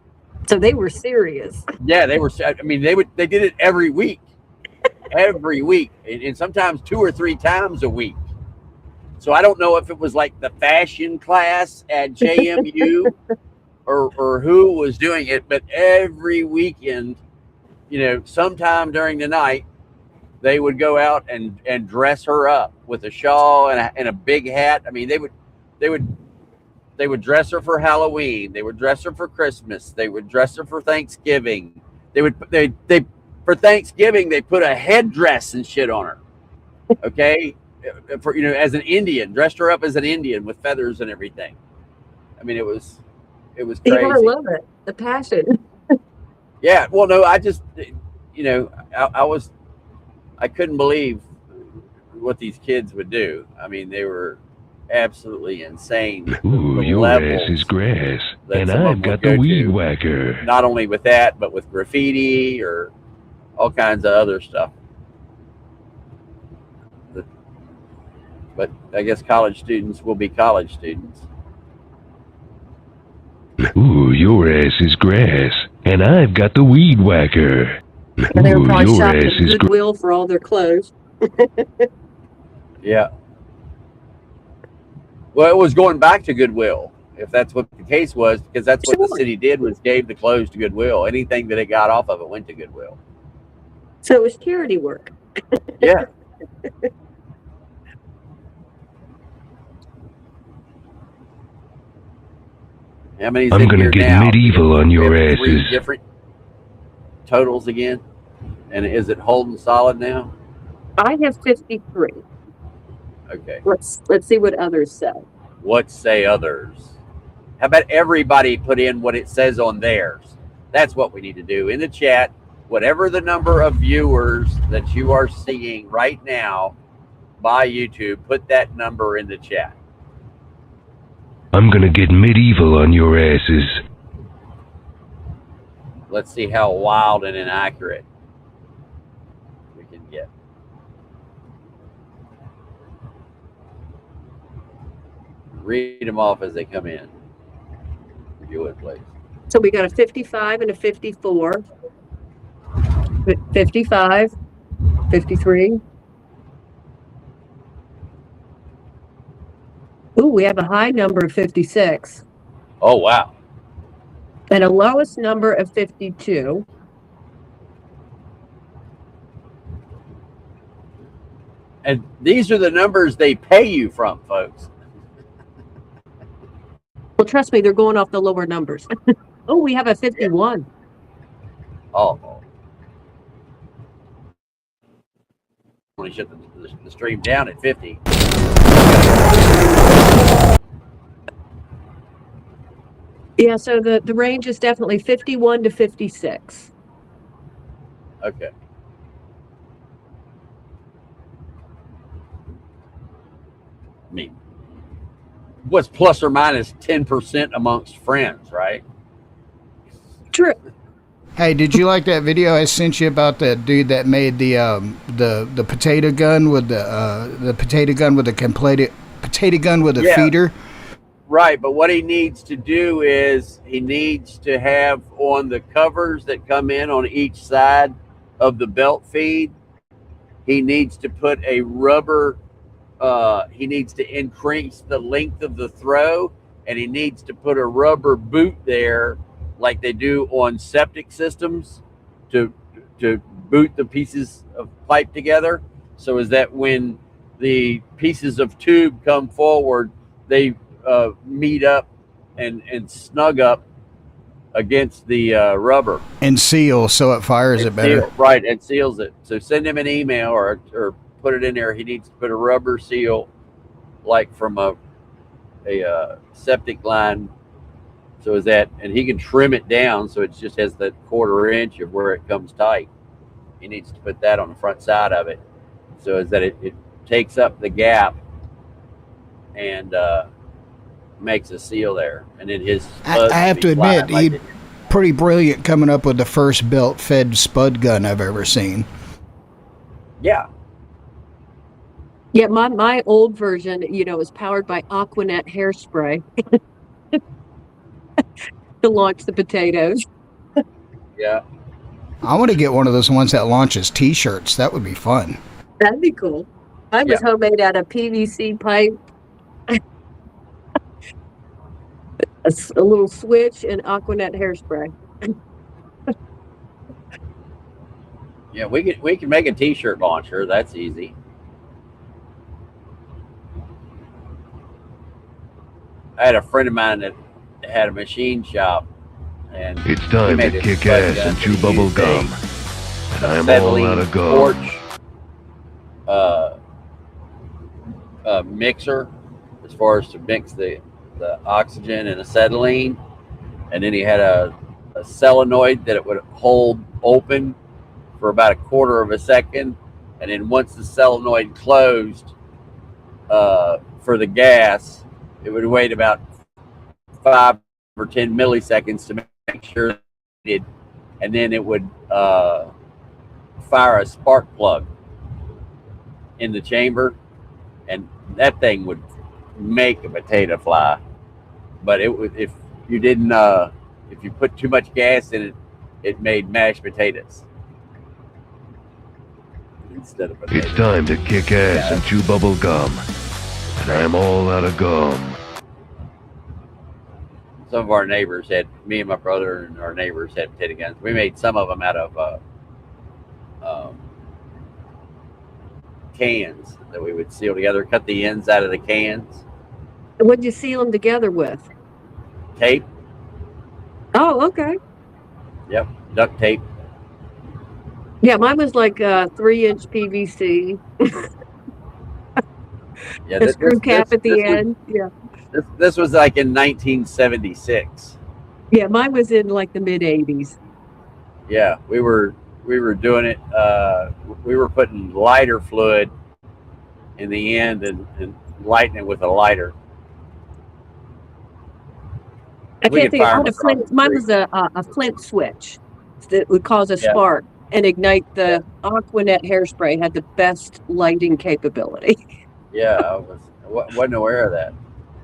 So they were serious. Yeah, they were. I mean, they did it every week, and sometimes 2 or 3 times a week. So I don't know if it was like the fashion class at JMU or who was doing it, but every weekend, sometime during the night, they would go out and dress her up with a shawl and a big hat. I mean, they would dress her for Halloween. They would dress her for Christmas. They would dress her for Thanksgiving. For Thanksgiving, they put a headdress and shit on her. Okay. For, as an Indian, dressed her up as an Indian with feathers and everything. I mean, it was crazy. I love it. The passion. Yeah. Well, no, I just, I couldn't believe what these kids would do. I mean, they were absolutely insane. Ooh, your ass is grass, and I've got the weed whacker. Not only with that, but with graffiti or all kinds of other stuff. But I guess college students will be college students. Ooh, your ass is grass, and I've got the weed whacker. And they were probably shopping at Goodwill for all their clothes. Yeah. Well, it was going back to Goodwill, if that's what the case was, because that's what the city did, was gave the clothes to Goodwill. Anything that it got off of it went to Goodwill. So it was charity work. Yeah. How many's I'm going to get now? medieval on your asses. 3 different totals again? And is it holding solid now? I have 53. Okay. Let's see what others say. What say others? How about everybody put in what it says on theirs? That's what we need to do in the chat. Whatever the number of viewers that you are seeing right now by YouTube, put that number in the chat. I'm going to get medieval on your asses. Let's see how wild and inaccurate we can get. Read them off as they come in. If you would, please. So we got a 55 and a 54. 55, 53. Ooh, we have a high number of 56. Oh, wow. And a lowest number of 52. And these are the numbers they pay you from, folks. Well, trust me, they're going off the lower numbers. Oh, we have a 51. Oh. When you shut the stream down at 50. Yeah, so the range is definitely 51 to 56. Okay. I mean, what's plus or minus 10% amongst friends, right? True. Hey, did you like that video I sent you about that dude that made the potato gun with the potato gun with the potato gun with a feeder? Right, but what he needs to do is he needs to have on the covers that come in on each side of the belt feed, he needs to put a rubber, he needs to increase the length of the throw, and he needs to put a rubber boot there like they do on septic systems to boot the pieces of pipe together, so is that when the pieces of tube come forward, they meet up and snug up against the rubber. And seal so it fires it better. Right, and seals it. So send him an email or put it in there. He needs to put a rubber seal, like from a septic line, so is that, and he can trim it down so it just has that 1/4 inch of where it comes tight. He needs to put that on the front side of it, so is that it takes up the gap and makes a seal there. And then his I have to admit, he's pretty brilliant coming up with the first belt-fed spud gun I've ever seen. Yeah. Yeah, my old version, is powered by Aquanet hairspray to launch the potatoes. Yeah. I want to get one of those ones that launches T-shirts. That would be fun. That'd be cool. Mine was homemade out of PVC pipe, a little switch, and Aquanet hairspray. Yeah, we can make a T-shirt launcher. That's easy. I had a friend of mine that had a machine shop, and It's time to kick ass and chew bubble gum. And I'm all out of gum. Torch mixer, as far as to mix the oxygen and acetylene, and then he had a solenoid that it would hold open for about 1/4 of a second, and then once the solenoid closed for the gas, it would wait about 5 or 10 milliseconds to make sure it did, and then it would fire a spark plug in the chamber, and that thing would make a potato fly. But it would, if you didn't, if you put too much gas in it, it made mashed potatoes instead of potatoes. It's time to kick ass and chew bubble gum. And I'm all out of gum. Some of our neighbors had, me and my brother and our neighbors had potato guns. We made some of them out of cans that we would seal together, cut the ends out of the cans. What'd you seal them together with? Tape. Oh, okay. Yep, duct tape. Yeah, mine was like 3-inch PVC. Yeah, a screw cap at the end. Yeah. This was like in 1976. Yeah, mine was in like the mid 80s. Yeah, we were doing it. We were putting lighter fluid in the end and lighting it with a lighter. I can't think of what mine was a flint switch that would cause a spark and ignite the Aquanet hairspray. Had the best lighting capability. Yeah, I wasn't aware of that.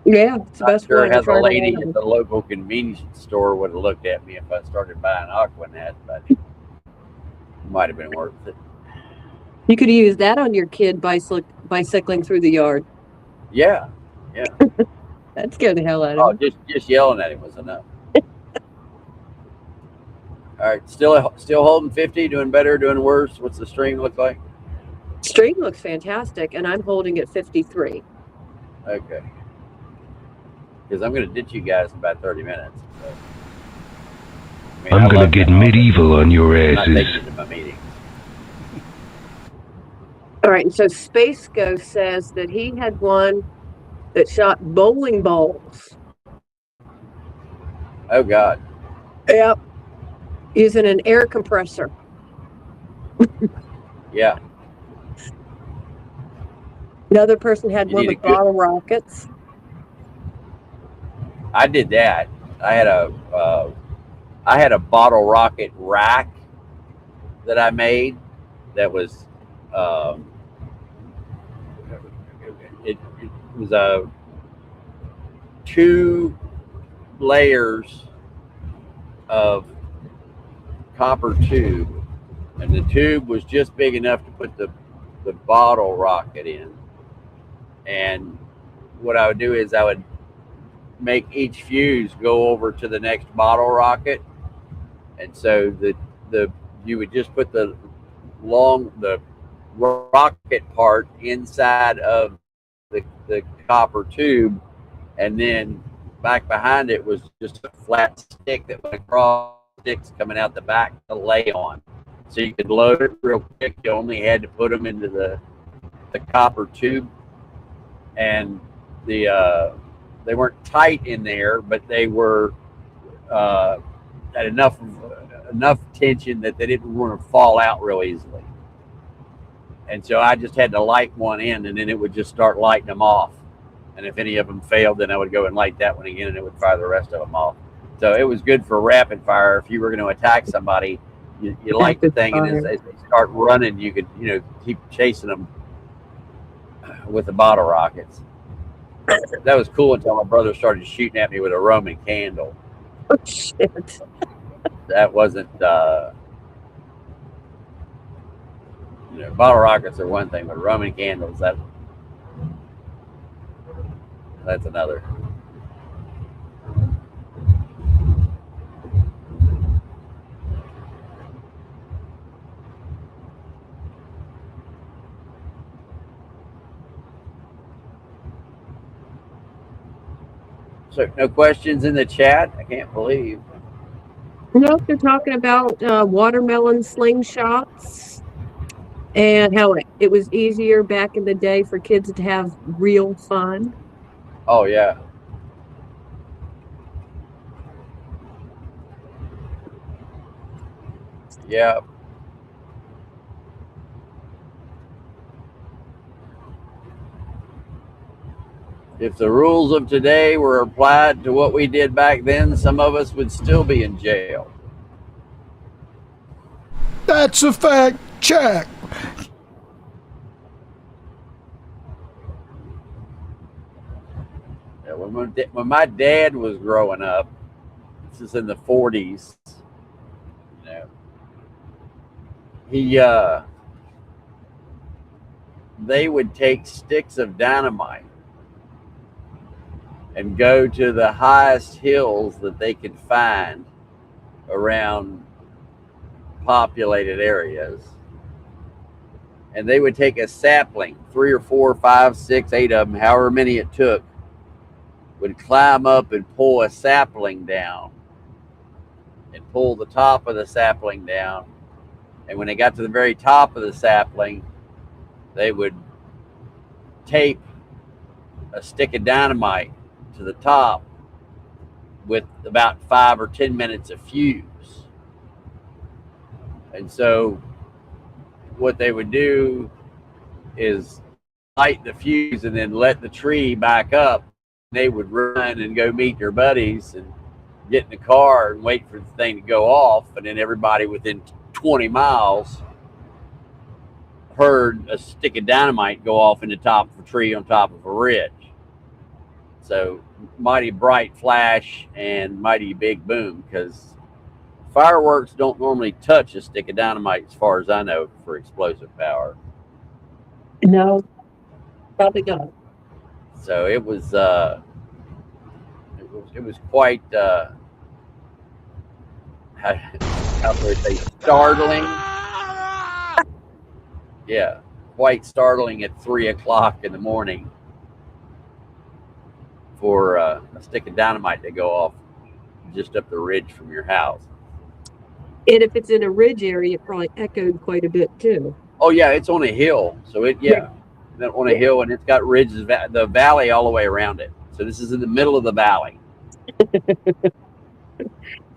Yeah, it's the best sure way how to try the lady to at the local convenience store would have looked at me if I started buying Aquanet, but it might have been worth it. You could use that on your kid bicycling through the yard. Yeah, yeah. That scared the hell out of him. Just yelling at him was enough. All right, still holding 50, doing better, doing worse. What's the stream look like? Stream looks fantastic, and I'm holding at 53. Okay. Because I'm going to ditch you guys in about 30 minutes. So. I'm going to get medieval on your asses. I'm not taking you to my meetings. All right, and so Space Ghost says that he had one that shot bowling balls. Oh, God. Yep. Using an air compressor. Yeah. Another person had one with bottle rockets. I did that. I had a bottle rocket rack that I made that was it was 2 layers of copper tube, and the tube was just big enough to put the bottle rocket in. And what I would do is I would make each fuse go over to the next bottle rocket, and so you would just put the rocket part inside of the copper tube, and then back behind it was just a flat stick that went across, sticks coming out the back to lay on. So you could load it real quick. You only had to put them into the copper tube, and they weren't tight in there, but they were at enough tension that they didn't want to fall out real easily. And so I just had to light one end, and then it would just start lighting them off. And if any of them failed, then I would go and light that one again, and it would fire the rest of them off. So it was good for rapid fire. If you were going to attack somebody, you light the thing, and as they start running, you could keep chasing them with the bottle rockets. That was cool until my brother started shooting at me with a Roman candle. Oh, shit. That wasn't, bottle rockets are one thing, but Roman candles, that's another. So no questions in the chat? I can't believe. Nope, they're talking about watermelon slingshots and how it was easier back in the day for kids to have real fun. Oh, yeah. Yeah. If the rules of today were applied to what we did back then, some of us would still be in jail. That's a fact. Check. Yeah, when my dad was growing up, this is in the 40s, they would take sticks of dynamite and go to the highest hills that they could find around populated areas. And they would take a sapling, 3 or 4, 5, 6, 8 of them, however many it took, would climb up and pull a sapling down and pull the top of the sapling down. And when they got to the very top of the sapling, they would tape a stick of dynamite to the top with about 5 or 10 minutes of fuse. And so what they would do is light the fuse and then let the tree back up. They would run and go meet their buddies and get in the car and wait for the thing to go off. And then everybody within 20 miles heard a stick of dynamite go off in the top of a tree on top of a ridge. So mighty bright flash and mighty big boom, because fireworks don't normally touch a stick of dynamite as far as I know for explosive power. No, probably not. So it was quite how would I say, startling. Yeah, quite startling at 3 o'clock in the morning for a stick of dynamite to go off just up the ridge from your house. And if it's in a ridge area, it probably echoed quite a bit too. Oh yeah, it's on a hill, so on a hill, and it's got ridges, the valley all the way around it. So this is in the middle of the valley.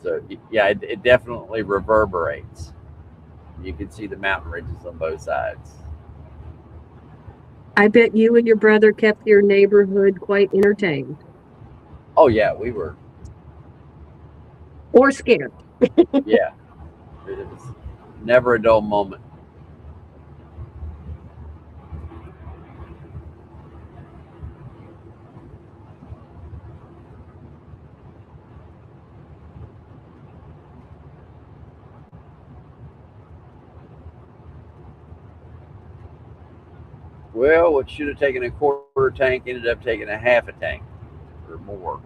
So yeah, it definitely reverberates. You can see the mountain ridges on both sides. I bet you and your brother kept your neighborhood quite entertained. Oh yeah, we were. Or scared. Yeah, it was never a dull moment. Well, what should have taken a quarter tank ended up taking a half a tank or more.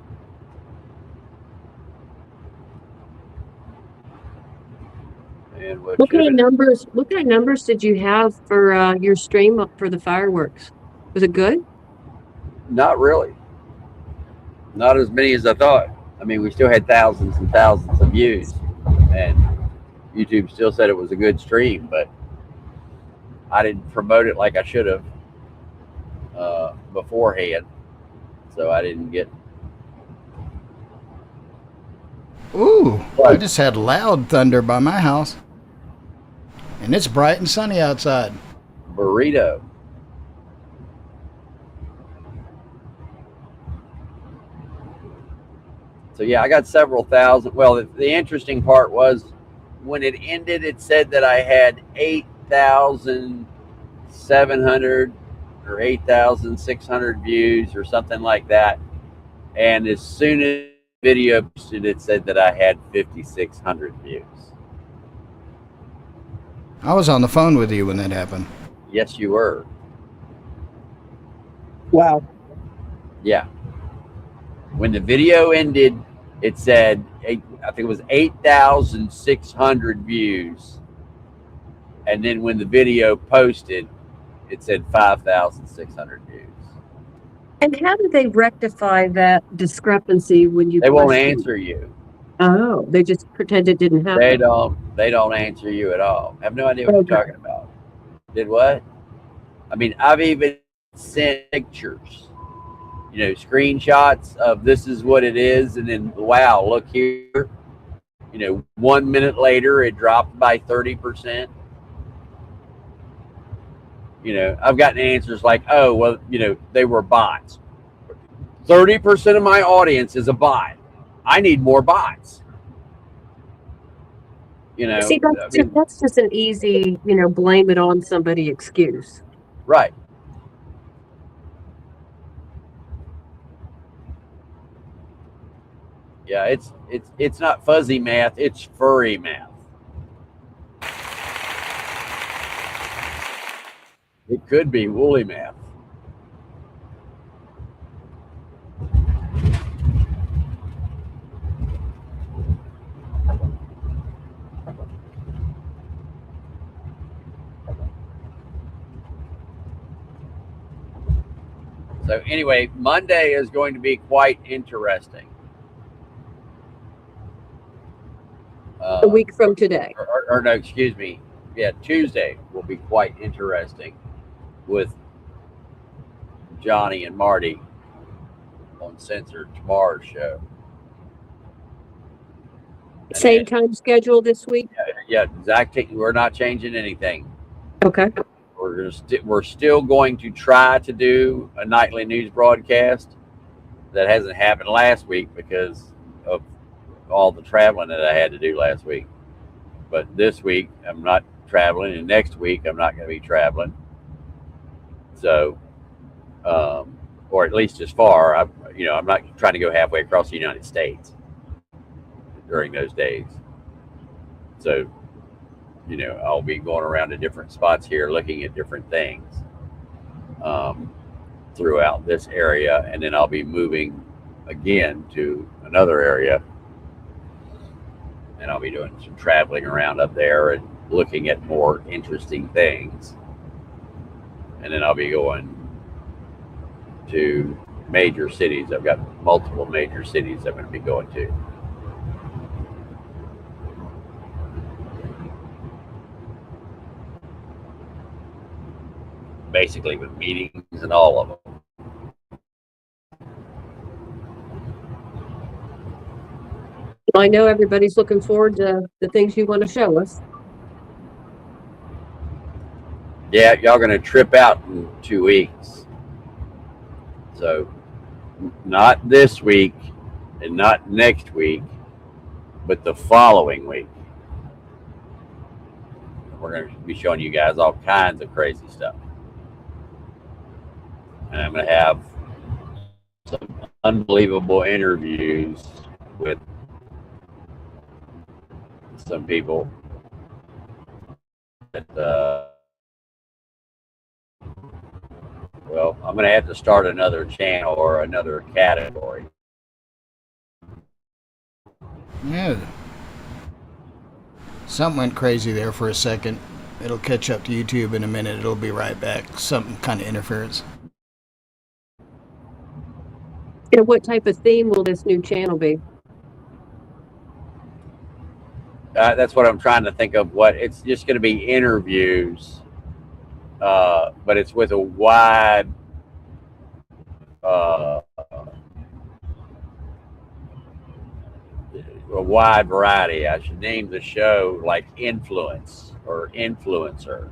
And What kind of numbers did you have for your stream up for the fireworks? Was it good? Not really. Not as many as I thought. I mean, we still had thousands and thousands of views, and YouTube still said it was a good stream, but I didn't promote it like I should have beforehand, so I didn't get. Ooh, I Right. just had loud thunder by my house. And it's bright and sunny outside. Burrito. So yeah, I got several thousand. Well, the interesting part was when it ended, it said that I had 8,700 or 8,600 views or something like that. And as soon as the video posted, it said that I had 5,600 views. I was on the phone with you when that happened. Yes, you were. Wow. Yeah. When the video ended, it said, I think it was 8,600 views. And then when the video posted, it said 5,600 views. And how do they rectify that discrepancy when you They won't question? answer you. Oh, they just pretend it didn't happen. They don't answer you at all. I have no idea what Okay. you're talking about. Did what? I mean, I've even sent pictures, screenshots of this is what it is, and then wow, look here. 1 minute later it dropped by 30%. I've gotten answers like, oh, well, they were bots. 30% of my audience is a bot. I need more bots. See, that's just an easy, blame it on somebody excuse. Right. Yeah, it's not fuzzy math, it's furry math. It could be woolly math. So anyway, Monday is going to be quite interesting. A week from today. Or no, excuse me. Yeah, Tuesday will be quite interesting with Johnny and Marty on Censored tomorrow's show. And Same then, time schedule this week? yeah, exactly. We're not changing anything. Okay. We're still going to try to do a nightly news broadcast. That hasn't happened last week because of all the traveling that I had to do last week. But this week I'm not traveling, and next week I'm not going to be traveling. So, or at least as far, I'm not trying to go halfway across the United States during those days. So, I'll be going around to different spots here, looking at different things throughout this area, and then I'll be moving again to another area, and I'll be doing some traveling around up there and looking at more interesting things. And then I'll be going to major cities. I've got multiple major cities I'm going to be going to. Basically with meetings and all of them. I know everybody's looking forward to the things you want to show us. Yeah, y'all going to trip out in 2 weeks. So not this week and not next week, but the following week. We're going to be showing you guys all kinds of crazy stuff. And I'm going to have some unbelievable interviews with some people that, well, I'm going to have to start another channel or another category. Yeah. Something went crazy there for a second. It'll catch up to YouTube in a minute. It'll be right back. Some kind of interference. And what type of theme will this new channel be? That's what I'm trying to think of. What it's just going to be interviews, but it's with a uh, wide variety. I should name the show like Influence or Influencer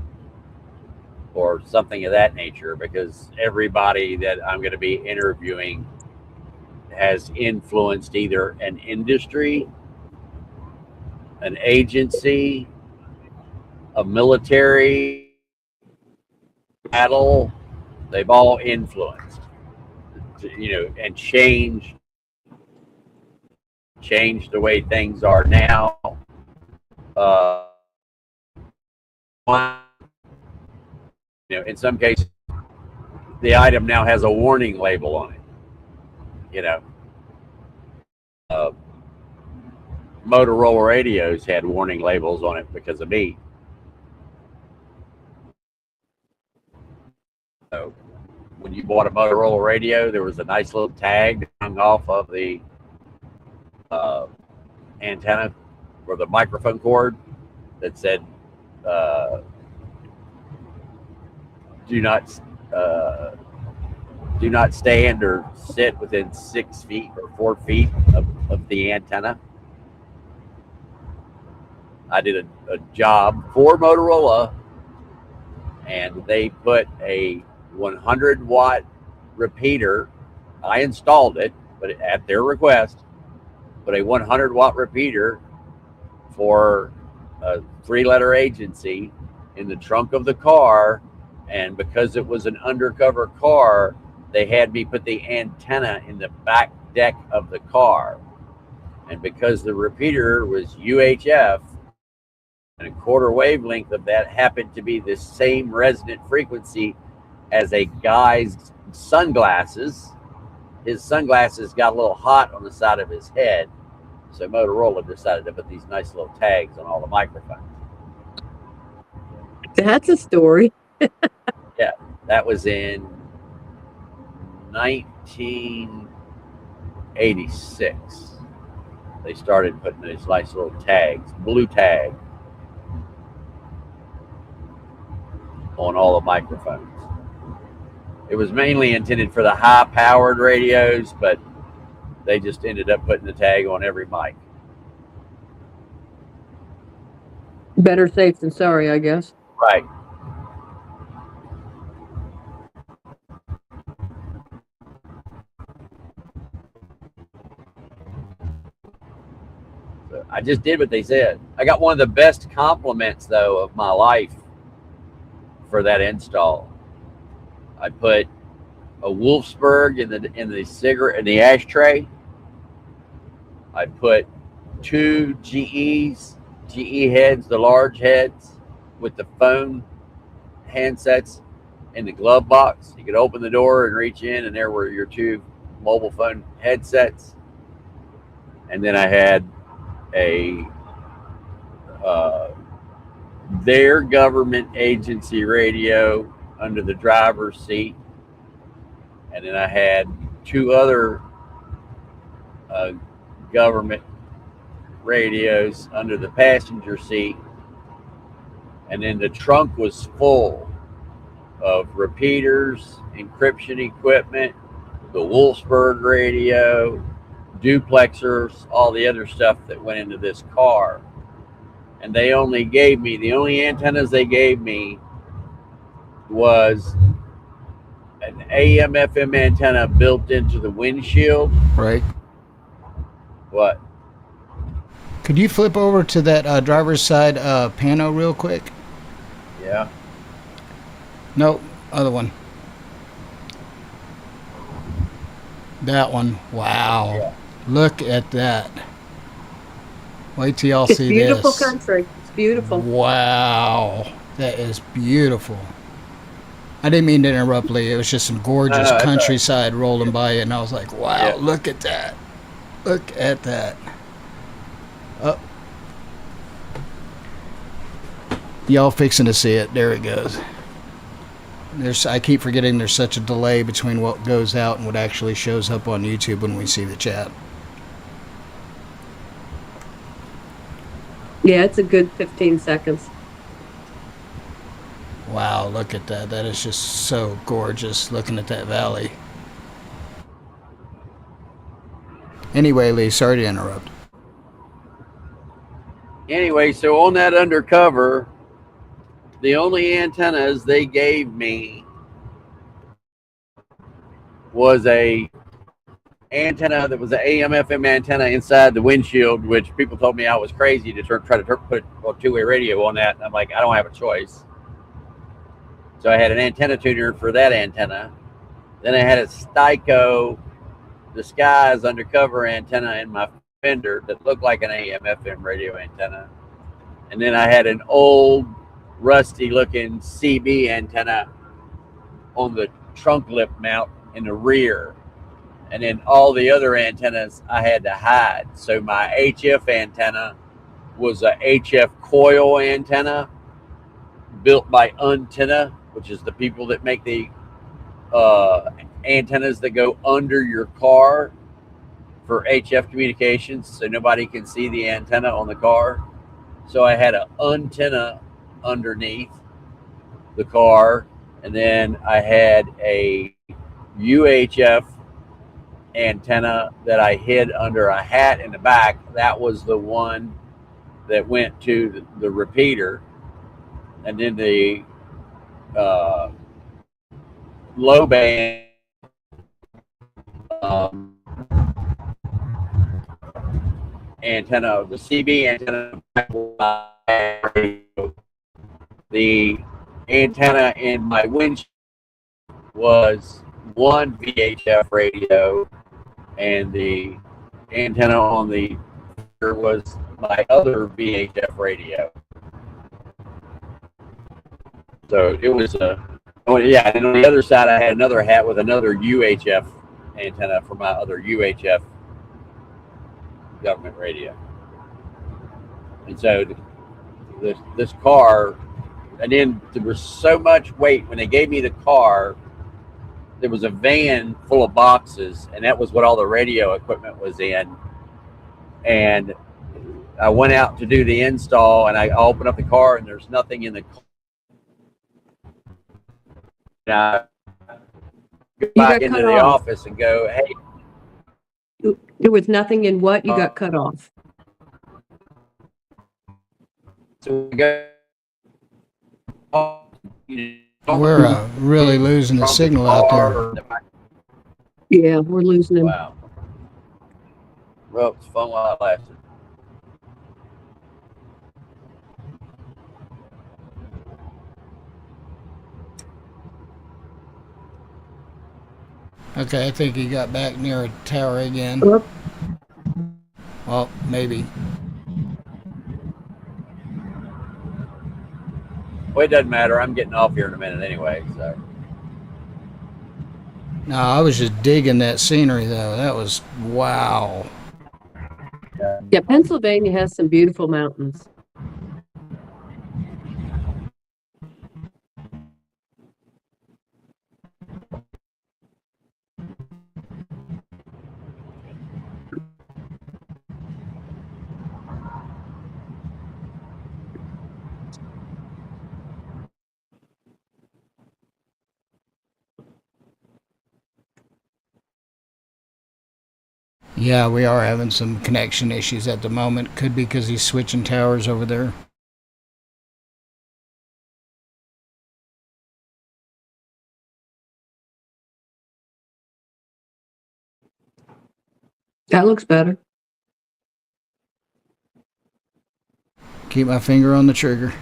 or something of that nature, because everybody that I'm going to be interviewing has influenced either an industry, an agency, a military battle. They've all influenced, and change the way things are now. Uh, in some cases, the item now has a warning label on it. You know, uh, Motorola radios had warning labels on it because of me. So when you bought a Motorola radio, there was a nice little tag hung off of the antenna or the microphone cord that said, "Do not do not stand or sit within 6 feet or 4 feet of the antenna." I did a job for Motorola, and they put a 100-watt repeater. I installed it, but at their request, but a 100-watt repeater for a 3-letter agency in the trunk of the car. And because it was an undercover car, they had me put the antenna in the back deck of the car. And because the repeater was UHF, and a quarter wavelength of that happened to be the same resonant frequency as a guy's sunglasses, his sunglasses got a little hot on the side of his head. So Motorola decided to put these nice little tags on all the microphones. That's a story. Yeah, that was in 1986. They started putting these nice little tags, blue tag, on all the microphones. It was mainly intended for the high-powered radios, but they just ended up putting the tag on every mic. Better safe than sorry, I guess. Right. So I just did what they said. I got one of the best compliments, though, of my life for that install. I put a Wolfsburg in the ashtray. I put 2 GE heads, the large heads with the phone handsets in the glove box. You could open the door and reach in, and there were your 2 mobile phone headsets. And then I had their government agency radio under the driver's seat. And then I had 2 other government radios under the passenger seat. And then the trunk was full of repeaters, encryption equipment, the Wolfsburg radio, duplexers, all the other stuff that went into this car. And they only gave me, the only antennas they gave me was an AM FM antenna built into the windshield. Right. What? Could you flip over to that driver's side pano real quick? Yeah. No, other one. That one. Wow. Yeah. Look at that. Wait till y'all It's see beautiful this. country. It's beautiful. Wow. That is beautiful. I didn't mean to interrupt, Lee. It was just some gorgeous No, countryside rolling by you, and I was like, wow, Yeah. look at that. Look at that. Oh. Y'all fixing to see it. There it goes. I keep forgetting there's such a delay between what goes out and what actually shows up on YouTube when we see the chat. Yeah, it's a good 15 seconds. Wow, look at that. That is just so gorgeous looking at that valley. Anyway, Lee, sorry to interrupt. Anyway, so on that undercover, the only antennas they gave me was a antenna that was an AM/FM antenna inside the windshield, which people told me I was crazy to try to put a two-way radio on that. And I'm like, I don't have a choice. So I had an antenna tuner for that antenna. Then I had a Styco disguise undercover antenna in my fender that looked like an AM/FM radio antenna. And then I had an old rusty looking CB antenna on the trunk lip mount in the rear. And then all the other antennas I had to hide. So my HF antenna was a HF coil antenna built by Antenna, which is the people that make the antennas that go under your car for HF communications, so nobody can see the antenna on the car. So I had an antenna underneath the car, and then I had a UHF antenna that I hid under a hat in the back. That was the one that went to the repeater, and then the low band antenna, the CB antenna, the antenna in my windshield was one VHF radio, and the antenna on the was my other VHF radio. So it was yeah, and on the other side I had another hat with another UHF antenna for my other UHF government radio. And so this car, and then there was so much weight when they gave me the car. There was a van full of boxes, and that was what all the radio equipment was in. And I went out to do the install, and I opened up the car, and there's nothing in the car. And I go back into the office and go, hey. There was nothing in what? You got cut off. So we go. We're really losing the signal out there. Yeah, we're losing him. Wow. Well, it's fun while it lasted. Okay, I think he got back near a tower again. Well, maybe. Well, it doesn't matter. I'm getting off here in a minute anyway, so. No, I was just digging that scenery, though. That was, wow. Yeah, Pennsylvania has some beautiful mountains. Yeah, we are having some connection issues at the moment. Could be because he's switching towers over there. That looks better. Keep my finger on the trigger.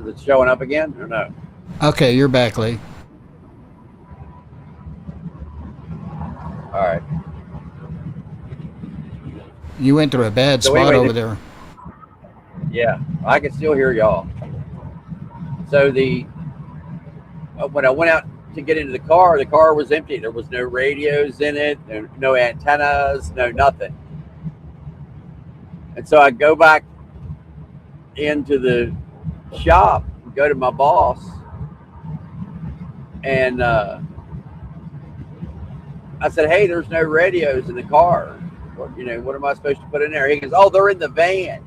Is it showing up again or no? Okay, you're back, Lee. All right. You went through a bad spot over there. Yeah, I can still hear y'all. So when I went out to get into the car was empty. There was no radios in it, no antennas, no nothing. And so I go back into the shop, go to my boss, and I said, "Hey, there's no radios in the car. What am I supposed to put in there?" He goes, "Oh, they're in the van."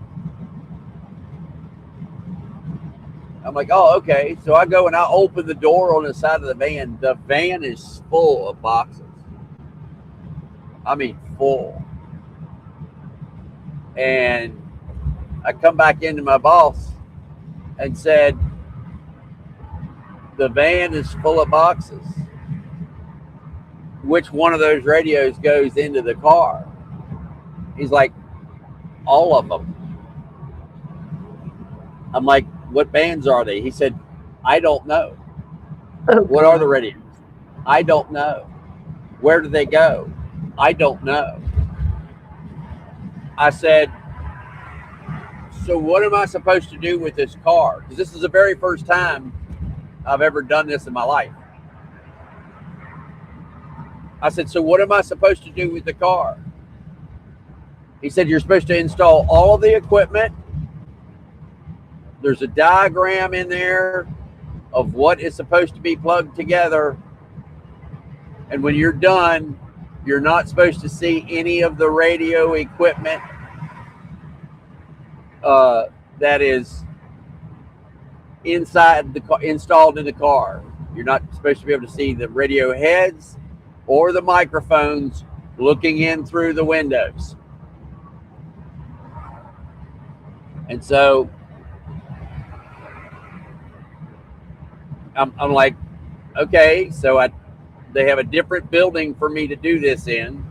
I'm like, "Oh, okay." So I go and I open the door on the side of the van. The van is full of boxes. I mean, full. And I come back into my boss and said, "The van is full of boxes. Which one of those radios goes into the car?" He's like, "All of them." I'm like, "What bands are they?" He said, "I don't know." Oh, "What are the radios?" "I don't know." "Where do they go?" "I don't know." I said, "So what am I supposed to do with this car?" Because this is the very first time I've ever done this in my life. I said, "So what am I supposed to do with the car?" He said, "You're supposed to install all of the equipment. There's a diagram in there of what is supposed to be plugged together. And when you're done, you're not supposed to see any of the radio equipment that is inside the car, installed in the car. You're not supposed to be able to see the radio heads or the microphones looking in through the windows." And so I'm like, "Okay." So they have a different building for me to do this in.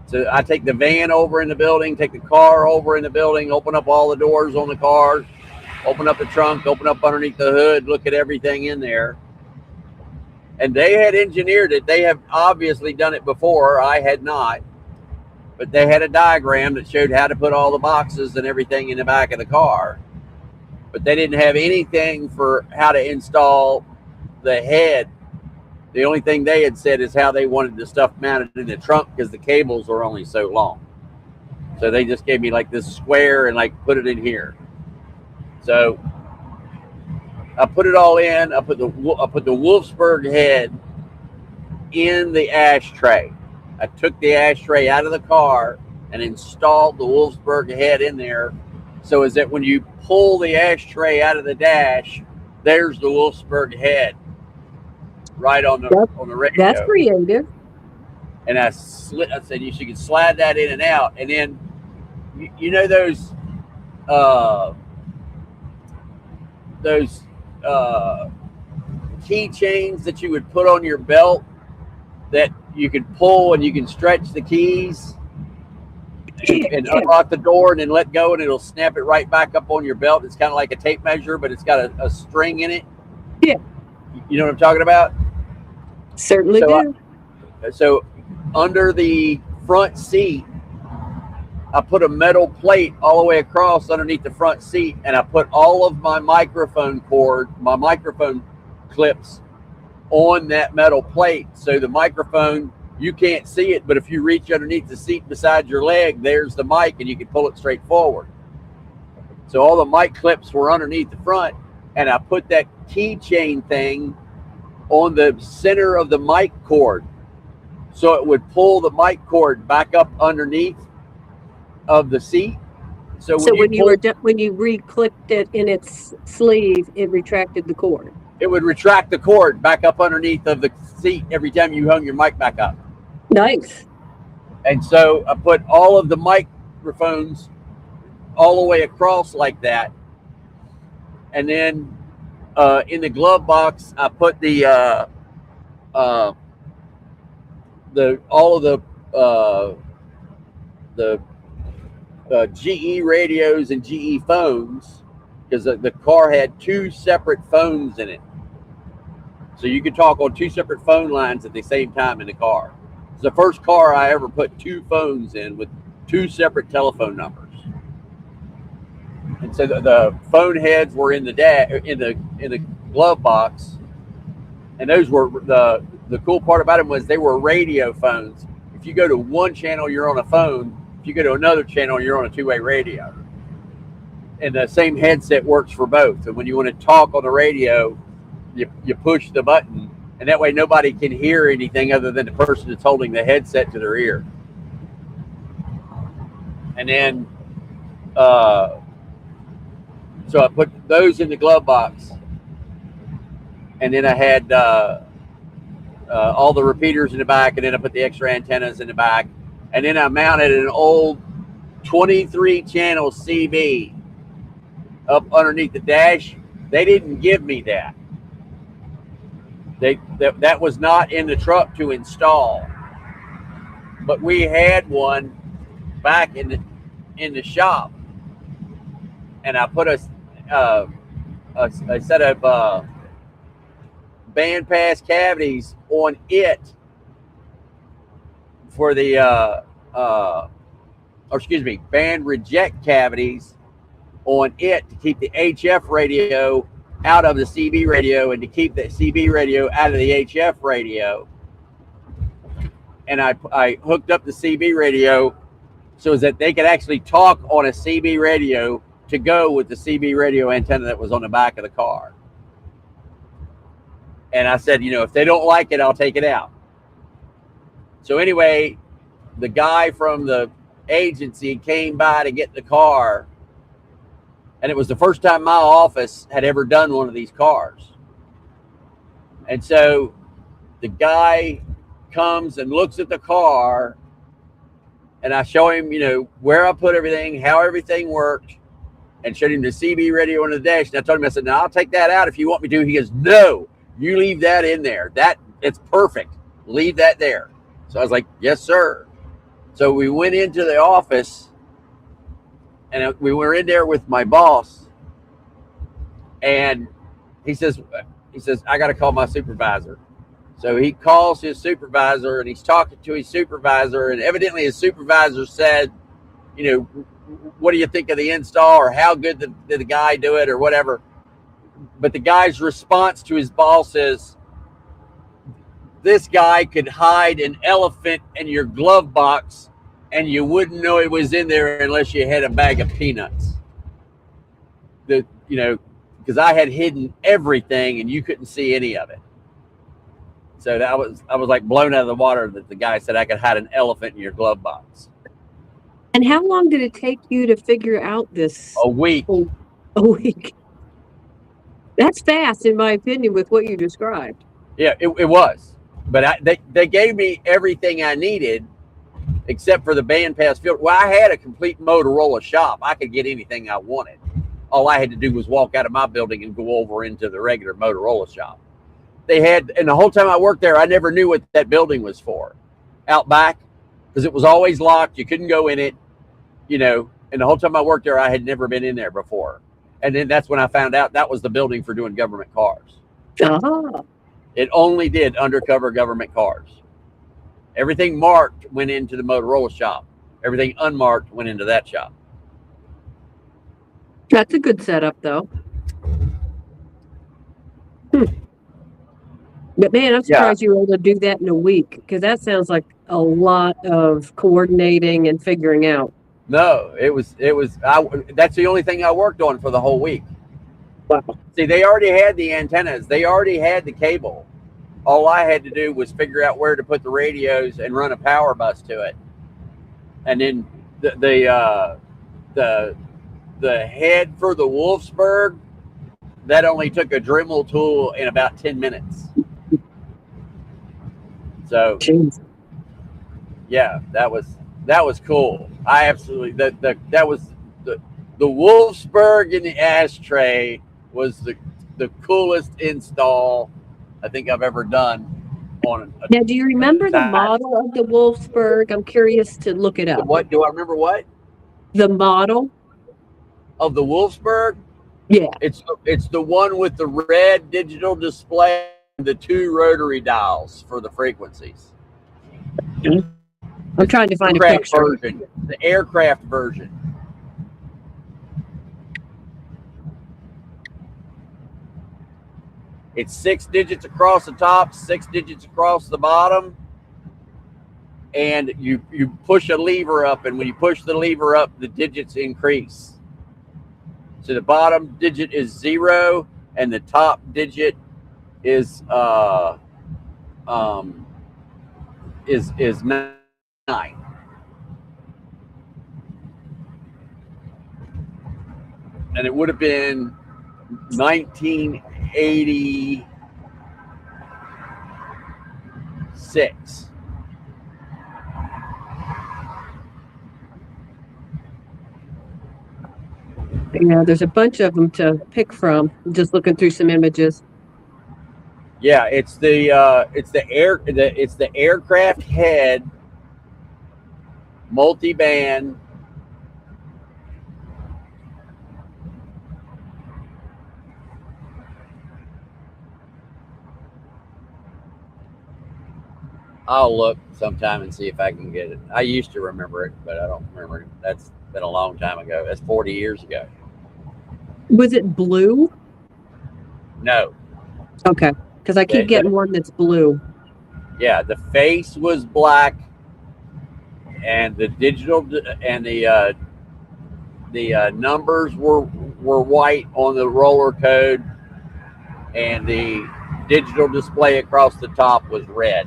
So I take the van over in the building, take the car over in the building, open up all the doors on the car, open up the trunk, open up underneath the hood, look at everything in there. And they had engineered it. They have obviously done it before. I had not. But they had a diagram that showed how to put all the boxes and everything in the back of the car. But they didn't have anything for how to install the head. The only thing they had said is how they wanted the stuff mounted in the trunk because the cables were only so long. So they just gave me like this square and like put it in here. So I put it all in. I put the Wolfsburg head in the ashtray. I took the ashtray out of the car and installed the Wolfsburg head in there. So is that when you pull the ashtray out of the dash, there's the Wolfsburg head right on the radio. That's creative. And I said you can slide that in and out. And then you know those keychains that you would put on your belt that you can pull and you can stretch the keys and unlock the door and then let go and it'll snap it right back up on your belt. It's kind of like a tape measure, but it's got a string in it. Yeah. You know what I'm talking about? Certainly do. So under the front seat, I put a metal plate all the way across underneath the front seat, and I put all of my microphone clips on that metal plate. So the microphone, you can't see it, but if you reach underneath the seat beside your leg, there's the mic and you can pull it straight forward. So all the mic clips were underneath the front, and I put that keychain thing on the center of the mic cord. So it would pull the mic cord back up underneath of the seat. So when you re-clicked it in its sleeve, it retracted the cord. It would retract the cord back up underneath of the seat every time you hung your mic back up. Nice. And so I put all of the microphones all the way across like that. And then in the glove box, I put all of the GE radios and GE phones, because the car had two separate phones in it. So you could talk on two separate phone lines at the same time in the car. It's the first car I ever put two phones in with two separate telephone numbers. And so the phone heads were in the glove box, and those were the cool part about them was they were radio phones. If you go to one channel, you're on a phone. If you go to another channel, you're on a two-way radio. And the same headset works for both. And when you want to talk on the radio, you push the button, and that way nobody can hear anything other than the person that's holding the headset to their ear. And then, so I put those in the glove box, and then I had all the repeaters in the back, and then I put the extra antennas in the back, and then I mounted an old 23 channel CB up underneath the dash. They didn't give me that. That was not in the truck to install, but we had one back in the shop, and I put a set of band pass cavities on it for the band reject cavities on it to keep the HF radio out of the CB radio and to keep the CB radio out of the HF radio. And I hooked up the CB radio so that they could actually talk on a CB radio to go with the CB radio antenna that was on the back of the car. And I said, if they don't like it, I'll take it out. So anyway, the guy from the agency came by to get the car, and it was the first time my office had ever done one of these cars. And so the guy comes and looks at the car, and I show him, where I put everything, how everything worked, and showed him the CB radio on the dash. And I told him, I said, "No, I'll take that out if you want me to." He goes, "No, you leave that in there. It's perfect. Leave that there." So I was like, "Yes, sir." So we went into the office, and we were in there with my boss, and he says, "I got to call my supervisor." So he calls his supervisor, and he's talking to his supervisor, and evidently his supervisor said, "What do you think of the install, or how good did the guy do it, or whatever?" But the guy's response to his boss is, "This guy could hide an elephant in your glove box, and you wouldn't know it was in there unless you had a bag of peanuts." Because I had hidden everything, and you couldn't see any of it. So I was like blown out of the water that the guy said I could hide an elephant in your glove box. And how long did it take you to figure out this? A week. A week. That's fast, in my opinion, with what you described. Yeah, it was. But they gave me everything I needed except for the band pass filter. Well, I had a complete Motorola shop. I could get anything I wanted. All I had to do was walk out of my building and go over into the regular Motorola shop. And the whole time I worked there, I never knew what that building was for. Out back, because it was always locked. You couldn't go in it, and the whole time I worked there, I had never been in there before. And then that's when I found out that was the building for doing government cars. Ah. It only did undercover government cars. Everything marked went into the Motorola shop. Everything unmarked went into that shop. That's a good setup, though. But man, I'm surprised you were able to do that in a week, because that sounds like a lot of coordinating and figuring out. No, that's the only thing I worked on for the whole week. Wow. See, they already had the antennas. They already had the cable. All I had to do was figure out where to put the radios and run a power bus to it. And then the head for the Wolfsburg, that only took a Dremel tool in about 10 minutes. So, yeah, that was cool. I absolutely that was the Wolfsburg in the ashtray was the coolest install I think I've ever done on. Now, do you remember the model of the Wolfsburg? I'm curious to look it up. What do I remember? What the model of the Wolfsburg? Yeah, it's the one with the red digital display, and the 2 rotary dials for the frequencies. I'm trying to find a picture. Version, the aircraft version. It's 6 digits across the top, 6 digits across the bottom, and you push a lever up, and when you push the lever up, the digits increase. So the bottom digit is 0, and the top digit is 9. And it would have been 1986. Yeah, there's a bunch of them to pick from. I'm just looking through some images. Yeah, it's the aircraft head multi-band. I'll look sometime and see if I can get it. I used to remember it, but I don't remember it. That's been a long time ago. That's 40 years ago. Was it blue? No. Okay, because I keep getting one that's blue. Yeah, the face was black, and the digital and the numbers were white on the roller code, and the digital display across the top was red.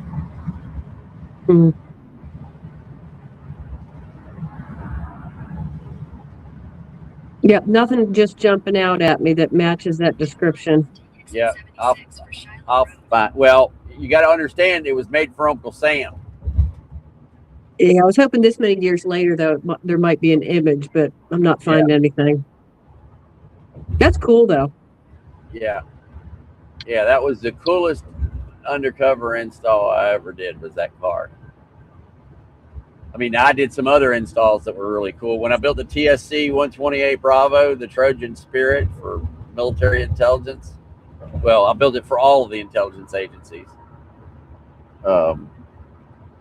Hmm. Yeah, nothing just jumping out at me that matches that description. Yeah, I'll find. Well, you got to understand, it was made for Uncle Sam. Yeah, I was hoping this many years later, though, there might be an image, but I'm not finding anything. That's cool, though. Yeah, that was the coolest undercover install I ever did, was that car. I mean, I did some other installs that were really cool. When I built the TSC 128 Bravo, the Trojan Spirit for military intelligence, well, I built it for all of the intelligence agencies.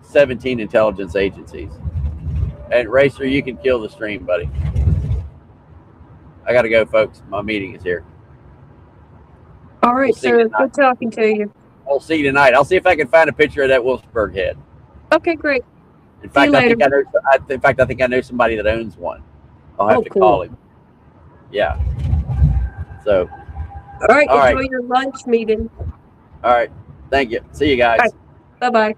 17 intelligence agencies. And Racer, you can kill the stream, buddy. I got to go, folks. My meeting is here. All right, sir. Good talking to you. I'll see you tonight. I'll see if I can find a picture of that Wolfsburg head. Okay, great. In fact, I think I know somebody that owns one. I'll have to call him. Yeah. So. All right. Enjoy your lunch meeting. All right. Thank you. See you guys. Right. Bye-bye.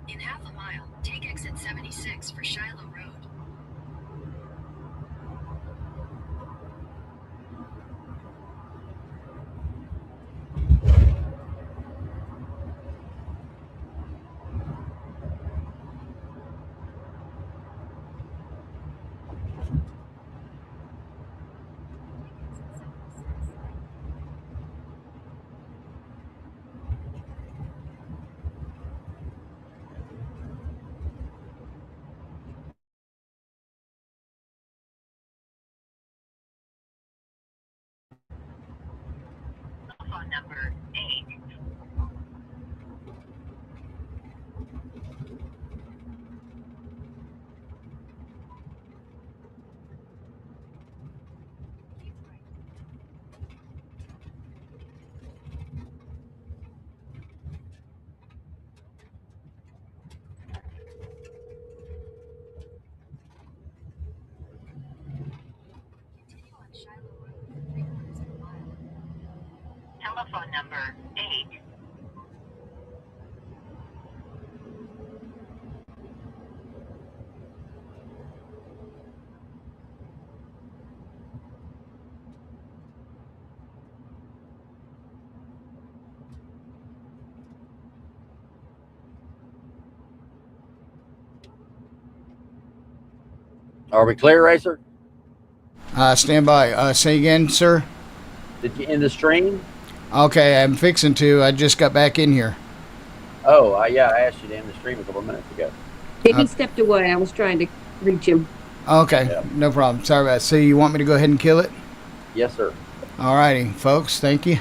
In half a mile, take exit 76 for Shiloh Road. Phone number 8. Continue on Shiloh Road for 3/4 of a mile. Telephone number 8. Are we clear, Racer? Stand by. Say again, sir. Did you end the stream? Okay, I'm fixing to. I just got back in here. Oh, yeah, I asked you to end the stream a couple minutes ago. He stepped away. I was trying to reach him. Okay, no problem. Sorry about that. So you want me to go ahead and kill it? Yes, sir. All righty, folks. Thank you.